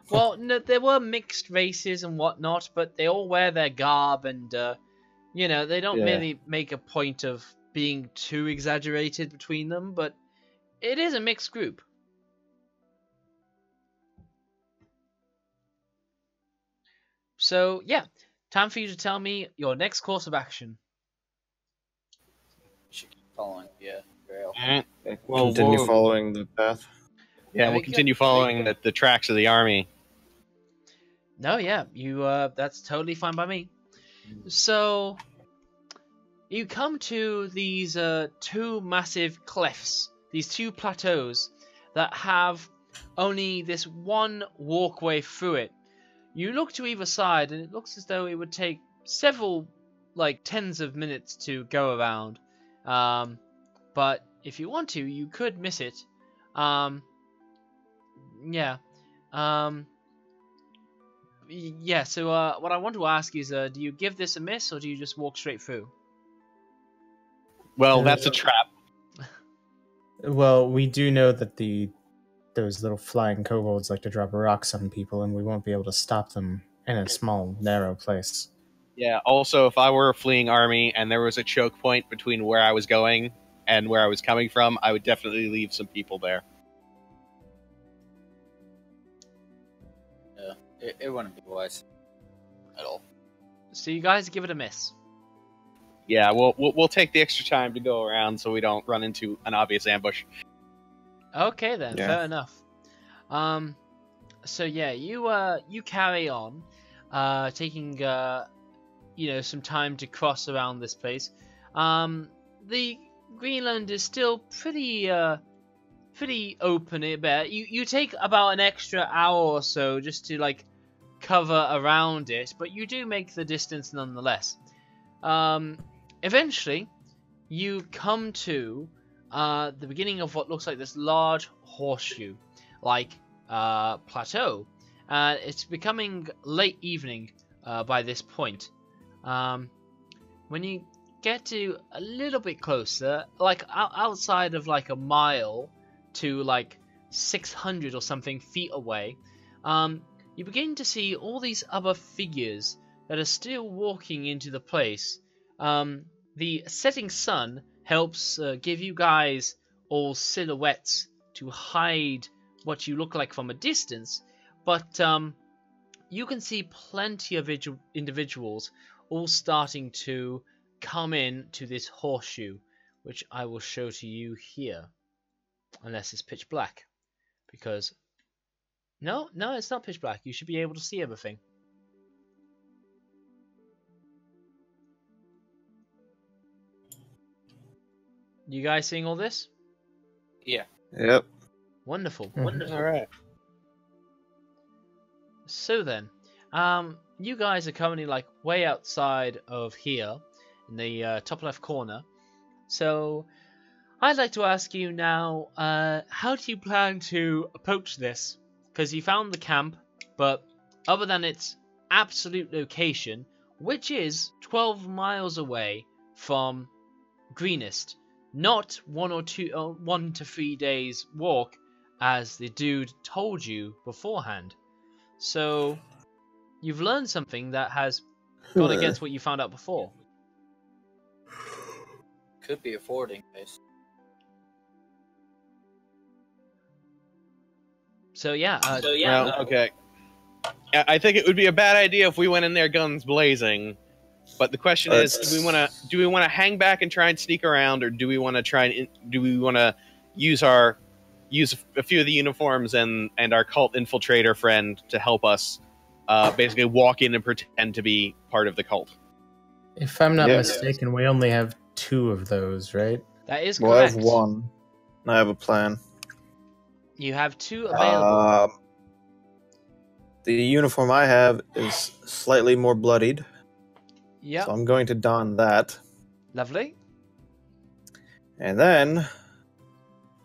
A: Well, no, there were mixed races and whatnot, but they all wear their garb, and you know, they don't
C: Yeah.
A: really make a point of being too exaggerated between them. But it is a mixed group. So yeah, time for you to tell me your next course of action.
E: Should keep following the trail.
D: Well,
C: Continue
D: we'll-
C: following the path.
D: Yeah,
A: There
D: we'll
A: we go.
D: continue following the tracks of the army.
A: No, yeah, you that's totally fine by me. So you come to these 2 massive clefts, these 2 plateaus that have only this one walkway through it. You look to either side and it looks as though it would take several, like, tens of minutes to go around. But if you want to, you could miss it. Yeah. Yeah, so what I want to ask is, do you give this a miss, or do you just walk straight through?
D: Well, that's a trap.
F: Well, we do know that those little flying kobolds like to drop rocks on people, and we won't be able to stop them in a small, narrow place.
D: Yeah. Also, if I were a fleeing army and there was a choke point between where I was going and where I was coming from, I would definitely leave some people there.
E: It wouldn't be wise at all.
A: So you guys give it a miss.
D: Yeah, we'll take the extra time to go around so we don't run into an obvious ambush.
A: Okay then,
C: Yeah.
A: fair enough. So yeah, you carry on, taking you know, some time to cross around this place. The Greenland is still pretty open a bit. You take about an extra hour or so just to like cover around it, but you do make the distance nonetheless. Eventually, you come to the beginning of what looks like this large horseshoe-like plateau. It's becoming late evening by this point. When you get to a little bit closer, like outside of like a mile to like 600 or something feet away, you begin to see all these other figures that are still walking into the place. The setting sun helps give you guys all silhouettes to hide what you look like from a distance, but you can see plenty of individuals all starting to come in to this horseshoe, which I will show to you here, unless it's pitch black, because no, it's not pitch black. You should be able to see everything. You guys seeing all this?
C: Yep.
A: Wonderful.
F: Mhm.
D: All right.
A: So then, you guys are currently like way outside of here, in the top left corner. So, I'd like to ask you now, how do you plan to approach this? Because you found the camp, but other than its absolute location, which is 12 miles away from Greenest, not 1 to 3 days walk, as the dude told you beforehand. So, you've learned something that has gone against what you found out before.
E: Could be a forwarding base.
A: So yeah,
D: Well, okay. I think it would be a bad idea if we went in there guns blazing. But the question is, do we want to hang back and try and sneak around, or do we want to use a few of the uniforms and our cult infiltrator friend to help us basically walk in and pretend to be part of the cult?
F: If I'm not mistaken, we only have 2 of those, right?
A: that is
C: Well, I
A: correct.
C: have 1. I have a plan.
A: You have 2 available.
C: The uniform I have is slightly more bloodied,
A: Yep,
C: so I'm going to don that.
A: lovely.
C: And then,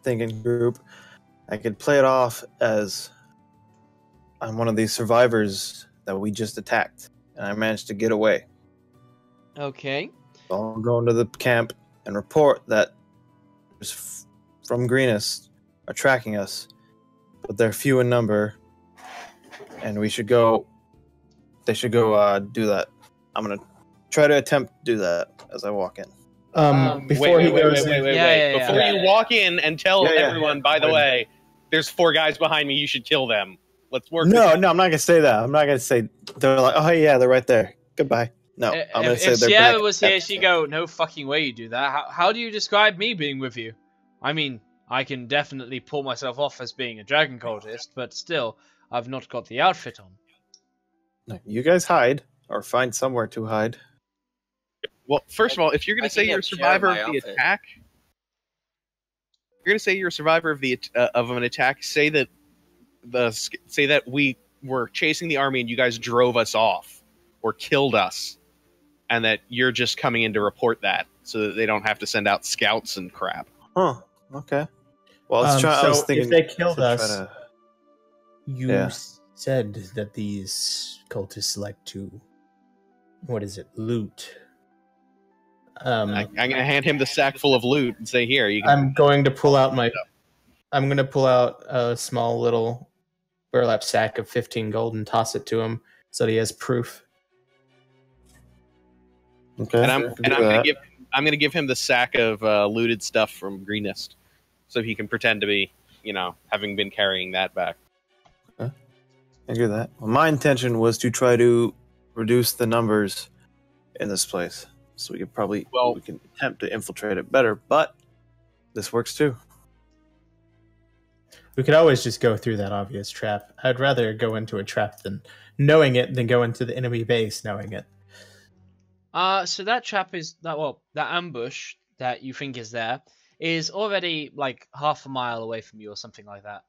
C: thinking group, I could play it off as I'm one of these survivors that we just attacked, and I managed to get away.
A: Okay.
C: So I'll go into the camp and report that from Greenest are tracking us, but they're few in number, and we should go. They should go do that. I'm gonna try to attempt to do that as I walk in.
F: Before he goes in,
A: Yeah.
D: Before you walk in and tell
C: Yeah.
D: everyone, by the way, there's 4 guys behind me, you should kill them. Let's work.
C: No, I'm not gonna say that. I'm not gonna say they're like, oh yeah, they're right there. Goodbye. No, I'm gonna say
A: If
C: they're
A: Sierra
C: back.
A: was here, she'd go, no fucking way you do that. How do you describe me being with you? I mean, I can definitely pull myself off as being a dragon cultist, but still, I've not got the outfit on.
C: No, you guys hide or find somewhere to hide.
D: Well, first of all, if you're going
E: I
D: to say
E: can
D: you're a
E: get
D: survivor
E: my
D: of the
E: outfit.
D: attack, you're going to say you're a survivor of the of an attack. Say that we were chasing the army and you guys drove us off or killed us, and that you're just coming in to report that, so that they don't have to send out scouts and crap.
C: Huh. Okay. Well, I was
F: so
C: thinking
F: if they killed
C: to try
F: us,
C: to-
F: you
C: Yeah.
F: said that these cultists like to, loot.
D: I'm going to hand him the sack full of loot and say, "Here, you can."
F: I'm going to pull out a small little burlap sack of 15 gold and toss it to him so that he has proof.
C: Okay.
D: And I'm
C: I can
D: and
C: do
D: I'm
C: that.
D: going to give him the sack of looted stuff from Greenest, so he can pretend to be, having been carrying that back.
C: I do that. Well, my intention was to try to reduce the numbers in this place, so we could probably we can attempt to infiltrate it better. But this works too.
F: We could always just go through that obvious trap. I'd rather go into a trap than knowing it than go into the enemy base knowing it.
A: So that trap is that ambush that you think is there is already like half a mile away from you or something like that.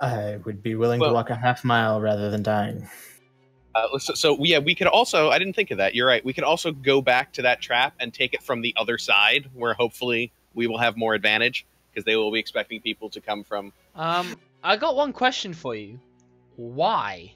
F: I would be willing to walk a half mile rather than dying.
D: We could also. I didn't think of that. You're right. We could also go back to that trap and take it from the other side, where hopefully we will have more advantage because they will be expecting people to come from.
A: I got one question for you. Why?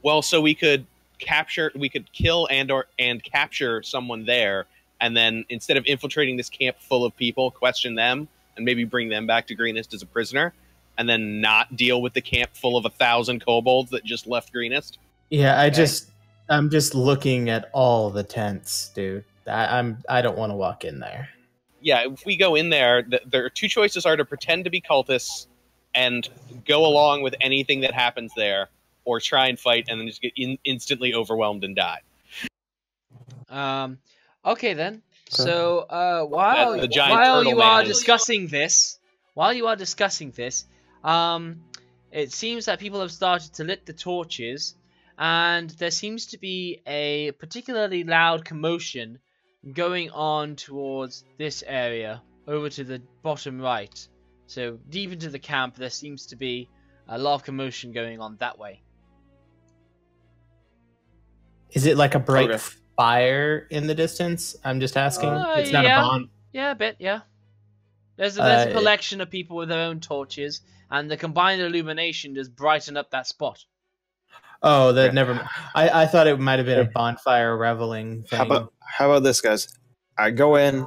D: Well, so we could kill and capture someone there, and then instead of infiltrating this camp full of people, question them and maybe bring them back to Greenest as a prisoner, and then not deal with the camp full of 1,000 kobolds that just left Greenest.
F: Yeah, I'm just looking at all the tents, dude. I don't want to walk in there.
D: Yeah, if we go in there, there are 2 choices: are to pretend to be cultists and go along with anything that happens there, or try and fight and then just get instantly overwhelmed and die.
A: Okay then. So while
D: The giant
A: you
D: turtle
A: are
D: man is-
A: discussing this, it seems that people have started to lit the torches, and there seems to be a particularly loud commotion going on towards this area, over to the bottom right. So deep into the camp, there seems to be a lot of commotion going on that way.
F: Is it like a bright
C: Okay.
F: fire in the distance? I'm just asking. It's not
A: yeah.
F: a bomb.
A: Yeah, a bit, yeah. There's a
F: Uh,
A: collection of people with their own torches, and the combined illumination just brighten up that spot.
F: Oh, that
C: Okay.
F: never. I thought it might have been a bonfire reveling thing.
C: How about this, guys? I go in,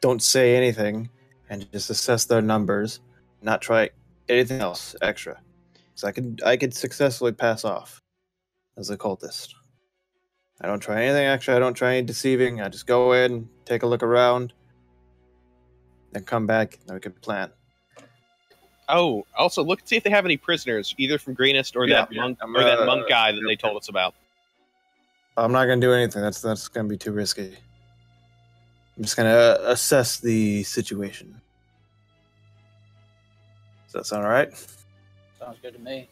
C: don't say anything, and just assess their numbers, not try anything else extra. So I could successfully pass off as a cultist. I don't try anything extra. I don't try any deceiving. I just go in, take a look around, then come back, and we can plan.
D: Oh, also look and see if they have any prisoners, either from Greenest or
C: Yeah,
D: that monk
C: I'm,
D: or that monk guy that they told us about.
C: I'm not gonna do anything. That's gonna be too risky. I'm just gonna assess the situation. Does that sound alright?
E: Sounds good to me.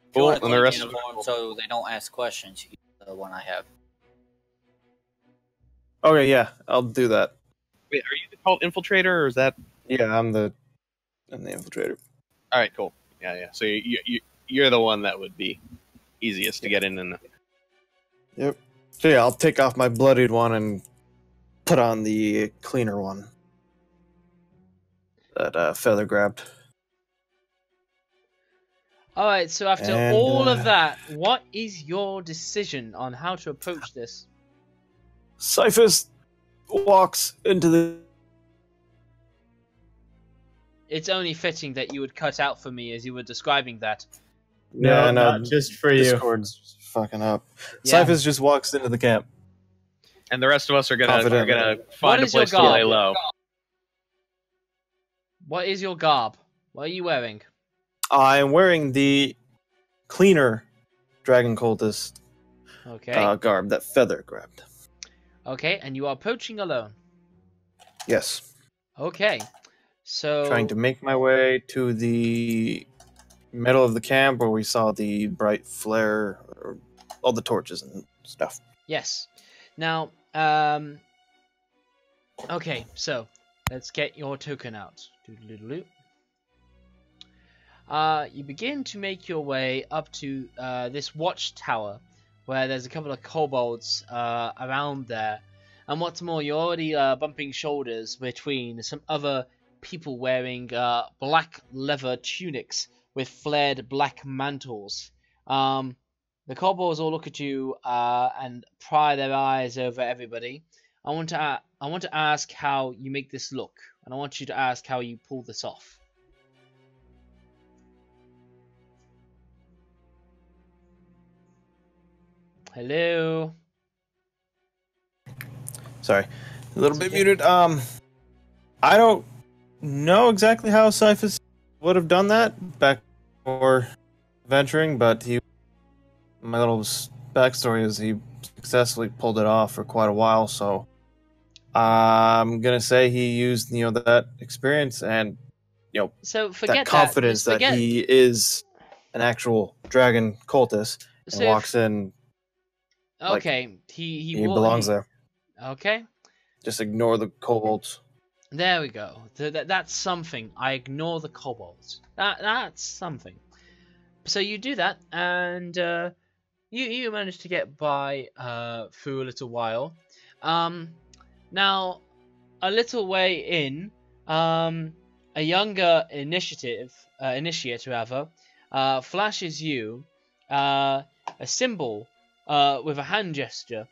E: If you
D: Cool,
E: want to
D: and the
E: clean
D: rest
E: the
D: of
E: uniform so they don't ask questions, use the one I have.
C: Okay, yeah, I'll do that.
D: Wait, are you called infiltrator, or is that?
C: Yeah, I'm the infiltrator.
D: All right, cool. Yeah. So you're the one that would be easiest to get in. And
C: Yep. So yeah, I'll take off my bloodied one and put on the cleaner one that Feather grabbed.
A: Alright, so after
C: And,
A: all of that, what is your decision on how to approach this?
C: Cyphus walks into the.
A: It's only fitting that you would cut out for me as you were describing that.
F: No, not just for you.
C: Discord's fucking up.
A: Yeah.
C: Cyphus just walks into the camp.
D: and the rest of us are gonna
C: Confident.
D: find a
A: is your
D: place to lay
A: garb?
D: low.
A: What is your garb? What are you wearing?
C: I'm wearing the cleaner dragon cultist
A: Okay.
C: garb that Feather grabbed.
A: Okay, and you are approaching alone.
C: Yes.
A: Okay. So
C: Trying to make my way to the middle of the camp where we saw the bright flare, or all the torches and stuff.
A: yes. Now, okay, so let's get your token out. Doodle-doodle-doo. You begin to make your way up to this watchtower, where there's a couple of kobolds around there, and what's more, you're already bumping shoulders between some other people wearing black leather tunics with flared black mantles. The kobolds all look at you and pry their eyes over everybody. I want to ask how you make this look, and I want you to ask how you pull this off. Hello.
C: Sorry, a little bit muted. I don't know exactly how Cyphus would have done that back before venturing, but my little backstory is he successfully pulled it off for quite a while. So I'm gonna say he used that experience and
A: So forget
C: that confidence
A: Just forget-
C: that he is an actual dragon cultist and
A: So
C: walks in. like,
A: okay, he
C: belongs there.
A: Okay.
C: Just ignore the kobolds.
A: There we go. That's something. I ignore the kobolds. That's something. So you do that, and you manage to get by through a little while. Now, a little way in, a younger initiate flashes you a symbol with a hand gesture.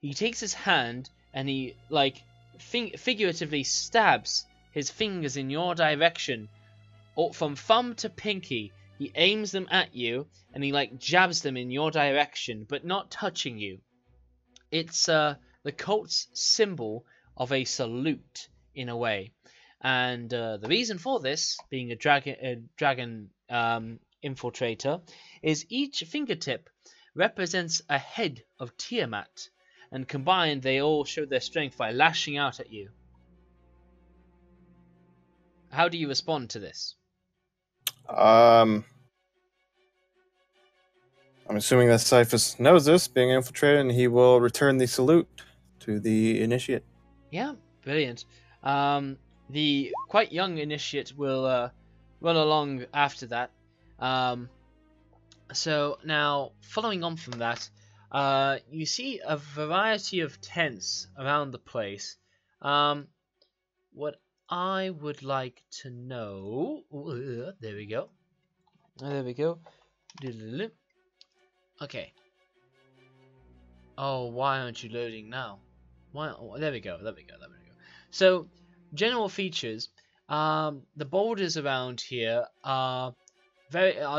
A: He takes his hand and he figuratively stabs his fingers in your direction, from thumb to pinky. He aims them at you and he jabs them in your direction, but not touching you. It's the cult's symbol of a salute in a way, and the reason for this, being a dragon infiltrator, is each fingertip represents a head of Tiamat, and combined they all show their strength by lashing out at you. How do you respond to this?
C: I'm assuming that Cyphus knows this, being infiltrated, and he will return the salute to the initiate.
A: Yeah, brilliant. The quite young initiate will run along after that. So now, following on from that, you see a variety of tents around the place. What I would like to know. There we go. There we go. Okay. Oh, why aren't you loading now? Why? Oh, there we go. There we go. There we go. So, general features. The boulders around here are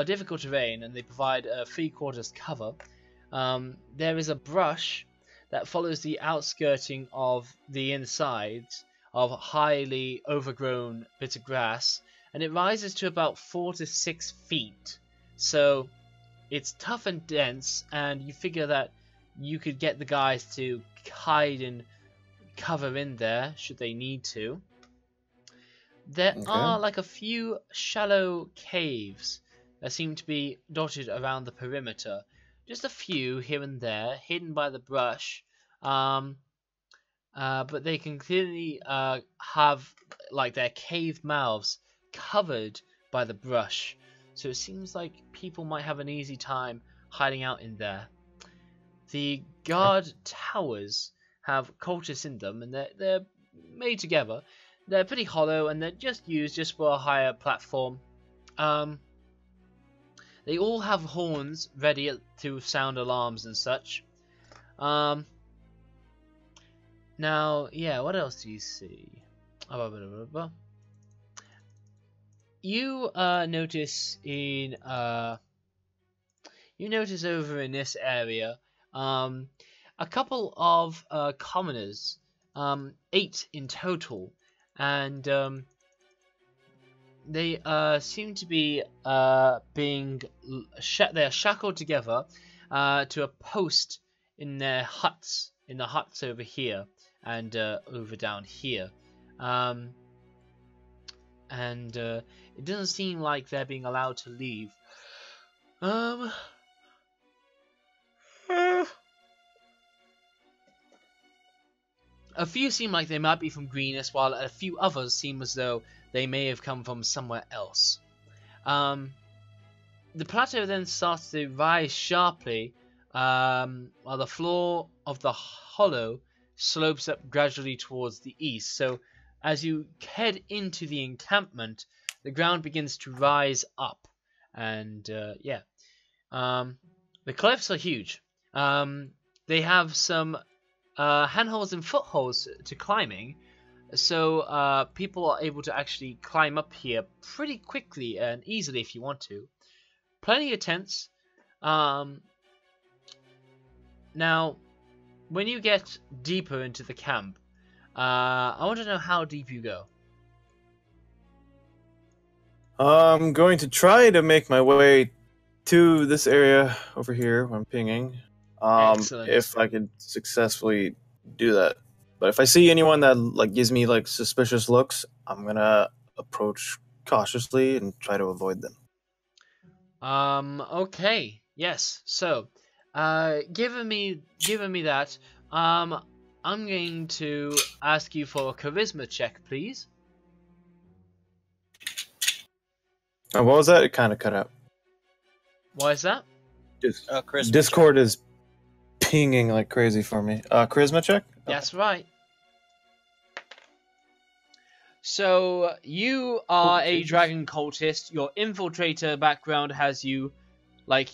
A: difficult terrain, and they provide a 3/4 cover. There is a brush that follows the outskirting of the insides of highly overgrown bits of grass, and it rises to about 4 to 6 feet. So it's tough and dense, and you figure that you could get the guys to hide and cover in there should they need to. There are like a few shallow caves that seem to be dotted around the perimeter. Just a few here and there, hidden by the brush. But they can clearly have like their cave mouths covered by the brush. So it seems like people might have an easy time hiding out in there. The guard towers have cultists in them, and they're made together. They're pretty hollow, and they're just used for a higher platform. They all have horns ready to sound alarms and such. Now, yeah, what else do you see? You notice over in this area a couple of commoners, 8 in total, and they seem to be they're shackled together to a post in their huts, in the huts over here and over down here, and it doesn't seem like they're being allowed to leave. A few seem like they might be from Greenest, while a few others seem as though they may have come from somewhere else. The plateau then starts to rise sharply, while the floor of the hollow slopes up gradually towards the east. So as you head into the encampment, the ground begins to rise up, and the cliffs are huge. They have some handholds and footholds to climbing, so people are able to actually climb up here pretty quickly and easily if you want to. Plenty of tents. Now, when you get deeper into the camp, I want to know how deep you go.
C: I'm going to try to make my way to this area over here where I'm pinging.
A: Excellent.
C: If I could successfully do that. But if I see anyone that gives me suspicious looks, I'm gonna approach cautiously and try to avoid them.
A: Okay. Yes. So, given me that, I'm going to ask you for a charisma check, please.
C: What was that? It kind of cut out.
A: Why is that?
E: Charisma
C: Discord is pinging like crazy for me. Charisma check?
A: That's right. So, you are a dragon cultist. Your infiltrator background has you,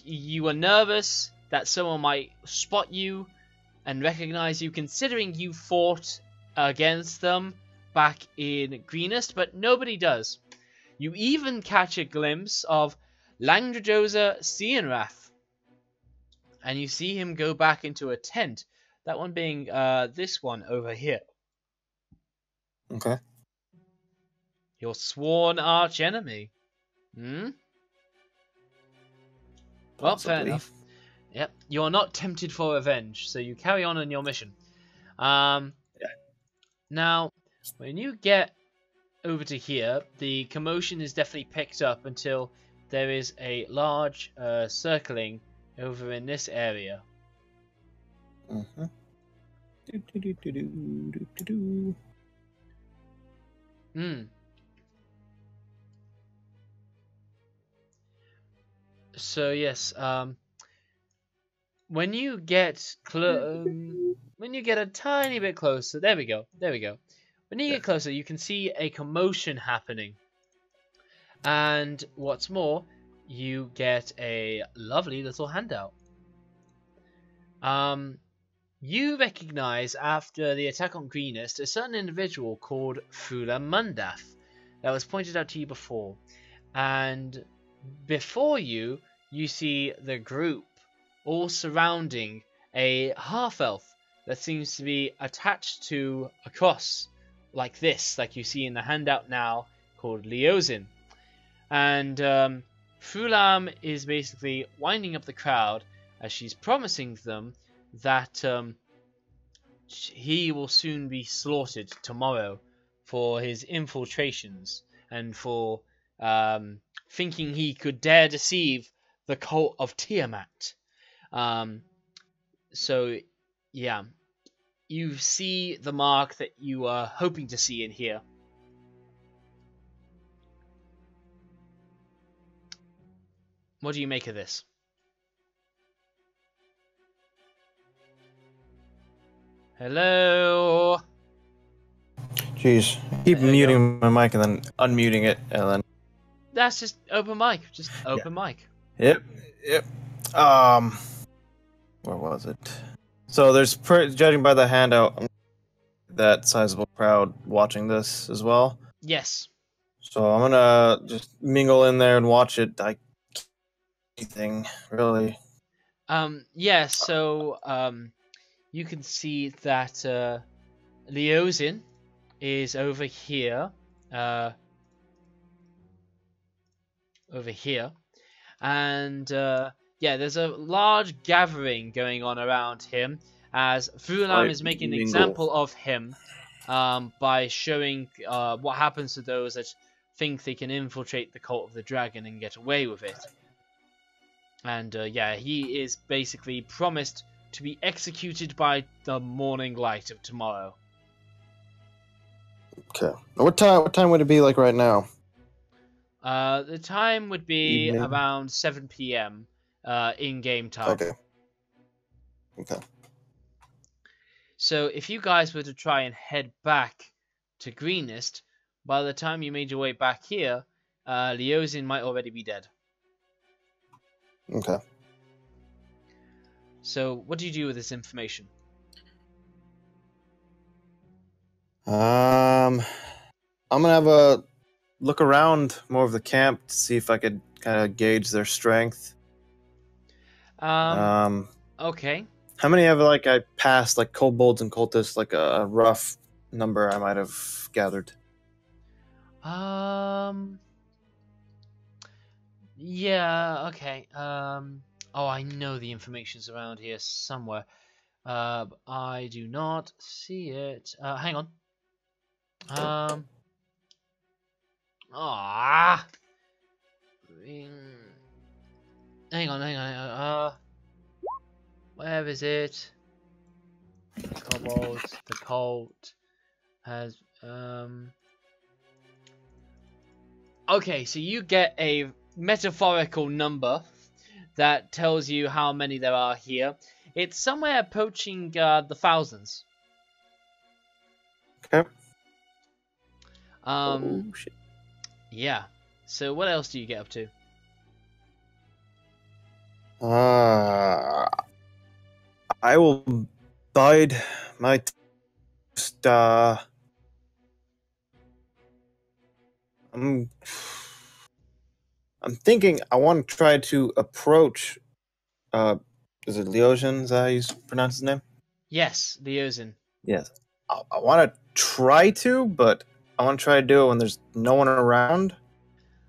A: you were nervous that someone might spot you and recognize you, considering you fought against them back in Greenest, but nobody does. You even catch a glimpse of Langdrajosa Cianrath, and you see him go back into a tent, that one being this one over here.
C: Okay.
A: Your sworn arch enemy. Well, fair
C: Possibly.
A: enough. Yep, you're not tempted for revenge, so you carry on your mission. Now, when you get over to here, the commotion is definitely picked up until there is a large circling over in this area.
C: Mm-hmm.
A: So yes, when you get when you get a tiny bit closer, there we go. When you get closer, you can see a commotion happening, and what's more, you get a lovely little handout. You recognize after the attack on Greenest a certain individual called Fula Mundath that was pointed out to you before, and before you see the group all surrounding a half-elf that seems to be attached to a cross like this, like you see in the handout now, called Leozin. And Fulam is basically winding up the crowd as she's promising them that he will soon be slaughtered tomorrow for his infiltrations and for thinking he could dare deceive the cult of Tiamat. So, yeah, you see the mark that you are hoping to see in here. What do you make of this? Hello?
C: Jeez. Keep muting my mic and then unmuting it, and then...
A: That's just open mic. Just open mic.
C: Yep. Where was it? So there's, judging by the handout, that sizable crowd watching this as well.
A: Yes.
C: So I'm gonna just mingle in there and watch it. Anything really?
A: Yeah. So you can see that Leozin is over here. And yeah, there's a large gathering going on around him as Fulam is making an example of him by showing what happens to those that think they can infiltrate the cult of the dragon and get away with it. And yeah, he is basically promised to be executed by the morning light of tomorrow.
C: Okay. What time would it be like right now?
A: The time would be
C: Evening.
A: around 7 p.m. In-game time.
C: Okay.
A: So if you guys were to try and head back to Greenest, by the time you made your way back here, Leozin might already be dead.
C: Okay.
A: So what do you do with this information?
C: I'm gonna have a look around more of the camp to see if I could kind of gauge their strength.
A: Okay.
C: How many have I passed kobolds and cultists, like a rough number I might have gathered?
A: Yeah, okay. Oh, I know the information's around here somewhere. I do not see it. Hang on. Hang on. Where is it? Kobolds, the cult has, Okay, so you get a metaphorical number that tells you how many there are here. It's somewhere approaching the thousands.
C: Okay.
A: Shit. Yeah. So what else do you get up to?
C: I will bide my I'm thinking I want to try to approach is it Leozin? Is that how you pronounce his name?
A: Yes, Leozin.
C: Yes. I want to try to, but I want to try to do it when there's no one around.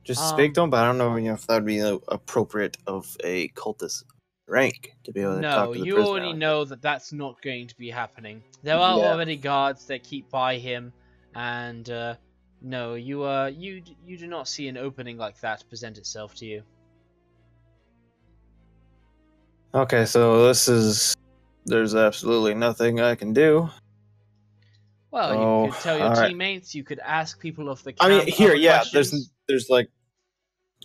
C: Just speak to him, but I don't know, if that would be appropriate of a cultist rank to be able to talk to the
A: you
C: prisoner.
A: already know that that's not going to be happening. There are already guards that keep by him, and no, you do not see an opening like that present itself to you.
C: Okay, so there's absolutely nothing I can do.
A: Well, you could tell your teammates. You could ask people of the camp.
C: I mean, here, yeah.
A: Questions.
C: There's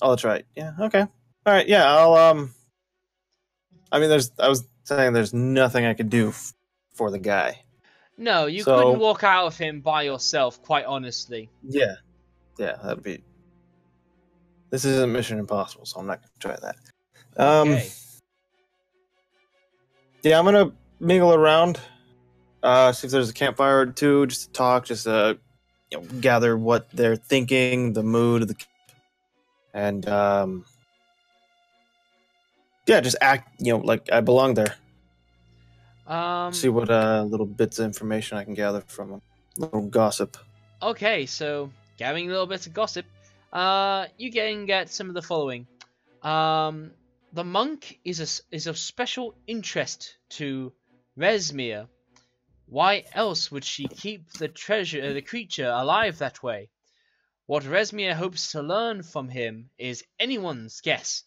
C: Oh, that's right. Yeah. Okay. All right. Yeah. I'll. I mean, I was saying there's nothing I could do for the guy.
A: No, you
C: So-
A: couldn't walk out of him by yourself, quite honestly.
C: Yeah, that'd be. This isn't Mission Impossible, so I'm not gonna try that.
A: Okay.
C: Yeah, I'm gonna mingle around, see if there's a campfire or two, just to talk, just gather what they're thinking, the mood of the, and yeah, just act, like I belong there. See what little bits of information I can gather from them, little gossip.
A: Okay, so gathering a little bit of gossip, you can get some of the following. The monk is of special interest to Resmir. Why else would she keep the creature alive that way? What Resmir hopes to learn from him is anyone's guess,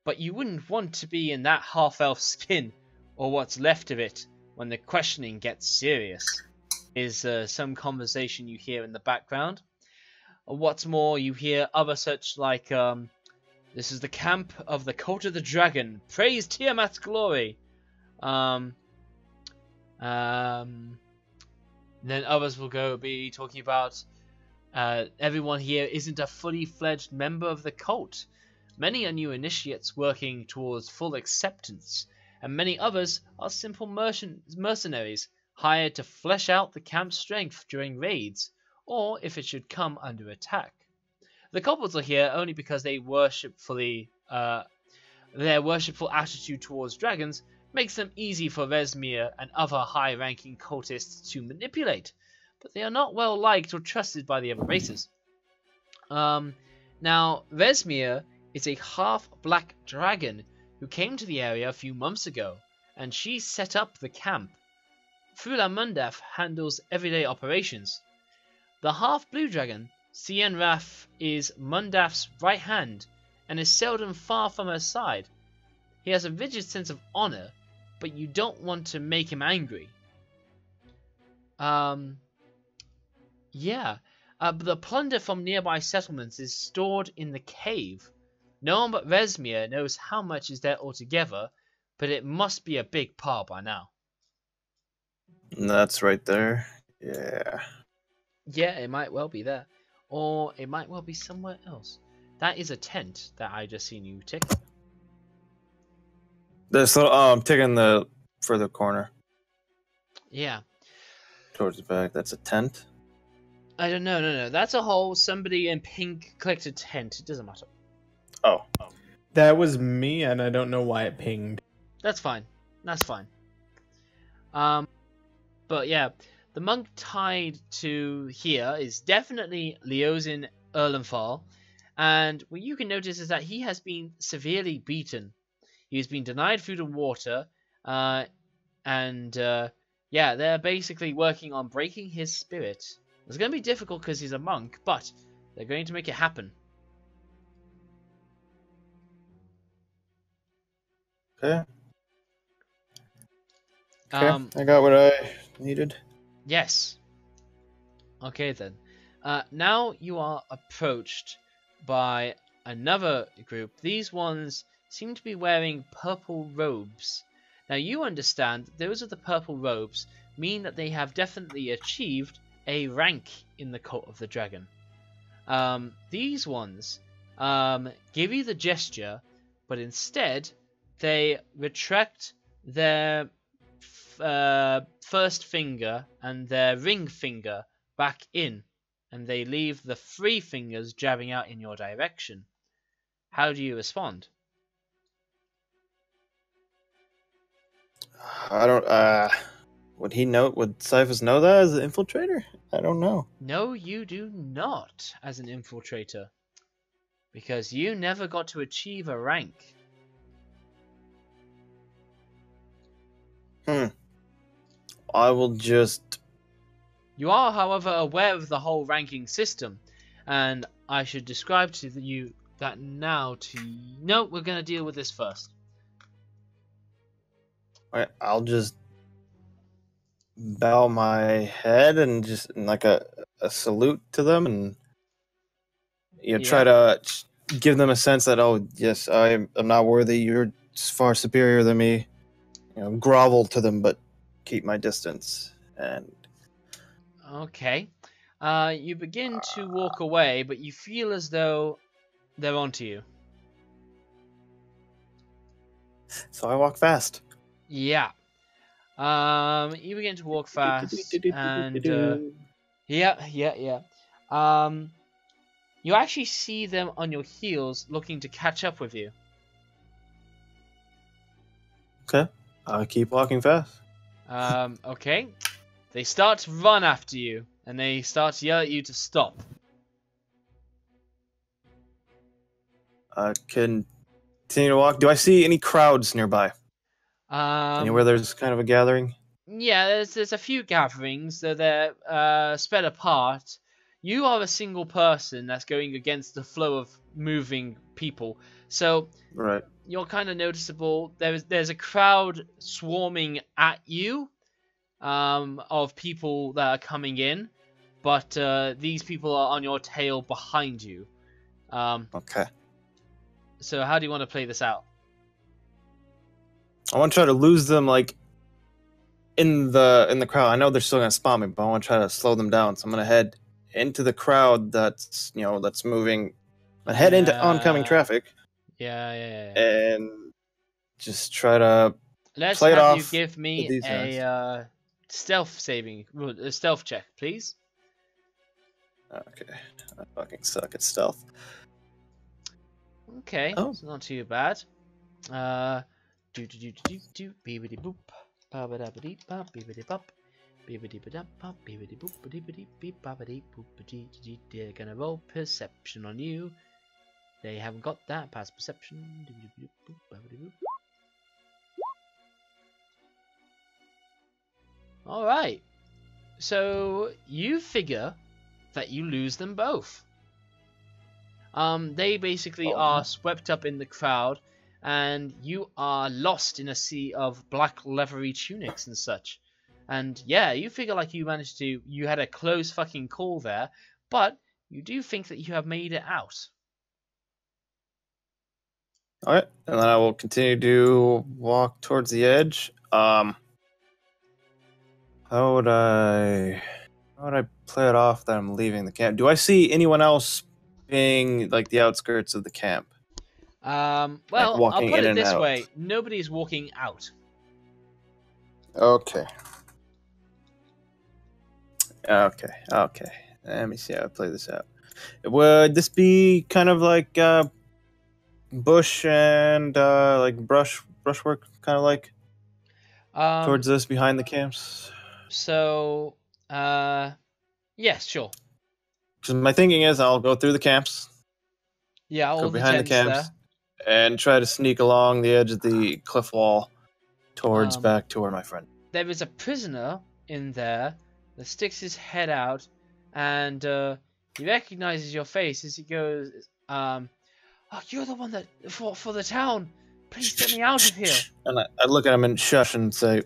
A: but you wouldn't want to be in that half-elf skin, or what's left of it, when the questioning gets serious. Is some conversation you hear in the background. What's more, you hear other such like, this is the camp of the Cult of the Dragon. Praise Tiamat's glory. Then others will be talking about everyone here isn't a fully fledged member of the cult. Many are new initiates working towards full acceptance, and many others are simple mercenaries hired to flesh out the camp's strength during raids, or if it should come under attack. The kobolds are here only because their worshipful attitude towards dragons makes them easy for Resmir and other high-ranking cultists to manipulate, but they are not well liked or trusted by the other races. Now, Resmir is a half-black dragon who came to the area a few months ago, and she set up the camp. Frula Mundaf handles everyday operations. The half-blue dragon, Sienraf, is Mundaf's right hand, and is seldom far from her side. He has a rigid sense of honor, but you don't want to make him angry. But the plunder from nearby settlements is stored in the cave. No one but Resmir knows how much is there altogether, but it must be a big pile by now.
C: That's right there. Yeah.
A: Yeah, it might well be there. Or it might well be somewhere else. That is a tent that I just seen you tick.
C: I'm taking the further corner
A: Yeah.
C: towards the back. That's a tent.
A: I don't know, no. That's a whole somebody in pink clicked a tent. It doesn't matter.
C: Oh.
F: That was me, and I don't know why it pinged.
A: That's fine. That's fine. But yeah, the monk tied to here is definitely Leosin Erlenfall, and what you can notice is that he has been severely beaten. He has been denied food and water, they're basically working on breaking his spirit. It's going to be difficult because he's a monk, but they're going to make it happen.
C: Okay. I got what I needed.
A: Yes. Okay then. Now you are approached by another group. These ones seem to be wearing purple robes. Now you understand that those of the purple robes mean that they have definitely achieved a rank in the Cult of the Dragon. These ones give you the gesture, but instead they retract their first finger and their ring finger back in, and they leave the three fingers jabbing out in your direction. How do you respond?
C: I don't. Would Cyphus know that as an infiltrator? I don't know.
A: No, you do not, as an infiltrator, because you never got to achieve a rank.
C: I will just.
A: You are, however, aware of the whole ranking system, and I should describe to you that now to... No, we're going to deal with this first.
C: I'll just bow my head and just like a salute to them, and try to give them a sense that, oh yes, I'm not worthy. You're far superior than me, grovel to them, but keep my distance. And
A: Okay. You begin to walk away, but you feel as though they're onto you.
C: so I walk fast.
A: Yeah. You begin to walk fast, and yeah. You actually see them on your heels, looking to catch up with you.
C: Okay, I keep walking fast.
A: Okay. They start to run after you, and they start to yell at you to stop.
C: I continue to walk. Do I see any crowds nearby? Anywhere there's kind of a gathering?
A: Yeah, there's a few gatherings, though they're spread apart. You are a single person that's going against the flow of moving people, so
C: Right.
A: you're kind of noticeable. There's a crowd swarming at you, of people that are coming in, but these people are on your tail behind you.
C: Okay.
A: So how do you want to play this out?
C: I want to try to lose them, like, in the crowd. I know they're still gonna spot me, but I want to try to slow them down. So I'm gonna head into the crowd that's that's moving. I head into oncoming traffic
A: Yeah.
C: and just try to
A: Let's
C: play it
A: have you
C: off
A: give me
C: with these guys.
A: a stealth check, please.
C: Okay. I fucking suck at stealth.
A: Okay,
C: Oh.
A: it's not too bad. Beebity boop, babadabadee bop, beebity bop, beebity badap bop, beebity boop, beebity beep, babadee boop, beebity. They're gonna roll perception on you. They haven't got that. Pass perception. Beebity boop, babadee boop. All right. So you figure that you lose them both. They basically are swept up in the crowd, and you are lost in a sea of black leathery tunics and such. And yeah, you figure like you had a close fucking call there, but you do think that you have made it out.
C: All right, and then I will continue to walk towards the edge. How would I play it off that I'm leaving the camp? Do I see anyone else being like the outskirts of the camp?
A: Well, I'll
C: walking
A: put
C: in
A: it
C: and
A: this
C: out.
A: way: nobody's walking out.
C: Okay. Let me see how I play this out. Would this be kind of like bush and like brushwork, kind of like towards this behind the camps?
A: So, yes, sure.
C: Because my thinking is I'll go through the camps,
A: Yeah, all
C: go
A: the
C: behind the
A: tents
C: camps, and try to sneak along the edge of the cliff wall towards back to where my friend.
A: There is a prisoner in there that sticks his head out, and he recognizes your face as he goes, "Oh, you're the one that fought for the town. Please get me out of here.
C: And I look at him and shush and say,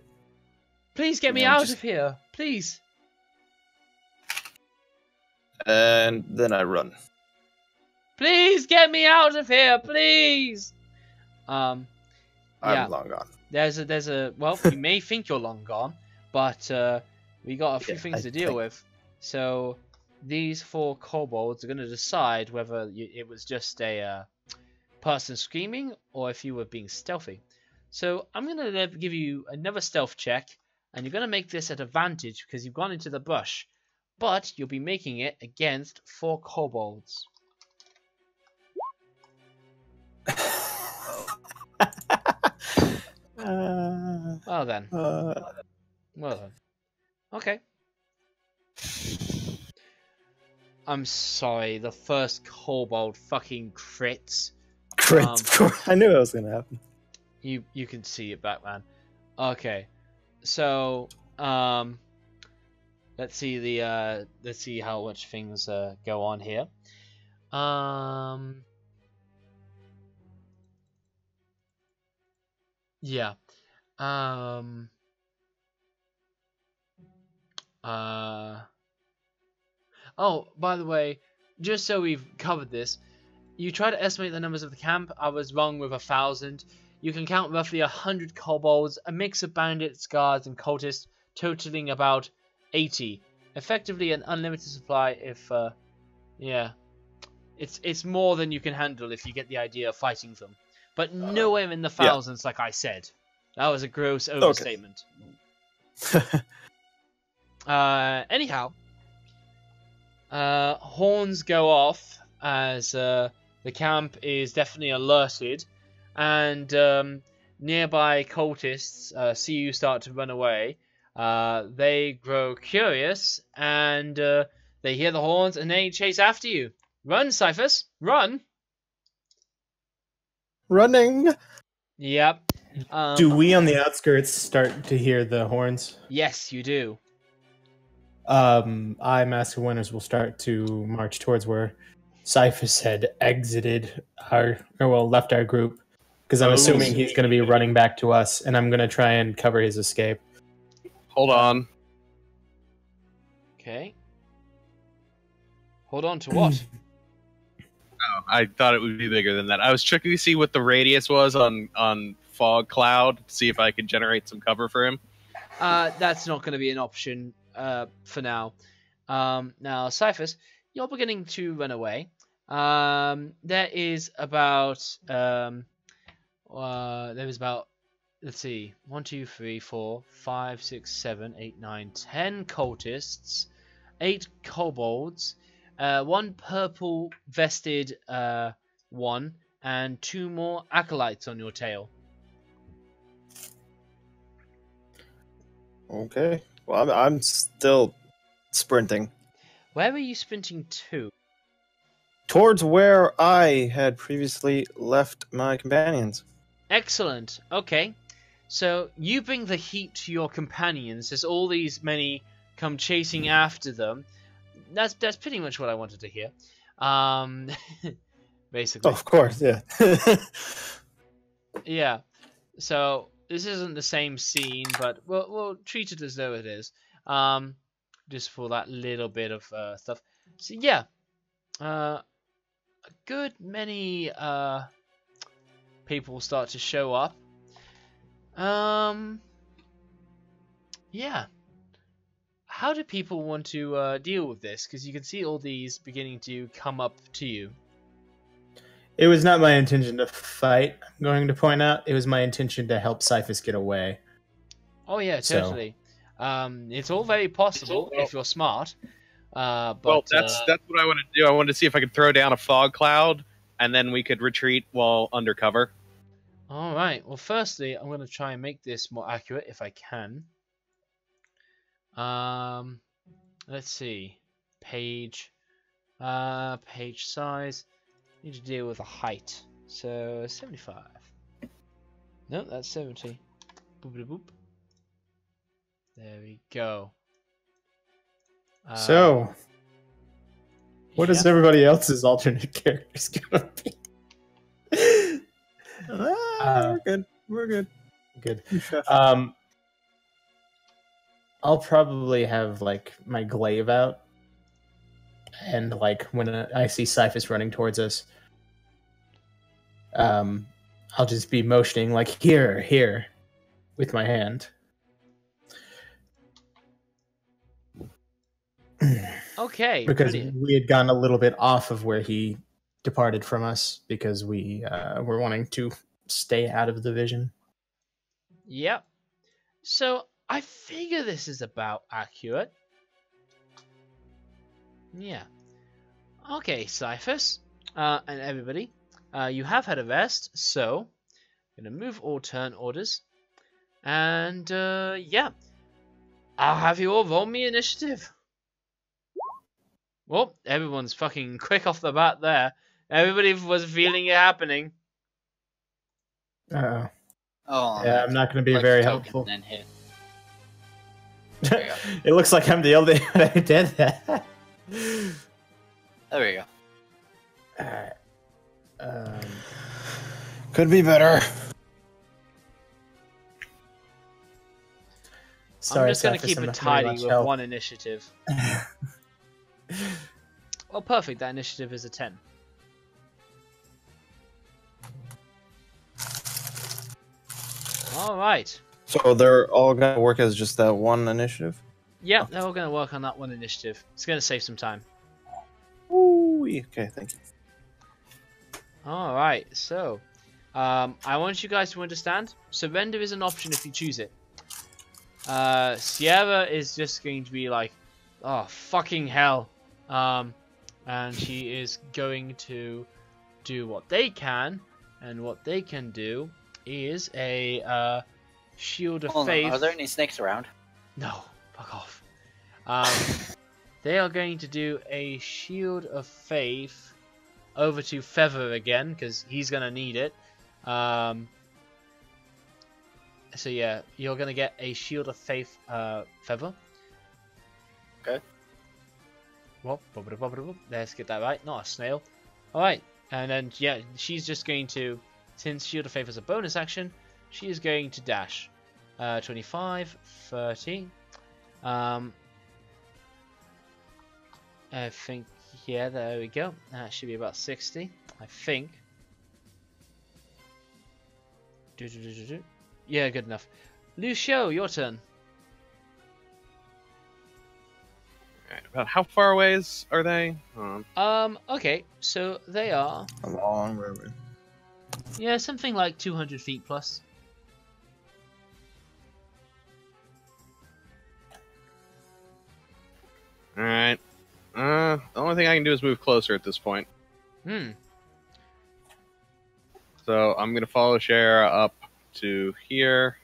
A: Please get me
C: Yeah,
A: out
C: just-
A: of here. Please."
C: and then I run.
A: Please get me out of here, please.
C: I'm
A: Yeah.
C: long gone.
A: There's a well, you may think you're long gone, but we got a few
C: Yeah,
A: things
C: I
A: to deal
C: think-
A: with. So these 4 kobolds are going to decide whether it was just a person screaming or if you were being stealthy. So I'm going to give you another stealth check, and you're going to make this at advantage because you've gone into the bush, but you'll be making it against 4 kobolds. Well then. Well then. Okay. I'm sorry, the first kobold fucking crits.
C: Crits, of course. I knew it was gonna happen.
A: You can see it, Batman. Okay. So, let's see how much things go on here. Yeah. Oh, by the way, just so we've covered this, you try to estimate the numbers of the camp. I was wrong with 1,000. you can count roughly 100 kobolds, a mix of bandits, guards, and cultists, totaling about 80. Effectively an unlimited supply if, yeah. It's more than you can handle if you get the idea of fighting them. But nowhere in the thousands, like I said. That was a gross overstatement. Anyhow, horns go off as the camp is definitely alerted, and nearby cultists see you start to run away. They grow curious, and they hear the horns, and they chase after you. Run, Cyphus! Run!
C: Running.
A: Yep.
F: Do we on the outskirts start to hear the horns?
A: Yes, you do.
F: I, Mask of Winners, will start to march towards where Cyphus had left our group, because I'm assuming he's going to be running back to us, and I'm going to try and cover his escape.
D: Hold on.
A: Okay. Hold on to what?
D: Oh, I thought it would be bigger than that. I was checking to see what the radius was on Fog Cloud, to see if I could generate some cover for him.
A: That's not going to be an option for now. Now, Cyphus, you're beginning to run away. There is about let's see, 1, 2, 3, 4, 5, 6, 7, 8, 9, 10 cultists, 8 kobolds, 1 purple vested one, and 2 more acolytes on your tail.
C: Okay. Well, I'm still sprinting
A: Where are you sprinting to?
C: towards where I had previously left my companions.
A: Excellent. Okay. So you bring the heat to your companions as all these many come chasing after them. That's pretty much what I wanted to hear. Basically.
C: Oh, of course, yeah.
A: Yeah. So this isn't the same scene, but we'll treat it as though it is. Just for that little bit of stuff. So yeah. A good many people start to show up. Yeah. How do people want to deal with this? Because you can see all these beginning to come up to you.
F: It was not my intention to fight, I'm going to point out. It was my intention to help Cyphus get away.
A: Oh yeah, totally. It's all very possible if you're smart. But,
D: Well, that's what I wanted to do. I wanted to see if I could throw down a fog cloud, and then we could retreat while undercover.
A: all right. Well, firstly, I'm going to try and make this more accurate if I can. Let's see. Page size. Need to deal with a height. So 75. No, that's 70. Boop boop. There we go.
F: So, what is everybody else's alternate characters going to be?
C: We're good. We're good.
F: Good. I'll probably have like my glaive out, and like when I see Cyphus running towards us, I'll just be motioning like here, with my hand.
A: Okay.
F: Because
A: brilliant.
F: we had gone a little bit off of where he departed from us because we were wanting to stay out of the vision.
A: Yep. So I figure this is about accurate. Yeah. Okay, Cyphus, and everybody, you have had a rest, so I'm gonna move all turn orders, and yeah, I'll have you all roll me initiative. Well, everyone's fucking quick off the bat there. Everybody was feeling it happening.
F: Uh-oh.
E: Oh,
F: Yeah, I'm not going to be
E: like
F: very
E: token
F: helpful.
E: And hit.
F: It looks like I'm the only one who did that.
E: There we go.
F: Alright.
C: Could be better.
F: Sorry,
A: I'm just gonna
F: Cyphus,
A: keep
F: I'm
A: it
F: not very
A: tidy
F: much
A: with
F: help.
A: 1 initiative. Well, perfect. That initiative is a 10. All right.
C: So they're all gonna work as just that one initiative.
A: Yeah, they're all going to work on that one initiative. It's going to save some time.
C: Ooh, okay, thank you.
A: All right. So, I want you guys to understand. Surrender is an option if you choose it. Sierra is just going to be like, oh fucking hell, and she is going to do what they can, and what they can do is a shield of
E: Hold on,
A: faith.
E: are there any snakes around?
A: No, fuck off. They are going to do a shield of faith over to Feather again because he's gonna need it. So yeah, you're gonna get a shield of faith, Feather.
E: Okay.
A: Whoop, whoop, whoop, whoop, whoop. Let's get that right. Not a snail. All right, and then yeah, she's just going to, since shield of faith is a bonus action, she is going to dash. 25, 30. I think, yeah, there we go. That should be about 60, I think. Yeah, good enough. Lucio, your turn.
D: Alright, about how far away are they?
A: Okay, so they are,
C: A long river.
A: yeah, something like 200 feet plus.
D: Alright. The only thing I can do is move closer at this point.
A: Hmm.
D: So I'm gonna follow Shara up to here.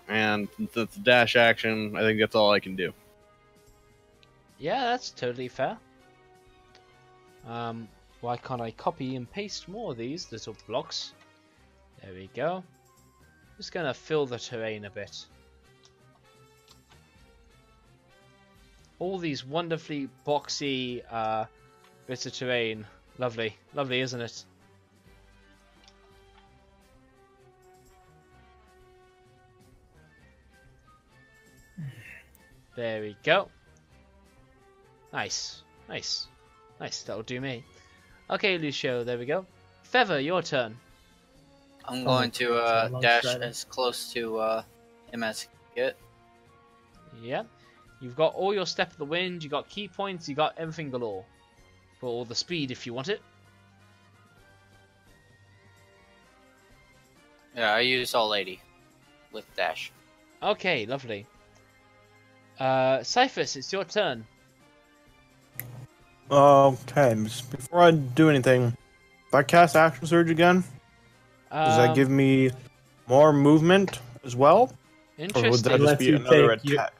D: And since it's a dash action, I think that's all I can do.
A: Yeah, that's totally fair. Why can't I copy and paste more of these little blocks? There we go. Just gonna fill the terrain a bit. All these wonderfully boxy bits of terrain. Lovely. Lovely, isn't it? There we go. Nice. Nice. Nice, that'll do me. Okay, Lucio, there we go. Feather, your turn.
E: I'm
F: Oh,
E: going
F: it's
E: to
F: a long
E: dash
F: strider.
E: as close to him as I can get.
A: Yeah. You've got all your step of the wind, you got key points, you got everything galore. For all the speed if you want it.
E: Yeah, I use all 80 with dash.
A: Okay, lovely. Cyphus, it's your turn.
C: Okay, before I do anything, if I cast Action Surge again, does that give me more movement as well? Or would that
A: Interesting.
C: just be
F: you
C: another
F: take-
C: attack?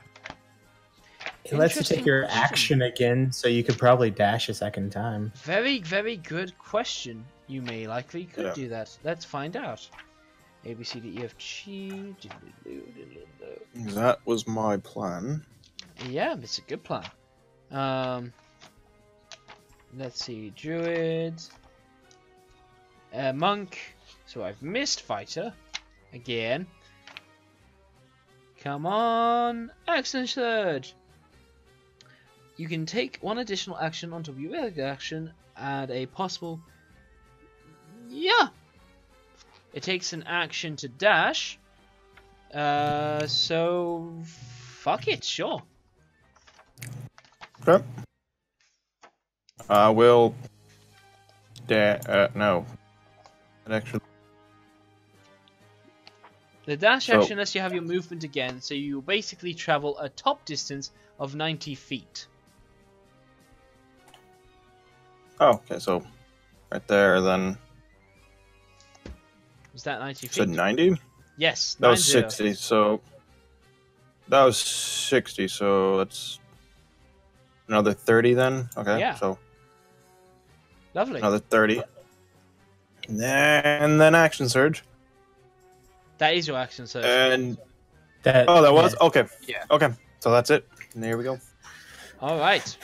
F: It lets you
A: Interesting
F: take your
A: question.
F: action again, so you could probably dash a second time.
A: Very, very good question. You may likely could
C: Yeah.
A: do that. Let's find out. A, B, C, D, E, F, G.
C: That was my plan.
A: Yeah, it's a good plan. Let's see. Druid. Monk. So I've missed fighter. Again. Come on. Action surge. You can take one additional action on top of your regular action. Add a possible... Yeah. It takes an action to dash. So... Fuck it, sure.
C: Okay. I will. No. It actually.
A: The dash
C: So-
A: action lets you have your movement again, so you basically travel a top distance of 90 feet.
C: Oh, okay, so right there, then.
A: Was that 90
C: Said
A: feet?
C: 90?
A: Yes,
C: That was
A: 90.
C: 60, so. That was 60, so that's. Another 30 then? Okay,
A: Yeah.
C: so
A: Lovely.
C: another 30. And then Action Surge.
A: That is your action surge.
C: And.
F: That
C: Oh, that was? Okay.
E: Yeah.
C: Okay, so that's it. And there we go.
A: Alright.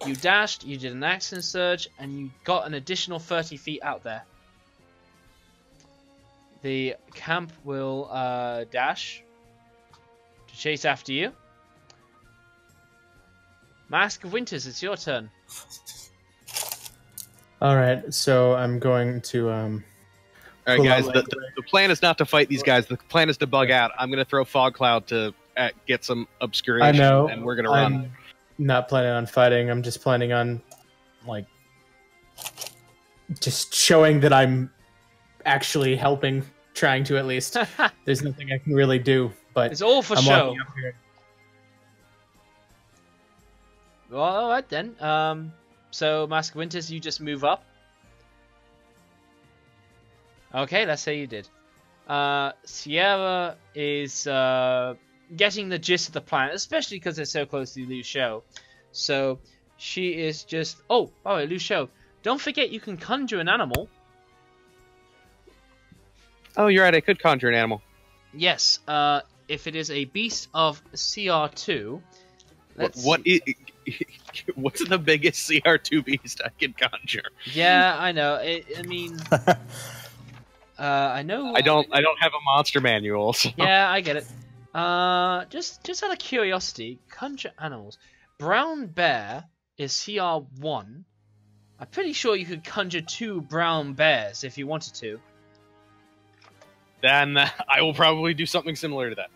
A: You dashed, you did an action surge, and you got an additional 30 feet out there. The camp will dash to chase after you. Mask of Winters, it's your turn.
F: All right, so I'm going to
D: All right,
F: Pull out
D: guys.
F: my
D: The plan is not to fight these guys. The plan is to bug out. I'm going to throw fog cloud to get some obscuration,
F: I know.
D: and we're going to run.
F: I'm not planning on fighting. I'm just planning on, like, just showing that I'm actually helping, trying to at least. There's nothing I can really do, but
A: It's all for
F: I'm
A: show.
F: walking up here.
A: Well, all right then. So Mask of Winters, you just move up. Okay, let's say you did. Sierra is getting the gist of the plan, especially because they're so close to Liu Shou. So she is just... Oh, by the way, Liu Shou, don't forget you can conjure an animal.
D: Oh, you're right. I could conjure an animal.
A: Yes, if it is a beast of CR2.
D: What's the biggest CR2 beast I can conjure?
A: Yeah, I know. I mean... I know...
D: I don't have a monster manual. So.
A: Yeah, I get it. Just out of curiosity, conjure animals. Brown bear is CR1. I'm pretty sure you could conjure 2 brown bears if you wanted to.
D: Then I will probably do something similar to that.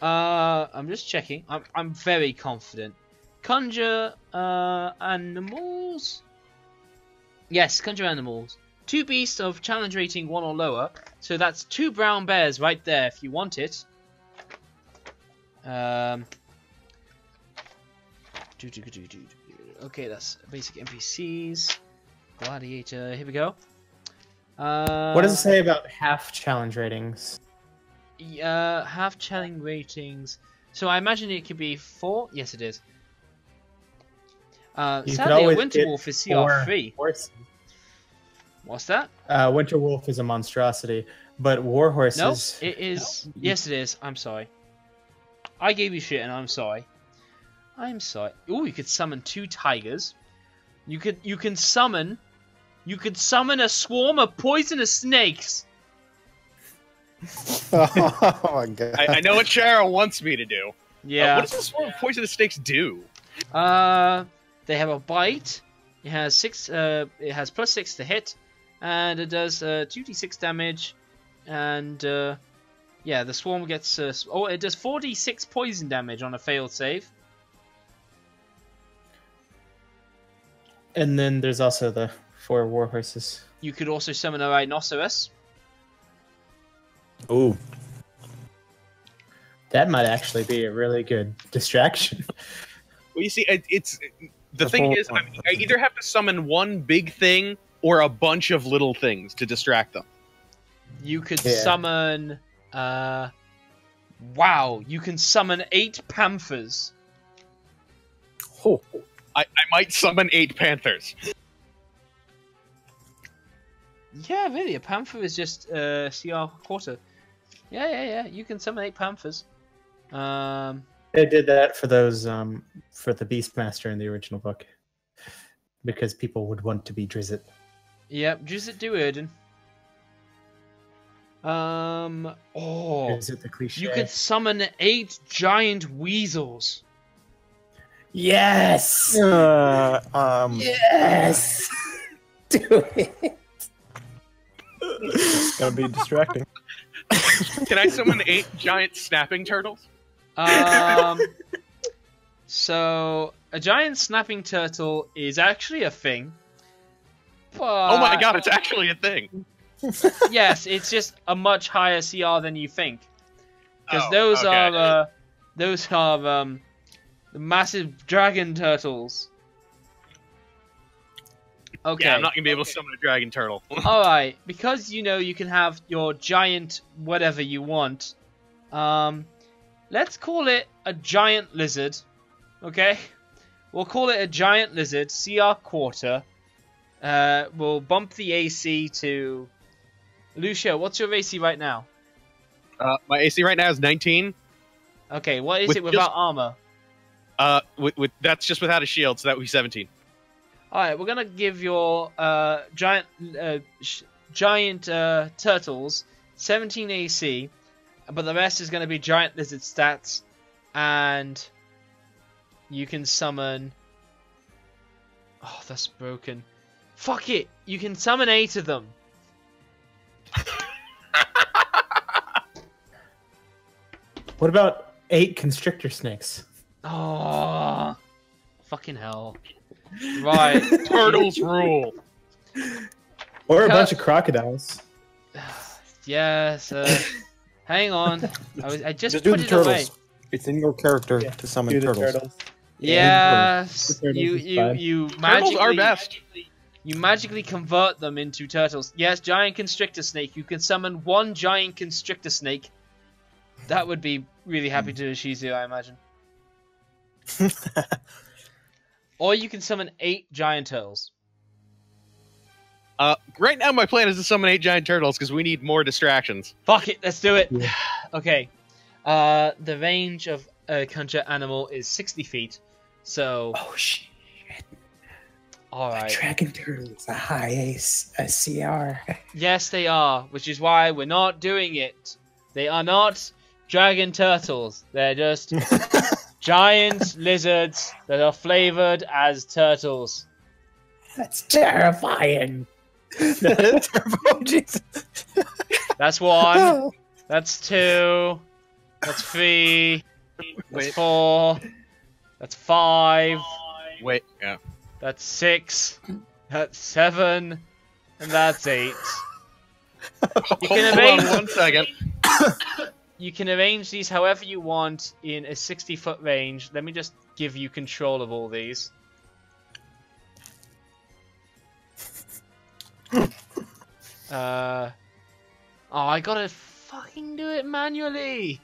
A: I'm just checking. I'm very confident. Conjure animals. Yes, conjure animals. 2 beasts of challenge rating 1 or lower. So that's 2 brown bears right there if you want it. Okay, that's basic NPCs. Gladiator, here we go.
F: What does it say about half challenge ratings?
A: Half challenge ratings. So I imagine it could be 4. Yes, it is.
F: You could
A: Sadly, a
F: always
A: Winter
F: get
A: Wolf is
F: 4
A: CR3.
F: horses.
A: What's that?
F: Winter Wolf is a monstrosity, but war horses.
A: No, it is. Yes, it is. I'm sorry. I gave you shit, and I'm sorry. I'm sorry. Oh, you could summon 2 tigers. You can summon a swarm of poisonous snakes.
C: Oh my god.
D: I know what Shara wants me to do.
A: Yeah.
D: What does the swarm of poisonous snakes do?
A: They have a bite. It has 6. It has +6 to hit, and it does 2d6 damage. And yeah, the swarm gets. It does 4d6 poison damage on a failed save.
F: And then there's also the 4 war horses.
A: You could also summon a rhinoceros.
C: Ooh.
F: That might actually be a really good distraction.
D: Well, you see, it's the
C: The
D: thing
C: whole-
D: is, I either have to summon one big thing or a bunch of little things to distract them.
A: You could
F: Yeah.
A: summon. Wow! You can summon 8 panthers.
C: Oh.
D: I might summon 8 panthers.
A: Yeah, really, a panther is just CR quarter. Yeah. You can summon 8 panthers.
F: They did that for those for the Beastmaster in the original book, because people would want to be Drizzt.
A: Yep, Drizzt Do'Urden. Oh,
F: Drizzt the cliche.
A: you could summon 8 giant weasels.
F: Yes. Yes. Do it.
C: It's gonna be distracting.
D: Can I summon 8 giant snapping turtles?
A: So a giant snapping turtle is actually a thing. But
D: Oh my god, it's actually a thing.
A: yes, it's just a much higher CR than you think. Because
D: Oh,
A: those
D: okay.
A: are the massive dragon turtles. Okay.
D: Yeah, I'm not gonna be able to summon a dragon turtle.
A: Alright, because you can have your giant whatever you want, let's call it a giant lizard, okay? We'll call it a giant lizard, CR quarter. We'll bump the AC to... Lucio, what's your AC right now?
D: My AC right now is 19.
A: Okay, what is
D: With
A: it without
D: just-
A: armor?
D: With that's just without a shield, so that would be 17.
A: Alright, we're gonna give your giant turtles 17 AC, but the rest is gonna be giant lizard stats, and you can summon. Oh, that's broken. Fuck it! You can summon 8 of them.
F: What about 8 constrictor snakes?
A: Oh, fucking hell. Right.
D: Turtles rule.
F: Or a
A: Yeah.
F: bunch of crocodiles.
A: Yes. Hang on. I just
C: do
A: put
C: the
A: it
C: turtles.
A: away.
C: It's in your character
F: Yeah,
C: to summon
F: Do the
C: turtles.
F: turtles.
A: Yes.
F: The turtles
A: You
F: is
A: you
F: fine.
A: you
D: Turtles
A: magically
D: are best.
A: you magically convert them into turtles. Yes, giant constrictor snake. You can summon 1 giant constrictor snake. That would be really happy to Shizu, I imagine. Or you can summon 8 giant turtles.
D: Right now, my plan is to summon 8 giant turtles because we need more distractions.
A: Fuck it, let's do it.
F: Yeah.
A: Okay. The range of a conjure animal is 60 feet. So,
F: Oh shit!
A: alright.
F: Dragon turtles, a high ace, a CR.
A: Yes, they are, which is why we're not doing it. They are not dragon turtles. They're just giant lizards that are flavored as turtles.
F: That's terrifying.
C: Oh, Jesus.
A: That's 1. That's 2. That's 3. That's
D: Wait.
A: 4. That's 5.
D: Wait, yeah.
A: That's 6. That's 7. And that's 8. You can
D: Hold
A: arrange-
D: on 1 second.
A: You can arrange these however you want in a 60-foot range. Let me just give you control of all these. Oh, I gotta fucking do it manually.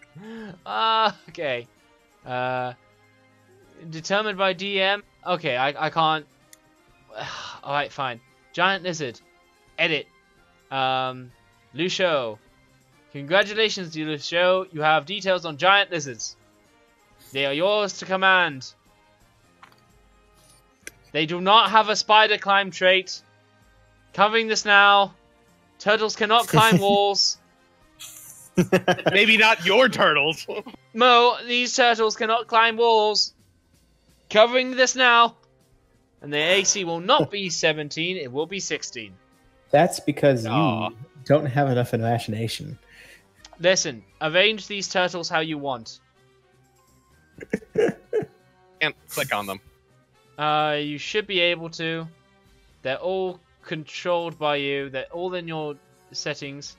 A: Okay. Determined by DM. Okay, I can't. All right, fine. Giant lizard. Edit. Lucio. Congratulations, Lucio. You have details on giant lizards. They are yours to command. They do not have a spider climb trait. Covering this now. Turtles cannot climb walls.
D: Maybe not your turtles.
A: Mo, these turtles cannot climb walls. Covering this now. And the AC will not be 17, it will be 16.
F: That's because
D: Aw.
F: you don't have enough imagination.
A: Listen, arrange these turtles how you want.
D: Can't click on them.
A: You should be able to. They're all controlled by you. They're all in your settings.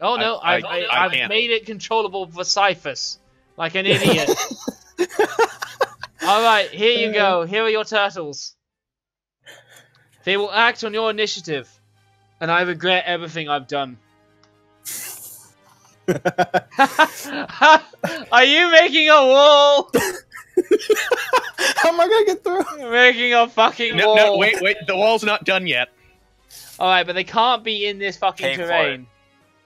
A: Oh no,
D: I
A: I've
D: can't.
A: made it controllable for Cyphus. Like an idiot. Alright, here you go. Here are your turtles. They will act on your initiative. And I regret everything I've done. Are you making a wall?
C: How am I gonna get through?
A: You're making a fucking
D: No,
A: wall.
D: no, wait. The wall's not done yet.
A: Alright, but they can't be in this fucking
E: Pay for
A: terrain.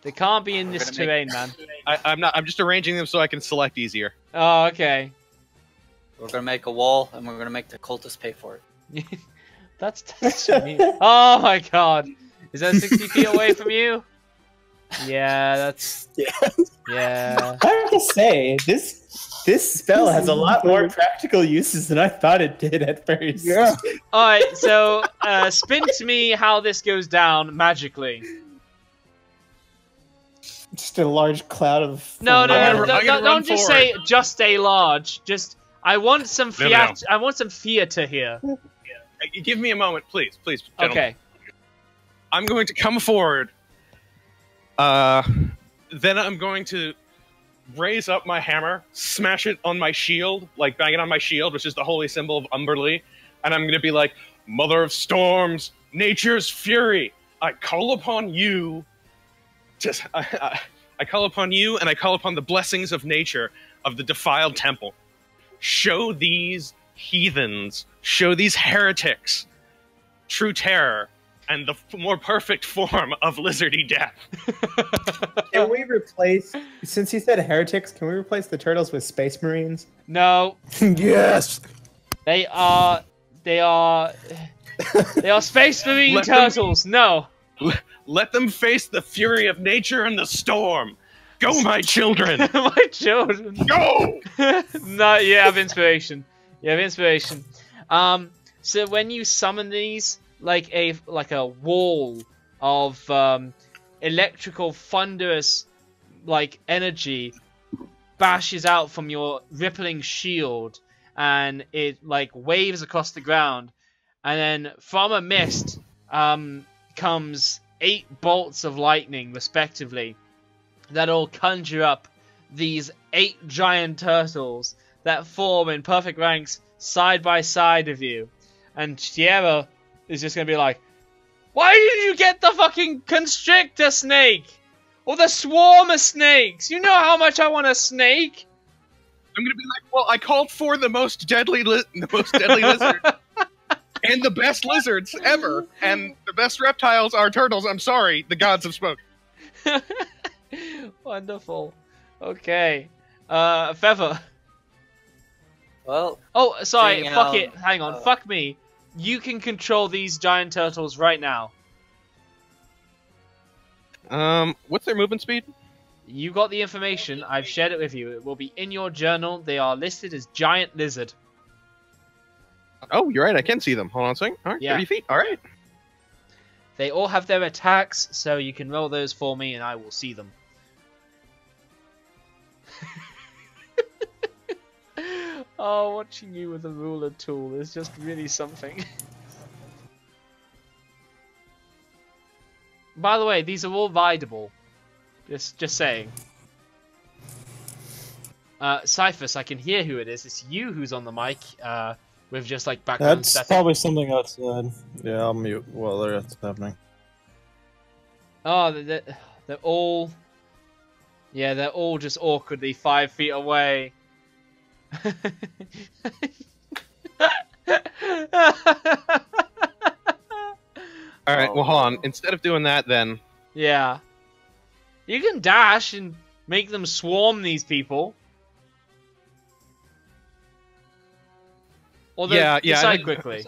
A: They can't be in
E: We're
A: this
E: gonna
A: terrain, man.
D: I'm not. I'm just arranging them so I can select easier.
A: Oh, okay.
E: We're gonna make a wall, and we're gonna make the cultists pay for it.
A: that's mean. Oh my god. Is that 60 feet away from you? Yeah, that's... Yeah.
F: I have to say, this spell has a lot more practical uses than I thought it did at first.
C: Yeah.
A: Alright, so spin to me how this goes down magically.
F: Just a large cloud of.
A: No,
D: I'm gonna
A: don't
D: run
A: just
D: forward.
A: say just stay large. Just I want some
D: No, no,
A: fiat. I want some theater here.
D: Give me a moment, please, gentlemen.
A: Okay.
D: I'm going to come forward. Then I'm going to raise up my hammer, smash it on my shield, like bang it on my shield, which is the holy symbol of Umberly, and I'm going to be like, Mother of Storms, Nature's Fury, I call upon you. I call upon you, and I call upon the blessings of nature of the defiled temple. Show these heathens, show these heretics, true terror, and the more perfect form of lizardy death.
F: Can we replace, since you said heretics, can we replace the turtles with space marines?
A: No,
C: Yes.
A: they are space marine
D: Let them-
A: turtles. No.
D: Let them face the fury of nature and the storm. Go, my children!
A: My children.
D: Go!
A: No, you have inspiration. You have inspiration. So when you summon these, like a wall of electrical thunderous like energy bashes out from your rippling shield, and it like waves across the ground, and then from a mist comes 8 bolts of lightning respectively that'll conjure up these 8 giant turtles that form in perfect ranks side by side of you. And Tierra is just gonna be like, why did you get the fucking constrictor snake? Or the swarm of snakes? You know how much I want a snake?
D: I'm gonna be like, well, I called for the most deadly lizard and the best lizards ever, and the best reptiles are turtles. I'm sorry, the gods have spoken.
A: Wonderful. Okay. Feather.
E: Well,
A: Oh, sorry,
E: seeing
A: fuck
E: how-
A: it. Hang on, fuck me. You can control these giant turtles right now.
D: What's their movement speed?
A: You got the information. I've shared it with you. It will be in your journal. They are listed as giant lizard.
D: Oh, you're right. I can see them. Hold on a second. All right,
A: Yeah.
D: 30 feet. All right.
A: They all have their attacks, so you can roll those for me, and I will see them. Oh, watching you with a ruler tool is just really something. By the way, these are all rideable. Just saying. Cyphus, I can hear who it is. It's you who's on the mic, with just like background
C: That's
A: static.
C: probably something outside. Yeah, I'll mute while that's happening.
A: Oh, they're all... Yeah, they're all just awkwardly 5 feet away.
D: All right. Well, hold on. Instead of doing that, then
A: Yeah. You can dash and make them swarm these people. Or
D: Yeah, I
A: decide
D: think-
A: quickly.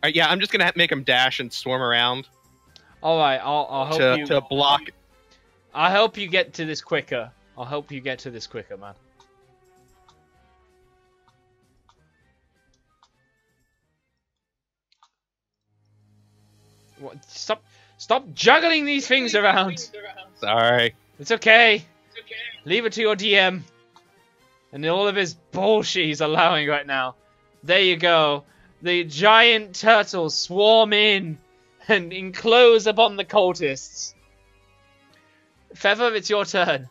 D: yeah, I'm just gonna make them dash and swarm around
A: Alright, I'll help you.
D: to block.
A: I'll help you get to this quicker. I'll help you get to this quicker, man. What? Stop juggling these things around.
D: Sorry.
A: It's okay. Leave it to your DM. And all of his bullshit he's allowing right now. There you go. The giant turtles swarm in and enclose upon the cultists. Feather, it's your turn.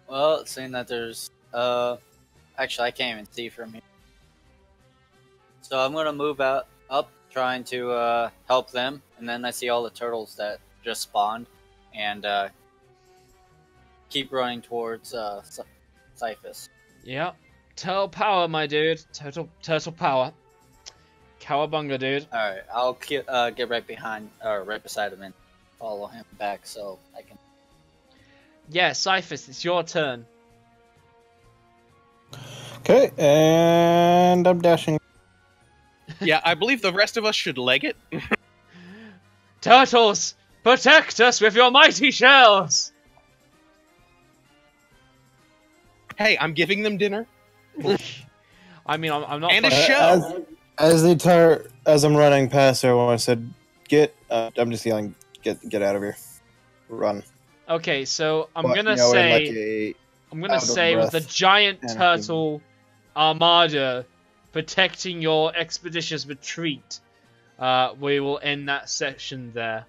E: well, seeing that there's actually I can't even see from here, so I'm gonna move up, trying to help them, and then I see all the turtles that just spawned, and keep running towards Cyphus.
A: Yeah. Turtle power, my dude. Turtle power. Cowabunga, dude.
E: All right, I'll get right behind or right beside him and follow him back so I can.
A: Yeah, Cyphus, it's your turn.
C: Okay, and I'm dashing.
D: Yeah, I believe the rest of us should leg it.
A: Turtles, protect us with your mighty shells!
D: Hey, I'm giving them dinner.
A: I mean, I'm not...
D: And a
A: fucking-
D: show.
C: As I'm running past everyone, I said, "Get!" I'm just yelling, "Get out of here! Run!"
A: Okay, so I'm
C: But,
A: gonna
C: you know, in,
A: say...
C: like, a-
A: I'm gonna
C: out of
A: say with the
C: breath
A: giant
C: panicking.
A: turtle armada protecting your expeditious retreat, we will end that section there.